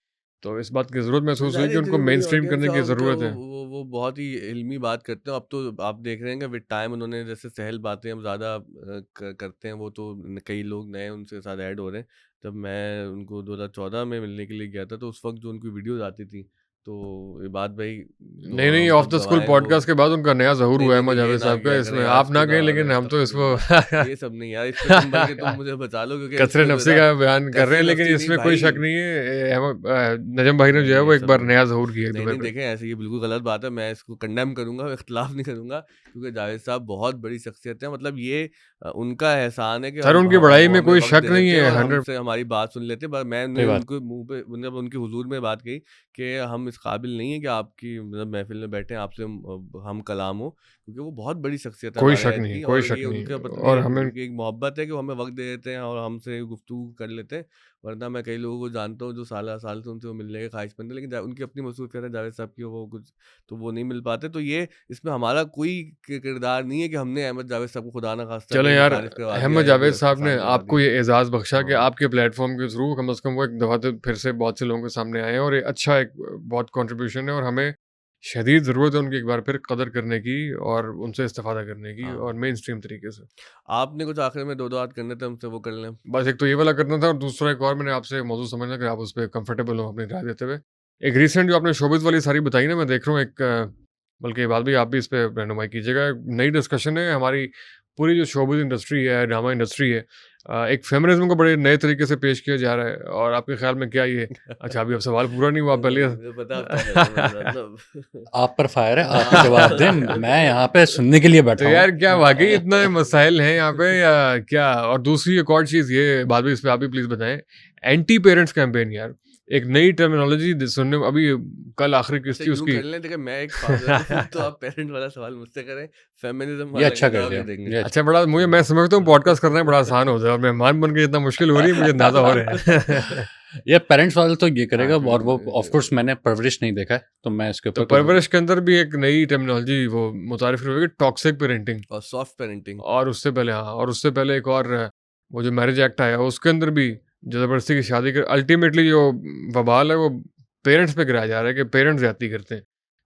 तो इस बात की ज़रूरत महसूस हुई ज़ाहिर कि है उनको इतनी बड़ी मेनस्ट्रीम ऑडियंस करने है की उनका, ज़रूरत है। वो बहुत ही इल्मी बात करते हैं। अब तो आप देख रहे हैं कि विद टाइम उन्होंने जैसे सहल बातें अब ज़्यादा करते हैं, वो तो कई लोग नए उनके साथ ऐड हो रहे हैं। जब मैं उनको 2014 में मिलने के लिए गया था, तो उस वक्त जो उनकी वीडियोज आती थी, तो इबाद भाई नहीं, दुआ नहीं हम ऑफ सब द स्कूल गवाए वो। पॉडकास्ट के बाद उनका नया ज़हूर नहीं, हुआ है नहीं, अहमद नहीं, ये जावेद ना साहब का किया करें इसमें यार, आप ना खुदा कहें लेकिन हम तो इसको अस्तगफिरुल्लाह। ये सब नहीं यार, इस पे तुम बल्कि तुम मुझे बचा लो, क्योंकि कसरे इसमें जो है नफ्सी ना का बयान कर रहे कसरे हैं लेकिन नफ्सी नहीं इसमें कोई भाई। शक नहीं है नजम भाई ने जो नहीं, है वो ये एक सब बार नहीं। नया ज़हूर किया एक नहीं, दुबई नहीं, पे। देखें ऐसे ये बिल्कुल गलत बात है, मैं इसको कंडेम करूँगा, इख्तिलाफ़ नहीं करूँगा, क्योंकि जावेद साहब बहुत बड़ी शख्सियत है। मतलब ये उनका एहसान है कि सर उनकी बड़ाई वो में हमें कोई वक़्त शक दे नहीं देते हैं है और 100 हमसे हमारी बात सुन लेते हैं। पर मैंने सही बात। उनके मुँह पे, मतलब उनके हुज़ूर में बात कही कि हम इस काबिल नहीं है कि आपकी मतलब महफ़िल में बैठे आपसे हम कलाम हो, क्योंकि वो बहुत बड़ी शख्सियत है कोई हमारे शक ऐद नहीं है, की, कोई और शक ये नहीं है उनका पता नहीं और हमें उनकी एक मोहब्बत है कि वो हमें वक़्त दे देते हैं और हमसे गुफ्तगू कर लेते हैं। वरना मैं कई लोगों को जानता हूँ जो साल से उनसे मिलने के ख़्वाहिशमंद है, लेकिन उनकी अपनी मसरूफ़ियत है जावेद साहब की, वो कुछ तो वो नहीं मिल पाते। तो ये इसमें हमारा कोई किरदार नहीं है कि हमने अहमद जावेद साहब को खुदा ना खास्ता चलें कहीं यार मुखारिफ करवा दिया अहमद या कोई जावेद साहब ने फसाद करवा आपको दिया। ये एज़ाज़ बख्शा कि हाँ। आपके प्लेटफ़ॉर्म के थ्रू कम से कम वो एक दफ़ा तो फिर से बहुत से लोगों के सामने आए हैं और ये अच्छा एक बहुत कंट्रीब्यूशन है और हमें शदीद ज़रूरत है उनकी एक बार फिर कदर करने की और उनसे इस्तिफ़ादा करने की और हाँ। मेन स्ट्रीम तरीके से। आपने कुछ आखिर में 2-2 बात करने थे हमसे, वो कर लें। बस एक तो ये वाला करना था और दूसरा एक और मैंने आपसे मौज़ू समझना कि आप उस पे कंफ़र्टेबल हो अपनी राय देते हुए। एक रीसेंट जो आपने शोबिज़ वाली सारी बताई ना मैं देख रहा हूँ एक बल्कि ये बात भी आप भी इस पे रहनुमाई कीजिएगा। एक नई डिस्कशन है हमारी पूरी जो शोबिज़ इंडस्ट्री है, ड्रामा इंडस्ट्री है एक फ़ेमिनिज़्म को बड़े नए तरीके से पेश किया जा रहा है और आपके ख़्याल में क्या ये अच्छा अभी अब सवाल पूरा नहीं हुआ आप पहले मुझे पता है आप क्या कहना चाह रहे हैं, मतलब आप पर फायर है, आप ही जवाब दें। हाँ। मैं यहाँ पे सुनने के लिए तो बैठा हूँ। यार क्या वाक़ई इतने मसाइल हैं यहाँ पे या क्या? और दूसरी एक और चीज़ ये बाद में इस पे आप भी प्लीज़ बताएँ। एंटी पेरेंट्स कैंपेन यार, एक नई टर्मिनोलॉजी सुनने में अभी कल आखिरी अच्छा किस्त थी यूँ उसकी कर लें, देखिए मैं एक फ़ादर हूँ, तो आप पेरेंट वाला सवाल मुझसे करें, फेमिनिज़्म ये वाला अच्छा का कर जवाब ये दिया, देंगे। ये अच्छा बड़ा मुझे मैं समझता हूँ पॉडकास्ट करना बड़ा आसान होता है और मेहमान बन के जितना मुश्किल हो रही है मुझे अंदाज़ा हो रहा है। ये पेरेंट्स वाला तो ये हाँ, करेगा और वो ऑफ कोर्स क्योंकि मैंने परवरिश नहीं देखा है, तो मैं इसके तो ऊपर कुछ परवरिश के अंदर भी एक नई टर्मिनोलॉजी वो मुतारिफ हुई टॉक्सिक पेरेंटिंग और सॉफ्ट पेरेंटिंग। और उससे पहले हाँ और उससे पहले एक और वो जो मैरिज एक्ट आया उसके अंदर भी ज़बरदस्ती की शादी कर अल्टीमेटली जो वबाल है वो पेरेंट्स पे गिराया जा रहा है कि पेरेंट्स ज़्यादती करते हैं।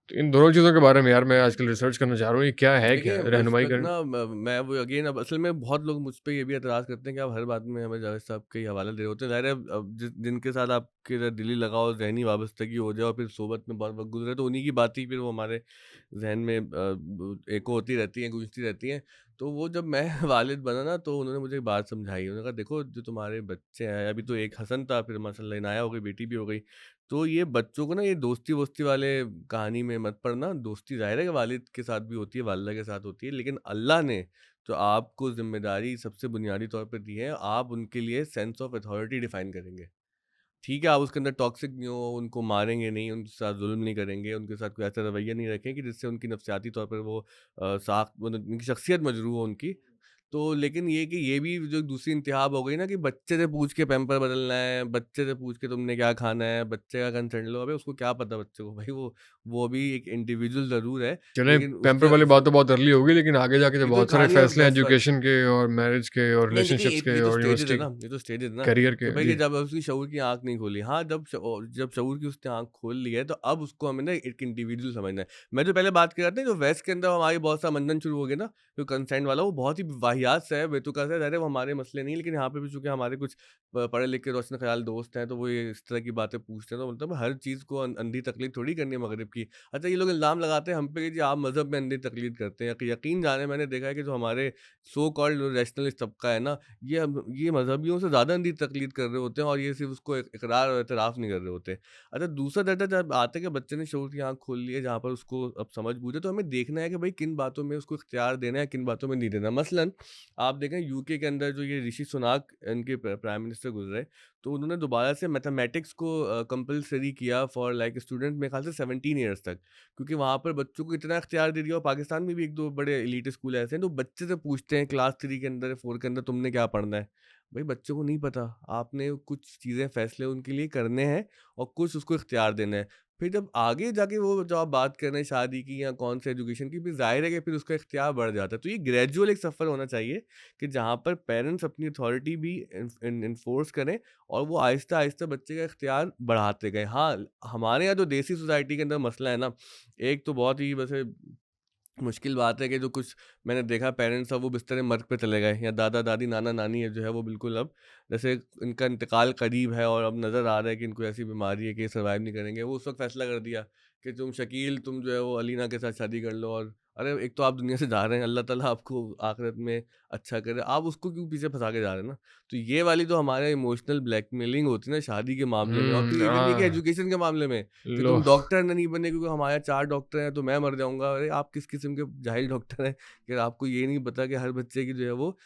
तो इन दोनों चीज़ों के बारे में यार मैं आजकल रिसर्च करना चाह रहा हूँ ये क्या है क्या? देखिए, इस रहनुमाई वक़्त करें। ना मैं वो अगेन, अब असल में बहुत लोग मुझ पे ये भी एतराज़ करते हैं कि आप हर बात में हमें जावेद साहब का ही हवाला दे रहे होते हैं। ज़ाहिर है, अब जिनके साथ आपके दिली लगाव, ज़हनी वाबस्तगी हो जाए और फिर सोबत में बहुत वक़्त गुज़रे, तो उन्हीं की बात ही फिर वो हमारे ज़हन में एको होती रहती हैं, गूंजती रहती हैं। तो वो जब मैं वालिद बना ना, तो उन्होंने मुझे एक बात समझाई। उन्होंने कहा, देखो जो तुम्हारे बच्चे हैं, अभी तो एक हसन था, फिर माशाल्लाह इनाया हो गई, बेटी भी हो गई। तो ये बच्चों को ना ये दोस्ती-वोस्ती वाले कहानी में मत पड़ना। दोस्ती ज़ाहिर है कि वालिद के साथ भी होती है, वालिदा के साथ होती है, लेकिन अल्लाह ने जो आपको ज़िम्मेदारी सबसे बुनियादी तौर पे दी है, आप उनके लिए सेंस ऑफ अथॉरिटी डिफ़ाइन करेंगे। ठीक है, आप उसके अंदर टॉक्सिक नहीं हो, उनको मारेंगे नहीं, उनके साथ ज़ुल्म नहीं करेंगे, उनके साथ कोई ऐसा रवैया नहीं रखें कि जिससे उनकी नफ़सियाती तौर पर वो साख मतलब उनकी शख्सियत मजरूह हो उनकी। तो लेकिन ये कि ये भी जो दूसरी इंतहाब हो गई ना कि बच्चे से पूछ के पैम्पर बदलना है, बच्चे से पूछ के तुमने क्या खाना है, बच्चे का कंसेंट लो। अबे उसको क्या पता बच्चे को भाई, वो भी एक इंडिविजुअल ज़रूर है, चलें, लेकिन पैम्पर उसके वाली बात तो बहुत अर्ली होगी, लेकिन आगे जाके तो ये तो बहुत सारे कहानी है फैसले हैं बेस्ट वाली। एजुकेशन के और मैरिज के और नहीं देखिए, रिलेशनशिप्स के ये तो और स्टेजेस है यूनिवर्सिटी ना, ये तो स्टेजेस है ना करियर कि के। भाई कि जी। जब उसकी शऊर की आंख नहीं खोली, हाँ जब शऊर की उसने आंख खोल ली है, तो अब उसको हमें ना एक इंडिविजुअल समझना है। मैं जो पहले बात कर रहा था, जो वेस्ट के अंदर हमारी बहुत सा मंथन शुरू हो गया ना, जो कंसेंट वाला, वो बहुत ही वाहियात सा है, बेतुका सा है। अरे वो हमारे मसले नहीं, लेकिन यहाँ पे भी चूंकि हमारे कुछ पढ़े लिखे रोशन ख्याल दोस्त हैं, तो वो ये इस तरह की बातें पूछते हैं, तो मतलब हर चीज़ को अंधी तकलीफ थोड़ी करनी है मगरिब की। अच्छा, ये लोग इल्ज़ाम लगाते हैं हम पे कि जी आप मज़हब में अंधी तकलीद करते हैं। यकीन जाने, मैंने देखा है कि जो हमारे सो कॉल्ड रैशनलिस्ट तबका है ना, ये मज़हबियों से ज़्यादा अंधी तकलीद कर रहे होते हैं, और ये सिर्फ़ उसको इकरार और एतराफ़ नहीं कर रहे होते। अच्छा, दूसरा डाटा जब आता है कि बच्चे ने शऊर की आँख खोल ली है, जहाँ पर उसको अब समझ बूझ है, तो हमें देखना है कि भाई किन बातों में उसको इख्तियार देना है, किन बातों में नहीं देना। मसलन आप देखें यूके के अंदर जो ये ऋषि सुनाक इनके प्राइम मिनिस्टर गुजरे, तो उन्होंने दोबारा से मैथमेटिक्स को कंपलसरी किया फॉर लाइक स्टूडेंट, मेरे ख्याल से 17 ईयर्स तक, क्योंकि वहाँ पर बच्चों को इतना इख्तियार दे दिया। और पाकिस्तान में भी एक दो बड़े एलीट स्कूल ऐसे हैं, तो बच्चे से पूछते हैं क्लास 3 के अंदर, 4 के अंदर, तुमने क्या पढ़ना है। भाई बच्चों को नहीं पता, आपने कुछ चीज़ें फैसले उनके लिए करने हैं और कुछ उसको इख्तियार देना है। फिर जब आगे जाके वो जो आप बात कर रहे हैं शादी की या कौन से एजुकेशन की, फिर ज़ाहिर है कि फिर उसका इख्तियार बढ़ जाता है। तो ये ग्रेजुअल एक सफ़र होना चाहिए कि जहाँ पर पेरेंट्स अपनी अथॉरिटी भी इन्फोर्स करें, और वो आहिस्ता-आहिस्ता बच्चे का इख्तियार बढ़ाते गए। हाँ, हमारे यहाँ जो देसी सोसाइटी के अंदर मसला है ना, एक तो बहुत ही वैसे मुश्किल बात है कि जो कुछ मैंने देखा पेरेंट्स, अब वो बिस्तर मर्ग पे चले गए, या दादा-दादी, नाना-नानी है जो है वो बिल्कुल अब जैसे इनका इंतकाल करीब है और अब नज़र आ रहा है कि इनको ऐसी बीमारी है कि ये सर्वाइव नहीं करेंगे। वो उस वक़्त फ़ैसला कर दिया कि तुम शकील, तुम जो है वो अलीना के साथ शादी कर लो, और अरे एक तो आप दुनिया से जा रहे हैं, अल्लाह ताला आपको आखिरत में अच्छा करे, आप उसको क्यों पीछे फँसा के जा रहे हैं ना? तो ये वाली जो हमारे इमोशनल ब्लैकमेलिंग होती है ना शादी के मामले में, और फिर इवन ये कि एजुकेशन के मामले में, कि लो तुम डॉक्टर नहीं बने क्योंकि हमारे यहाँ 4 डॉक्टर हैं तो मैं मर जाऊँगा। अरे आप किस किस्म के जाहिल डॉक्टर हैं कि आपको ये नहीं पता कि हर बच्चे की जो है वो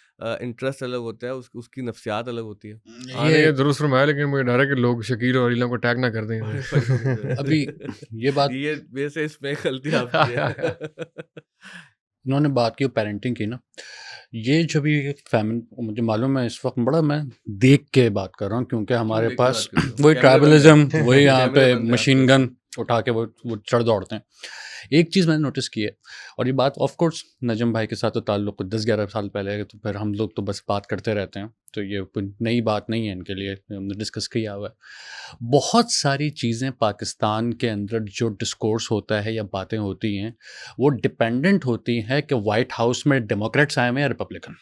इंटरेस्ट अलग होता है, उसकी नफ्सियात अलग होती है। हाँ, नहीं, ये ये दुरुस्त फरमाया, लेकिन मुझे डर है कि लोग शकील और अलीना को टैग ना कर दें अरे इसमें। भाई अभी ये बात ये वैसे इसमें गलती आपकी है। इन्होंने बात की पेरेंटिंग की ना, ये जो भी फैमिली, मुझे मालूम है इस वक्त बड़ा मैं देख के बात कर रहा हूँ, क्योंकि क्यों हमारे देख के पास बात कर रहे हो? वही कैमरे बंद ट्राइबलिज्म, है। वही यहाँ कैमरे पे बंद है मशीन आपके। गन उठा के वो चढ़ दौड़ते हैं। एक चीज़ मैंने नोटिस की है, और ये बात ऑफ कोर्स नजम भाई के साथ तो ताल्लुक 10-11 साल पहले है, तो फिर हम लोग तो बस बात करते रहते हैं, तो ये कोई नई बात नहीं है इनके लिए, हमने डिस्कस किया हुआ है। बहुत सारी चीज़ें पाकिस्तान के अंदर जो डिस्कोर्स होता है या बातें होती हैं, वो डिपेंडेंट होती हैं कि वाइट हाउस में डेमोक्रेट्स आए हुए हैं या रिपब्लिकन।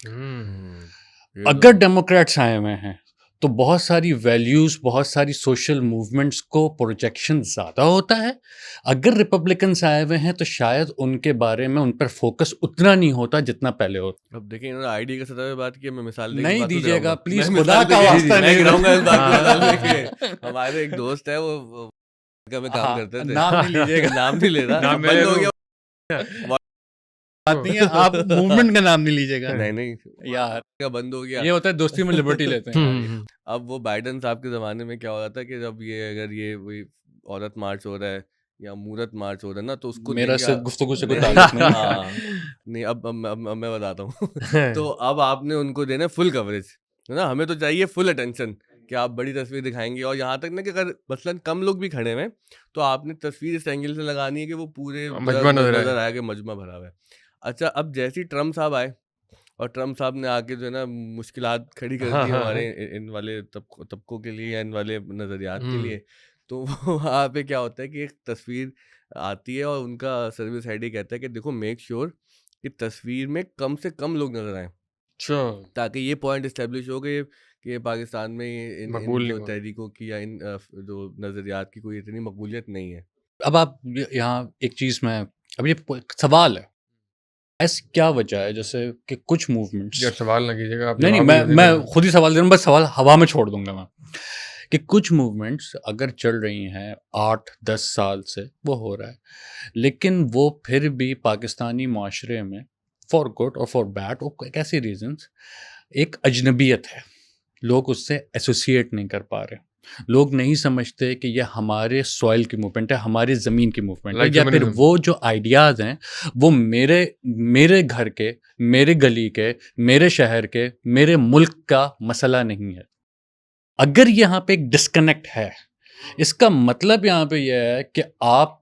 ये तो अगर डेमोक्रेट्स आए हुए हैं तो बहुत सारी वैल्यूज़, बहुत सारी सोशल मूवमेंट्स को प्रोजेक्शन ज़्यादा होता है। अगर रिपब्लिकन्स आए हुए हैं तो शायद उनके बारे में, उन पर फोकस उतना नहीं होता जितना पहले होता। अब देखिए, इन्होंने आईडी के सतह पे बात की है, मैं मिसाल दे के नहीं बात तो दीजिएगा गिराऊंगा। प्लीज, मैं खुदा मिसाल का दे वास्ता मैं नहीं गिराऊंगा इस बात को मिसाल हाँ। देके। हमारे एक दोस्त है, वो में काम हाँ, करते थे। नाम नहीं लीजिएगा। नाम नहीं ले रहा, नाम अब मैं ले बंद हो लूं। गया। बात नहीं है, आप मूवमेंट का नाम नहीं लीजिएगा नहीं नहीं यार, का बंद हो गया। ये होता है दोस्ती में लिबर्टी लेते हैं यार ये। अब वो बाइडेन साहब के ज़माने में क्या हो रहा था कि जब ये अगर ये वही औरत मार्च हो रहा है या मूरत मार्च हो रहा है ना, तो उसको मेरा देख से के गुफ्तगू से कोई नहीं ताल्लुक नहीं है। हाँ, नहीं अब मैं बताता हूँ। तो अब आपने उनको देना फुल कवरेज, है ना? हमें तो चाहिए फुल अटेंशन कि आप बड़ी तस्वीर दिखाएंगे, और यहाँ तक ना कि अगर मसलन कम लोग भी खड़े हुए हैं, तो आपने तस्वीर इस एंगल से लगानी है कि वो पूरे मजमा नजर आए। नजर आया कि मजमा भरा हुआ है। अच्छा, अब जैसे ही ट्रम्प साहब आए, और ट्रम्प साहब ने आके जो है ना मुश्किलात खड़ी कर हाँ दी हाँ हमारे हाँ। इन वाले तबकों के लिए, या इन वाले नज़रियात के लिए। तो वहाँ पे क्या होता है कि एक तस्वीर आती है, और उनका सर्विस हेड ही कहता है कि देखो मेक श्योर कि तस्वीर में कम से कम लोग नजर आए, अच्छा, ताकि ये पॉइंट इस्टेब्लिश हो गए कि पाकिस्तान में इन मकबूल नहीं जो हुआ। तहरीकों की या इन जो नज़रियात की कोई इतनी मकबूलियत नहीं है। अब आप यहाँ एक चीज़ में, अब ये सवाल है, ऐसी क्या वजह है जैसे कि कुछ मूवमेंट्स, यार सवाल ना कीजिएगा आप, नहीं नहीं, जवाब ही दे मैं देना। खुद ही सवाल दे रहा हूँ, बस सवाल हवा में छोड़ दूंगा मैं, कि कुछ मूवमेंट्स अगर चल रही हैं 8-10 साल से, वो हो रहा है, लेकिन वो फिर भी पाकिस्तानी माशरे में फॉर गुड और फॉर बैड और कैसे रीजंस एक अजनबियत है, लोग उससे एसोसिएट नहीं कर पा रहे। लोग नहीं समझते कि ये हमारे सॉइल की मूवमेंट है, हमारी ज़मीन की मूवमेंट है, लाइक या फिर फेमिनिज्म। वो जो आइडियाज़ हैं वो मेरे घर के, मेरे गली के, मेरे शहर के, मेरे मुल्क का मसला नहीं है। अगर यहाँ पे एक डिस्कनेक्ट है, इसका मतलब यहाँ पे यह है कि आप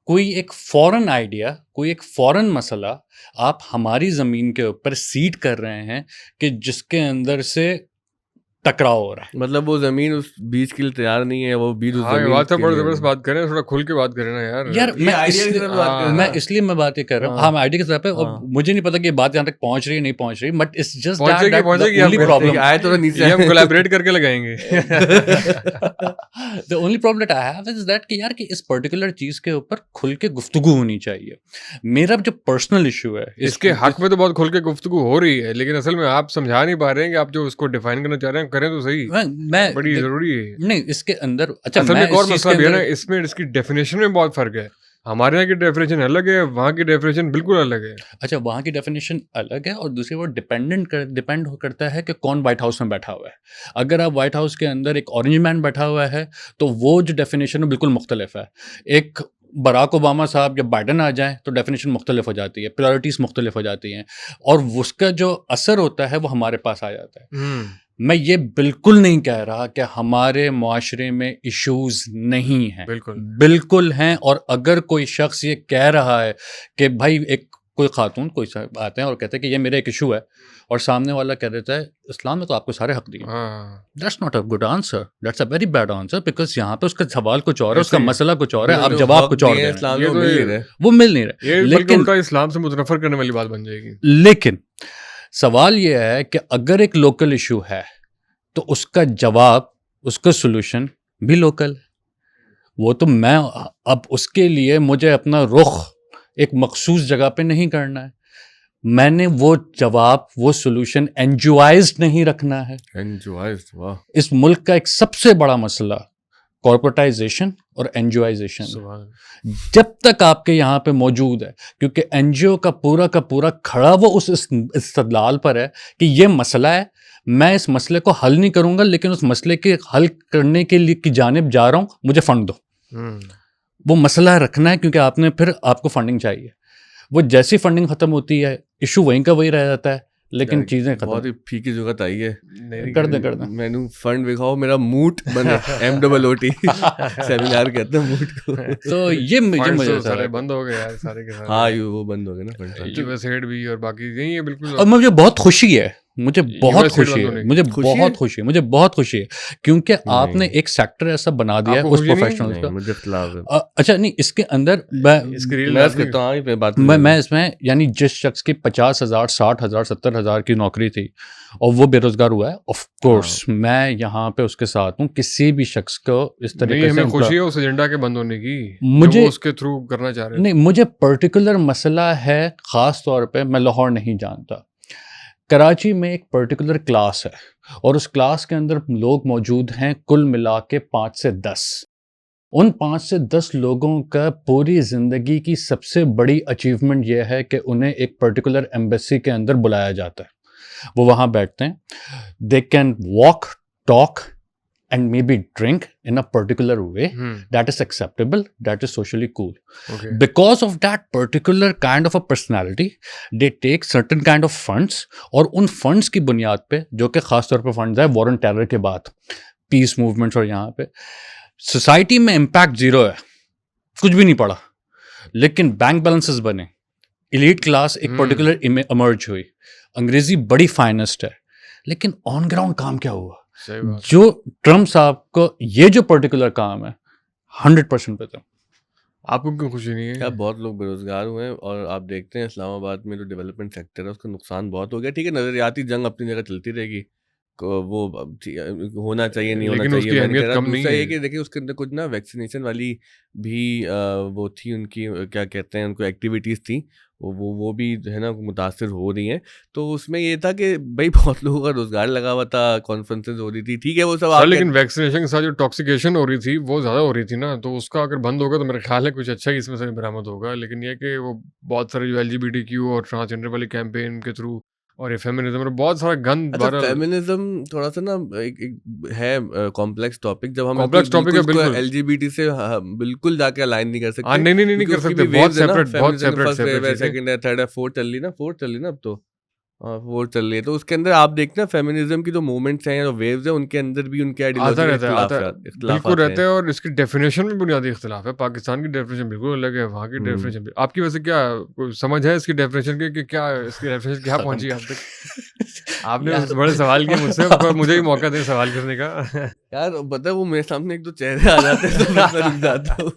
कोई एक फॉरेन आइडिया, कोई एक फॉरेन मसला आप हमारी ज़मीन के ऊपर सीड कर रहे हैं कि जिसके अंदर से टकराव हो रहा है। मतलब वो जमीन उस बीज के लिए तैयार नहीं है, वो बीज उस हाँ, ये जमीन बात है, के बड़ी लिए ज़बरदस्त नहीं। बात करें, थोड़ा खुल के बात करें ना यार। यार ये मैं आइडिया की इसलिए तरफ बात कर हाँ, मैं रहा इसलिए मैं बात ये कर रहा हूँ। हाँ। हाँ, मैं आइडिया की तरफ है, और हाँ। मुझे नहीं पता कि ये बात यहाँ तक पहुँच रही है नहीं पहुँच रही, बट इट्स जस्ट दैट पहुंचेगी, दैट द पहुंचेगी, ओनली हम प्रॉब्लम आए तो नीचे ये हम आए। कोलैबोरेट करके लगाएंगे। The only problem that I have is that कि यार कि इस पर्टिकुलर चीज़ के ऊपर खुल के गुफ्तगू होनी चाहिए। मेरा जो पर्सनल इशू है इसके हक में तो बहुत खुल के गुफ्तगू हो रही है, लेकिन असल में आप समझा नहीं पा रहे हैं कि आप जो उसको डिफाइन करना चाह रहे हैं करें तो सही। मैं बड़ी जरूरी है। नहीं, इसके अंदर अच्छा असल में मैं एक और इस चीज़ मसला के भी है ना, अंदर इसमें इसकी डेफिनेशन में बहुत फर्क है। हमारे यहाँ की डेफिनेशन अलग है, वहाँ की डेफिनेशन बिल्कुल अलग है। अच्छा, वहाँ की डेफिनेशन अलग है, और दूसरी वो डिपेंड करता है कि कौन व्हाइट हाउस में बैठा हुआ है। अगर आप व्हाइट हाउस के अंदर एक ऑरेंज मैन बैठा हुआ है तो वो जो डेफिनेशन है बिल्कुल मुख्तलिफ है। एक बराक ओबामा साहब जब बाइडन आ जाए तो डेफिनेशन मुख्तलिफ हो जाती है, प्रायोरिटीज़ मुख्तलिफ हो जाती हैं, और उसका जो असर होता है वो हमारे पास आ जाता है। मैं ये बिल्कुल नहीं कह रहा कि हमारे मुआशरे में इश्यूज नहीं हैं, बिल्कुल। बिल्कुल हैं। और अगर कोई शख्स ये कह रहा है कि भाई एक कोई खातून कोई साहब आते हैं और कहते हैं कि ये मेरा एक इशू है, और सामने वाला कह देता है इस्लाम में तो आपको सारे हक दिए, हाँ, that's not a good answer, that's a very bad answer, because यहाँ पे उसका सवाल कुछ और है, उसका ऐसे ही। मसला कुछ और है, आप जो जवाब हक कुछ और दिए दे हैं रहे हैं, इस्लाम ये में, तो मिल नहीं ये- रहे। वो मिल नहीं रहे। ये बल्कि लेकिन उल्टा इस्लाम से मुतनफर करने वाली बात बन जाएगी। लेकिन सवाल ये है कि अगर एक लोकल इशू है तो उसका जवाब, उसका सॉल्यूशन भी लोकल। वो तो मैं अब उसके लिए मुझे अपना रुख एक मखसूस जगह पे नहीं करना है, मैंने वो जवाब, वो सॉल्यूशन एनजीओआइज्ड नहीं रखना है। एंजॉयज, वाह। इस मुल्क का एक सबसे बड़ा मसला कॉर्पोरेटाइजेशन और एनजीओआइजेशन। सुभान। जब तक आपके यहाँ पे मौजूद है, क्योंकि एनजीओ का पूरा खड़ा वो उस इस्तदलाल पर है कि ये मसला है, मैं इस मसले को हल नहीं करूँगा, लेकिन उस मसले के हल करने के लिए की जानिब जा रहा हूँ, मुझे फ़ंड दो। वो मसला रखना है, क्योंकि आपको फंडिंग चाहिए। वो जैसी फंडिंग ख़त्म होती है, इशू वहीं का वही रह जाता है, लेकिन चीज़ें बहुत खत्म ही फीकी जगत आई है। कर दें। मैंने फंड दिखाओ, मेरा मूट बने। MOOT सेमिनार कहते हैं मूट को। तो ये मुझे सारे सारा बंद हो गए यार, सारे के सारे। हाँ, वो बंद हो गए ना फंड। यूएसएड भी और बाकी यही है बिल्कुल। और मुझे बहुत खुशी है, मुझे बहुत US खुशी बंद है, होने की। मुझे खुशी है? बहुत खुशी है, मुझे बहुत खुशी है, क्योंकि आपने नहीं। एक सेक्टर ऐसा बना दिया है आपको उस खुशी नहीं है? प्रोफेशनल्स नहीं, का। मुझे खिलाफ है। अच्छा नहीं, इसके अंदर इसकी रील मैं लाजमी- कहता हूँ, पे बात मैं इसमें यानी जिस शख्स की 50,000 60,000 70,000 की नौकरी थी और वो बेरोजगार हुआ है, ऑफ कोर्स मैं यहाँ पे उसके साथ हूँ। किसी भी शख्स को इस नहीं, तरीके से हमें खुशी है उस एजेंडा के बंद होने की, मुझे- जो वो उसके थ्रू करना चाह रहे हैं। नहीं, मुझे पर्टिकुलर मसला है, ख़ास तौर पे मैं लाहौर नहीं जानता, कराची में एक पर्टिकुलर क्लास है और उस क्लास के अंदर लोग मौजूद हैं कुल मिला के 5 से 10। उन 5 से 10 लोगों का पूरी ज़िंदगी की सबसे बड़ी अचीवमेंट यह है कि उन्हें एक पर्टिकुलर एम्बेसी के अंदर बुलाया जाता है। वो वहाँ बैठते हैं, they can walk, talk and maybe drink in a particular way that is acceptable, that is socially cool. Okay. Because of that particular kind of a personality, they take certain kind of funds, और उन funds की बुनियाद पे, जो कि ख़ास तौर पे funds है वॉर ऑन टेरर के बाद, पीस मूवमेंट्स, और यहाँ पे सोसाइटी में इम्पैक्ट ज़ीरो है, कुछ भी नहीं पड़ा, लेकिन बैंक बैलेंसेस बने, एलीट क्लास एक पर्टिकुलर इमर्ज हुई, अंग्रेज़ी बड़ी फाइनेस्ट है, लेकिन ऑन ग्राउंड काम क्या हुआ? सही बात। जो ट्रम्प साहब को ये जो पर्टिकुलर काम है 100% पता। आपको क्यों खुशी नहीं है? क्या बहुत लोग बेरोजगार हुए हैं, और आप देखते हैं इस्लामाबाद में जो डेवलपमेंट सेक्टर है उसका नुकसान बहुत हो गया। ठीक है, नजरियाती जंग अपनी जगह चलती रहेगी, वो होना चाहिए नहीं होना लेकिन चाहिए, उसकी मैंने अहमियत कह रहा। कम नहीं दूसरा ये है। कि देखिए उसके अंदर कुछ ना वैक्सीनेशन वाली भी वो थी, उनकी क्या कहते हैं उनको एक्टिविटीज़ थी, वो भी जो है ना मुतासर हो रही हैं। तो उसमें ये था कि भाई बहुत लोगों का रोजगार लगा हुआ था, कॉन्फ्रेंसेज हो रही थी, ठीक है वो सब। सर, लेकिन वैक्सीनेशन के साथ जो टॉक्सिकेशन हो रही थी वो ज़्यादा हो रही थी ना, तो उसका अगर बंद होगा तो मेरा ख्याल है कुछ अच्छा ही इसमें से बरामद होगा। लेकिन ये कि वो बहुत सारे जो LGBTQ और ट्रांसजेंडर वाले कैंपेन के थ्रू और ये फेमिनिज्म और बहुत सारा गंद अच्छा, बहरहाल फेमिनिज्म थोड़ा सा ना एक है कॉम्प्लेक्स टॉपिक, जब हम कॉम्प्लेक्स टॉपिक है बिल्कुल बिल्कुल। एलजीबीटी से बिल्कुल जाके अलाइन नहीं कर हाँ, सकते, नहीं क्योंकि कर उसकी सकते, भी बहुत वेव्स है ना, सेपरेट फेमिनिज्म का फर्स्ट सेपरेट वेव है, चीज़ें। सेकंड है, थर्ड है, फोर्थ चल रही ना, फोर्थ चल रही ना अब तो। हाँ, फोर्थ चल रही है, तो उसके अंदर आप देखते हैं फेमिनिज्म की जो मूवमेंट्स हैं या वेव्स हैं, उनके अंदर भी उनके आता आइडियोलॉजिकल रहता है, आता है। बिल्कुल इख्तिलाफात रहता हैं। है और इसकी डेफ़िनेशन में बुनियादी इख्तिलाफ़ है। पाकिस्तान की डेफ़िनेशन बिल्कुल अलग है, वहाँ की हम्म। डेफ़िनेशन भी आपकी वैसे क्या कोई समझ है इसकी डेफ़िनेशन की कि क्या इसकी डेफ़िनेशन क्या खत्म पहुँची आप तक? आपने यार बड़े सवाल किए मुझसे, अब थोड़ा मुझे ही मौका दें सवाल करने का। यार पता है, वो मेरे सामने एक दो चेहरे आ जाते हैं तो फिर मैं रुक जाता हूँ।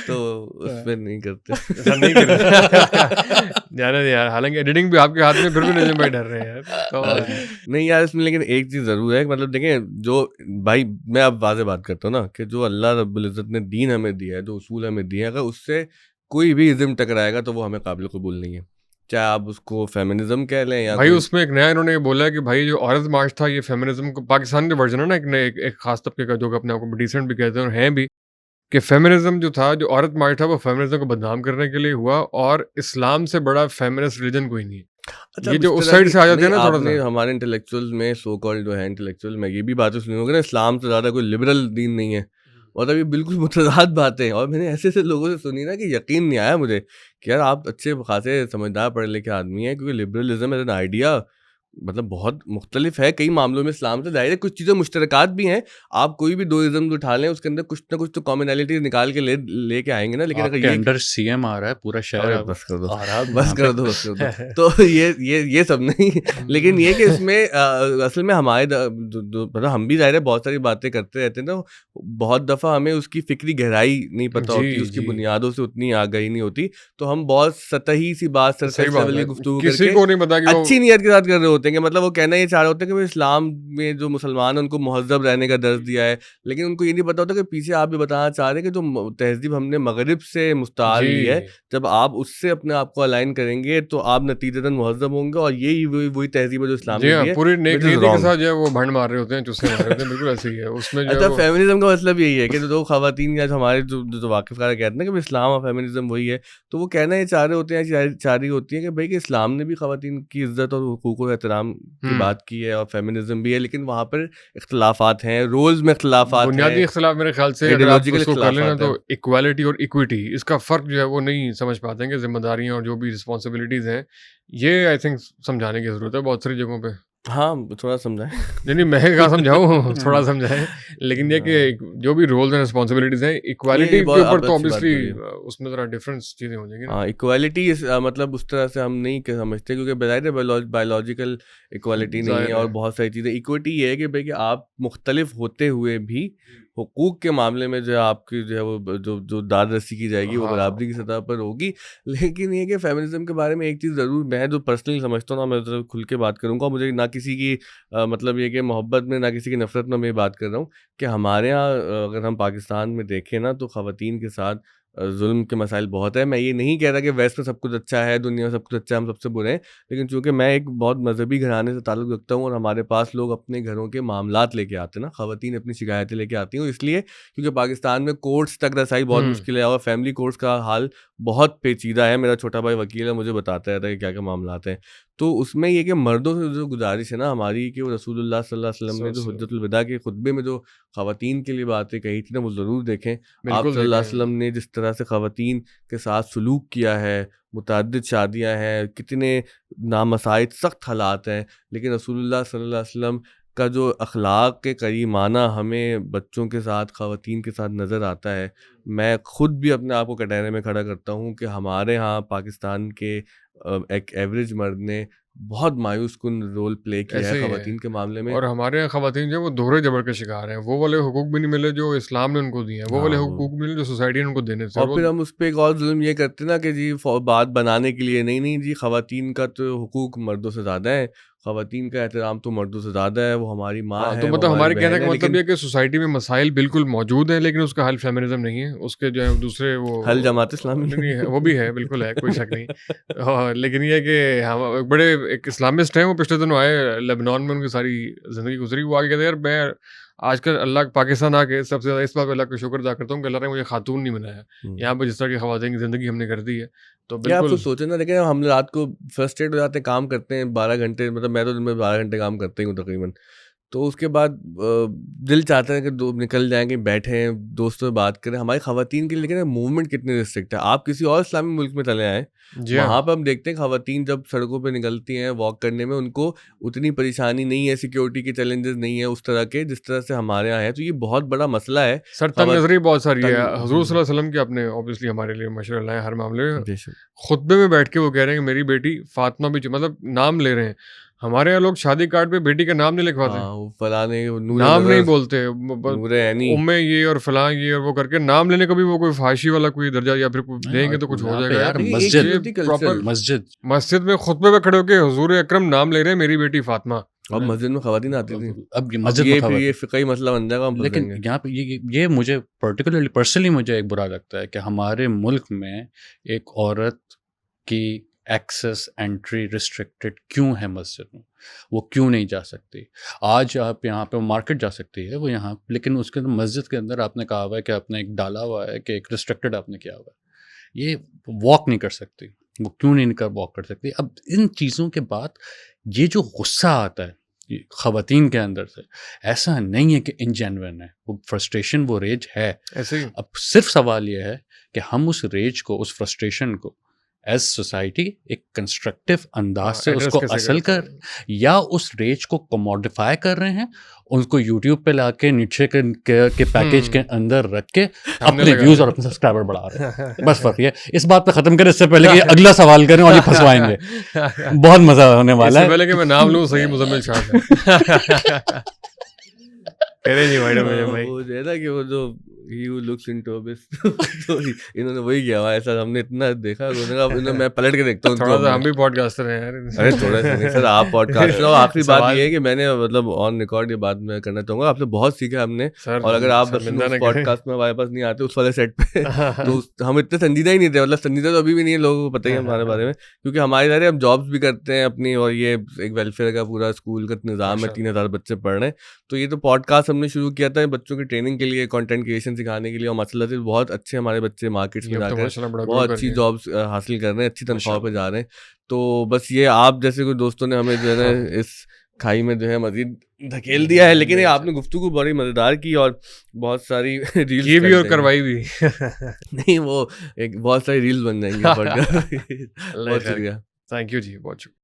तो उसमें नहीं करते। ऐसा नहीं कर जाने दे यार, हालाँकि एडिटिंग भी आपके हाथ में, फिर भी नजम भाई डर रहे हैं यार। तो नहीं यार, इसमें लेकिन एक चीज़ ज़रूर है, मतलब देखें, जो भाई मैं अब वाज़ेह बात करता हूँ ना, कि जो अल्लाह रब्बुल इज़्ज़त ने दीन हमें दिया है, जो उसूल हमें दिए हैं, अगर उससे कोई भी इज़्म टकराएगा तो वो हमें काबिल कबूल नहीं है। चाहे आप उसको फेमिनिज्म कह लें या भाई कोई। उसमें एक नया इन्होंने ये बोला है कि भाई जो औरत मार्च था ये फेमिनिज्म को पाकिस्तान के वर्जन है ना, एक नए एक खास तबके का जो कि अपने आप को डिसेंट भी कहते हैं और हैं भी, कि फेमिनिज्म जो था, जो औरत मार्च था, वो फेमिनिज्म को बदनाम करने के लिए हुआ और इस्लाम से बड़ा फेमिनिस्ट रिलीजन कोई नहीं है। अच्छा, ये अब जो इस उस तरह साइड की से आ जाते नहीं, हैं ना थोड़ा आपने सा। हमारे इंटेलेक्चुअल्स में, सो कॉल्ड जो है इंटेलेक्चुअल, मैं ये भी बातें सुनी होगी ना, इस्लाम से ज़्यादा कोई लिबरल दीन नहीं है। मतलब ये बिल्कुल मुतज़ाद बातें हैं, और मैंने ऐसे लोगों से सुनी ना कि यकीन नहीं आया मुझे कि यार आप अच्छे खासे समझदार पढ़े लिखे आदमी हैं, क्योंकि लिबरलिज्म एज एन आइडिया मतलब बहुत मुख्तलिफ है कई मामलों में इस्लाम से। ज़ाहिर है कुछ चीज़ें मुश्तरकात भी हैं, आप कोई भी दो इज़्म उठा लें उसके अंदर कुछ ना कुछ तो कॉमनैलिटीज़ निकाल के लेके आएंगे ना, लेकिन अगर आपके ये अंडर सीएम आ रहा है, पूरा शहर अरे अब बस कर दो, आ रहा है बस यहाँ कर पे। दो, बस कर दो। तो ये सब नहीं, लेकिन ये कि इसमें असल में हमारे मतलब हम भी ज़ाहिर है बहुत सारी बातें करते रहते हैं, तो बहुत दफ़ा हमें उसकी फ़िक्री गहराई नहीं पता जी, होती, उसकी जी। बुनियादों से उतनी आगाही नहीं होती, तो हम बहुत सतही सी बात, सही सरफेस बात लेवल की है। गुफ्तगू किसी करके को नहीं पता कि वो अच्छी नीयत के साथ कर रहे होते हैं, कि मतलब वो कहना ये चाह रहे होते हैं कि भाई इस्लाम में जो मुसलमान हैं उनको मुहज़्ज़ब रहने का दर्ज दिया है, लेकिन उनको ये नहीं पता होता कि पीछे आप भी बताना चाह रहे हैं कि जो तहज़ीब हमने मगरिब से मुस्तआल ली है, जी। जब आप उससे अपने आप को अलाइन करेंगे तो आप नतीजतन मुहज़्ज़ब होंगे, और यही वही तहज़ीब है जो इस्लाम जी ने हाँ, दी है, पूरी व्हिच इज़ नियति के रॉन्ग। साथ जो है वो भंड मार रहे होते हैं, चुस्से मार रहे होते हैं, बिल्कुल ऐसे ही है। उसमें जो है अच्छा, वो फेमिनिज्म का मतलब यही है कि जो ख़वातीन या जो हमारे जो वाक़िफ़ कहते हैं ना कि इस्लाम और फेमिनिज्म वही है, तो वो कहना ये चाह रहे होते हैं, चाह रही होती है कि भाई कि इस्लाम ने भी ख़वातीन की इज़्ज़त और हुकूक और एहतराम की हुँ। बात की है, और फेमिनिज्म भी है, लेकिन वहाँ पर इख्तिलाफ़ात हैं, रोल्स में इख्तिलाफ़ात बुनियादी हैं, इख्तिलाफ़ मेरे ख़्याल से अगर आप आइडियोलॉजिकल उसको कर लें ना, इख्तिलाफ़ात तो हैं। इक्वालिटी और इक्विटी इसका फ़र्क जो है वो नहीं समझ पाते हैं कि ज़िम्मेदारियाँ और जो भी रिस्पॉन्सिबिलिटीज़ हैं, ये आई थिंक समझाने की ज़रूरत है बहुत सारी जगहों पे। हाँ, थोड़ा समझाएँ। नहीं, मैं कहाँ समझाऊँ, थोड़ा हुँ। समझाएँ। लेकिन ये हाँ। कि जो भी रोल्स एंड रिस्पॉन्सिबिलिटीज़ हैं, ये इक्वालिटी के बहुत ऊपर आप तो अच्छी बात ऑब्वियसली बोली है। उसमें ज़रा डिफरेंस चीज़ें हो जाएँगी ना। हाँ, इक्वालिटी मतलब उस तरह से हम नहीं समझते, क्योंकि बज़ाहिर है बायोलॉजिकल इक्वालिटी नहीं है, ज़ाहिर और है। बहुत सारी चीज़ें। इक्विटी ये है कि भाई कि आप मुख्तलिफ होते हुए भी हुकूक के मामले में जो है आपकी जो है वो जो दाद रसी की जाएगी वो हाँ। बराबरी की सतह पर होगी। लेकिन ये कि फेमिनिज्म के बारे में एक चीज़ ज़रूर मैं जो पर्सनली समझता हूँ ना, मैं तो खुल के बात करूँगा, मुझे ना किसी की मतलब ये कि मोहब्बत में, ना किसी की नफ़रत में मैं ये बात कर रहा हूँ कि हमारे यहाँ अगर हम पाकिस्तान में देखें ना, तो ख़वातीन के साथ ज़ुल्म के मसाइल बहुत है। मैं ये नहीं कह रहा कि वेस्ट में सब कुछ अच्छा है, दुनिया में सब कुछ अच्छा है, हम सबसे बुरे हैं। लेकिन चूँकि मैं एक बहुत मज़हबी घराने से ताल्लुक़ रखता हूँ, और हमारे पास लोग अपने घरों के मामलात लेके आते हैं ना, ख़वातीन अपनी शिकायतें लेके आती हैं, इसलिए क्योंकि पाकिस्तान में कोर्ट्स तक रसाई बहुत हुँ। मुश्किल है, और फैमिली कोर्ट्स का हाल बहुत पेचीदा है। मेरा छोटा भाई वकील है, मुझे बताता रहता है कि क्या-क्या मामलात हैं। तो उसमें ये कि मर्दों से जो गुज़ारिश है ना हमारी, कि वो रसूलुल्लाह सल्लल्लाहु अलैहि वसल्लम ने जो सो हुज्जतुल विदा के खुतबे में जो ख़वातीन के लिए बातें कही थी ना, वो ज़रूर देखें। आप बिल्कुल सल्लल्लाहु अलैहि देखें। वसल्लम ने जिस तरह से ख़वातीन के साथ सलूक किया है, मुतअद्दिद शादियाँ हैं, कितने नामसाइद सख्त हालात हैं, लेकिन रसूलुल्लाह सल्लल्लाहु अलैहि वसल्लम का जो अखलाक के करीमाना हमें बच्चों के साथ, ख़वातीन के साथ नज़र आता है, मैं खुद भी अपने आप को कटहरे में खड़ा करता हूँ कि हमारे यहाँ पाकिस्तान के एक एवरेज मर्द ने बहुत मायूस कुन रोल प्ले किया है ऐसे ही है। ख़वातीन के मामले में। और हमारे यहाँ ख़वातीन जो है वो दोहरे ज़बर के शिकार हैं। वो वाले हुकूक भी नहीं मिले जो इस्लाम ने उनको दिए हैं, वो वाले हाँ, वो हुकूक भी मिले जो सोसाइटी ने उनको देने थे और और वो फिर हम उस पे एक और ज़ुल्म ये करते हैं ना कि जी बात बनाने के लिए, नहीं, नहीं जी, ख़वातीन का तो हुकूक मर्दों से ज़्यादा है, ख़वातीन का एहतराम तो मर्दों से ज़्यादा है, वो हमारी माँ हाँ, तो है, वो मतलब हमारी हमारे कहने बहन का है, मतलब लेकिन ये है कि सोसाइटी में मसाइल बिल्कुल मौजूद हैं, लेकिन उसका हल फेमिनिज़्म नहीं है। उसके जो है दूसरे वो हल जमात इस्लामी नहीं, है। नहीं है, वो भी है, बिल्कुल है, कोई शक नहीं। लेकिन ये है कि हम एक बड़े एक इस्लामिस्ट हैं, वो पिछले दिनों आए लेबनान में, उनकी सारी ज़िंदगी गुज़री। वो आगे कहते हैं, यार मैं आजकल अल्लाह पाकिस्तान आके सबसे ज़्यादा इस बात पे अल्लाह का शुक्र अदा करता हूँ कि अल्लाह ने मुझे खातून नहीं बनाया। यहाँ पे जिस तरह की ख़वातीन की ज़िंदगी हमने कर दी है, तो या आप बिल्कुल तो सोचे ना, लेकिन हम रात को फ्रस्ट्रेट हो जाते हैं, काम करते हैं 12 घंटे, मतलब मैं तो दिन में 12 घंटे काम करता ही हूँ तकरीबन। तो उसके बाद दिल चाहता है कि दो निकल जाएंगे, बैठें, दोस्तों से बात करें। हमारी ख़वातीन के लिए लेकिन मूवमेंट कितनी रिस्ट्रिक्ट है। आप किसी और इस्लामी मुल्क में चले आएँ, जी हाँ। वहाँ पे हम देखते हैं ख़वातीन जब सड़कों पे निकलती हैं वॉक करने में, उनको उतनी परेशानी नहीं है, सिक्योरिटी के चैलेंजेस नहीं है उस तरह के जिस तरह से हमारे यहाँ है। तो ये बहुत बड़ा मसला है। सर तंग नज़री बहुत सारी है। तंग- हुज़ूर सल्लल्लाहु अलैहि वसल्लम की आपने ऑब्वियसली हमारे लिए मशहूर है हर मामले में। बेशक। खुतबे में बैठ के वो कह रहे हैं कि मेरी बेटी फातिमा भी मतलब नाम ले रहे हैं। हमारे यहाँ लोग शादी कार्ड पे बेटी का नाम नहीं लिखवाते, हाँ, वो फलाने नूरे नाम नहीं नज़र, बोलते, नूरे ऐनी। उम्मे ये और फलां ये और वो करके नाम लेने का भी वो कोई फाहिशी वाला कोई दर्जा या फिर कोई देंगे तो कुछ हो यहाँ पे जाएगा यार देखिए, एक मस्जिद चीज़ होती है प्रॉपर कल्चरल। मस्जिद मस्जिद में खुतबे पे खड़े होके हुजूर अकरम नाम ले रहे हैं मेरी बेटी फातिमा। अब मस्जिद में ख़वातीन आती थी। अब ये अब मस्जिद ये में फिर खबर ये फ़िक़ही मसला बन जाएगा, हम फंस लेकिन जाएंगे। यहाँ पे ये मुझे पर्सनली मुझे एक बुरा लगता है कि हमारे मुल्क में एक औरत की एक्सेस एंट्री रिस्ट्रिक्टेड क्यों है मस्जिद में, वो क्यों नहीं जा सकती। आज आप यहाँ पे मार्केट जा सकती है वो यहाँ, लेकिन उसके अंदर मस्जिद के अंदर आपने कहा हुआ है कि आपने एक डाला हुआ है कि एक रिस्ट्रिक्टेड आपने किया हुआ है, ये वॉक नहीं कर सकती, वो क्यों नहीं कर वॉक कर सकती। अब इन चीज़ों के बाद ये जो गुस्सा आता है ये ख़वातीन के अंदर से, ऐसा नहीं है कि इनजेन्युइन है, वो फ्रस्ट्रेशन वो रेज है। ऐसे ही अब सिर्फ सवाल ये है कि हम उस रेज को, उस फ्रस्ट्रेशन को एज सोसाइटी एक कंस्ट्रक्टिव अंदाज से एड्रेस उसको कैसे असल करते कर, हैं। या उस रेज को कमोडिफाई कर रहे हैं, उनको यूट्यूब पे लाके नीचे के पैकेज के अंदर रख के हमने अपने लगा व्यूज दिया। और अपने सब्सक्राइबर बढ़ा रहे हैं। बस फर्क ये, इस बात पे खत्म करें इससे पहले कि ये अगला सवाल करें और ये फंसवाएंगे। बहुत मजा होने वाला इससे है। पहले कि मैं नाम लूं, सही मुजम्मिल शाह है। करे नहीं मैडम मुझे भाई। वो जो है ना कि वो जो he who looks into abyss, तो इन्होंने वही किया हुआ है। ऐसा हमने इतना देखा, उन्होंने कहा इन्होंने, मैं पलट के देखता हूँ थोड़ा उनको सा अब हम भी पॉडकास्टर हैं यार। अरे थोड़ा सा नहीं सर, आप पॉडकास्ट और आखिरी बात सवाल- ये है कि मैंने मतलब ऑन रिकॉर्ड ये बात मैं करना चाहूंगा, आपसे बहुत सीखा हमने। सर और अगर आप बस शर्मिंदा उस न करें। पॉडकास्ट में हमारे पास नहीं आते उस वाले सेट पे तो हम इतने संजीदा ही नहीं थे। मतलब संजीदा तो अभी भी नहीं है, लोगों को पता ही है हमारे बारे में, क्योंकि हमारे सारे हम जॉब्स भी करते हैं अपनी, और ये एक वेलफेयर का पूरा स्कूल का निज़ाम है, माशाल्लाह। 3000 बच्चे पढ़ रहे हैं। तो ये तो पॉडकास्ट हमने शुरू किया था बच्चों की ट्रेनिंग के लिए, कंटेंट क्रिएशन सिखाने के लिए, और मसला से बहुत अच्छे हमारे बच्चे मार्केट्स में ये अब तो जाकर माशाल्लाह बड़ा बहुत ग्रो कर अच्छी गए। जॉब्स हासिल कर रहे हैं, अच्छी तनख्वाह पे माशाल्लाह। जा रहे हैं। तो बस ये आप जैसे कोई दोस्तों ने हमें जो है ना इस खाई में जो है मजीद धकेल दिया है, लेकिन ये आपने गुफ्तगू बड़ी मज़ेदार की और बहुत सारी रील्स की भी और कर करवाई भी। देंगे। नहीं, वो एक बहुत सारी रील्स बन जाएंगी पॉडकास्ट। अल्लाह बहुत खैर। शुक्रिया। थैंक यू जी, बहुत शुक्रिया।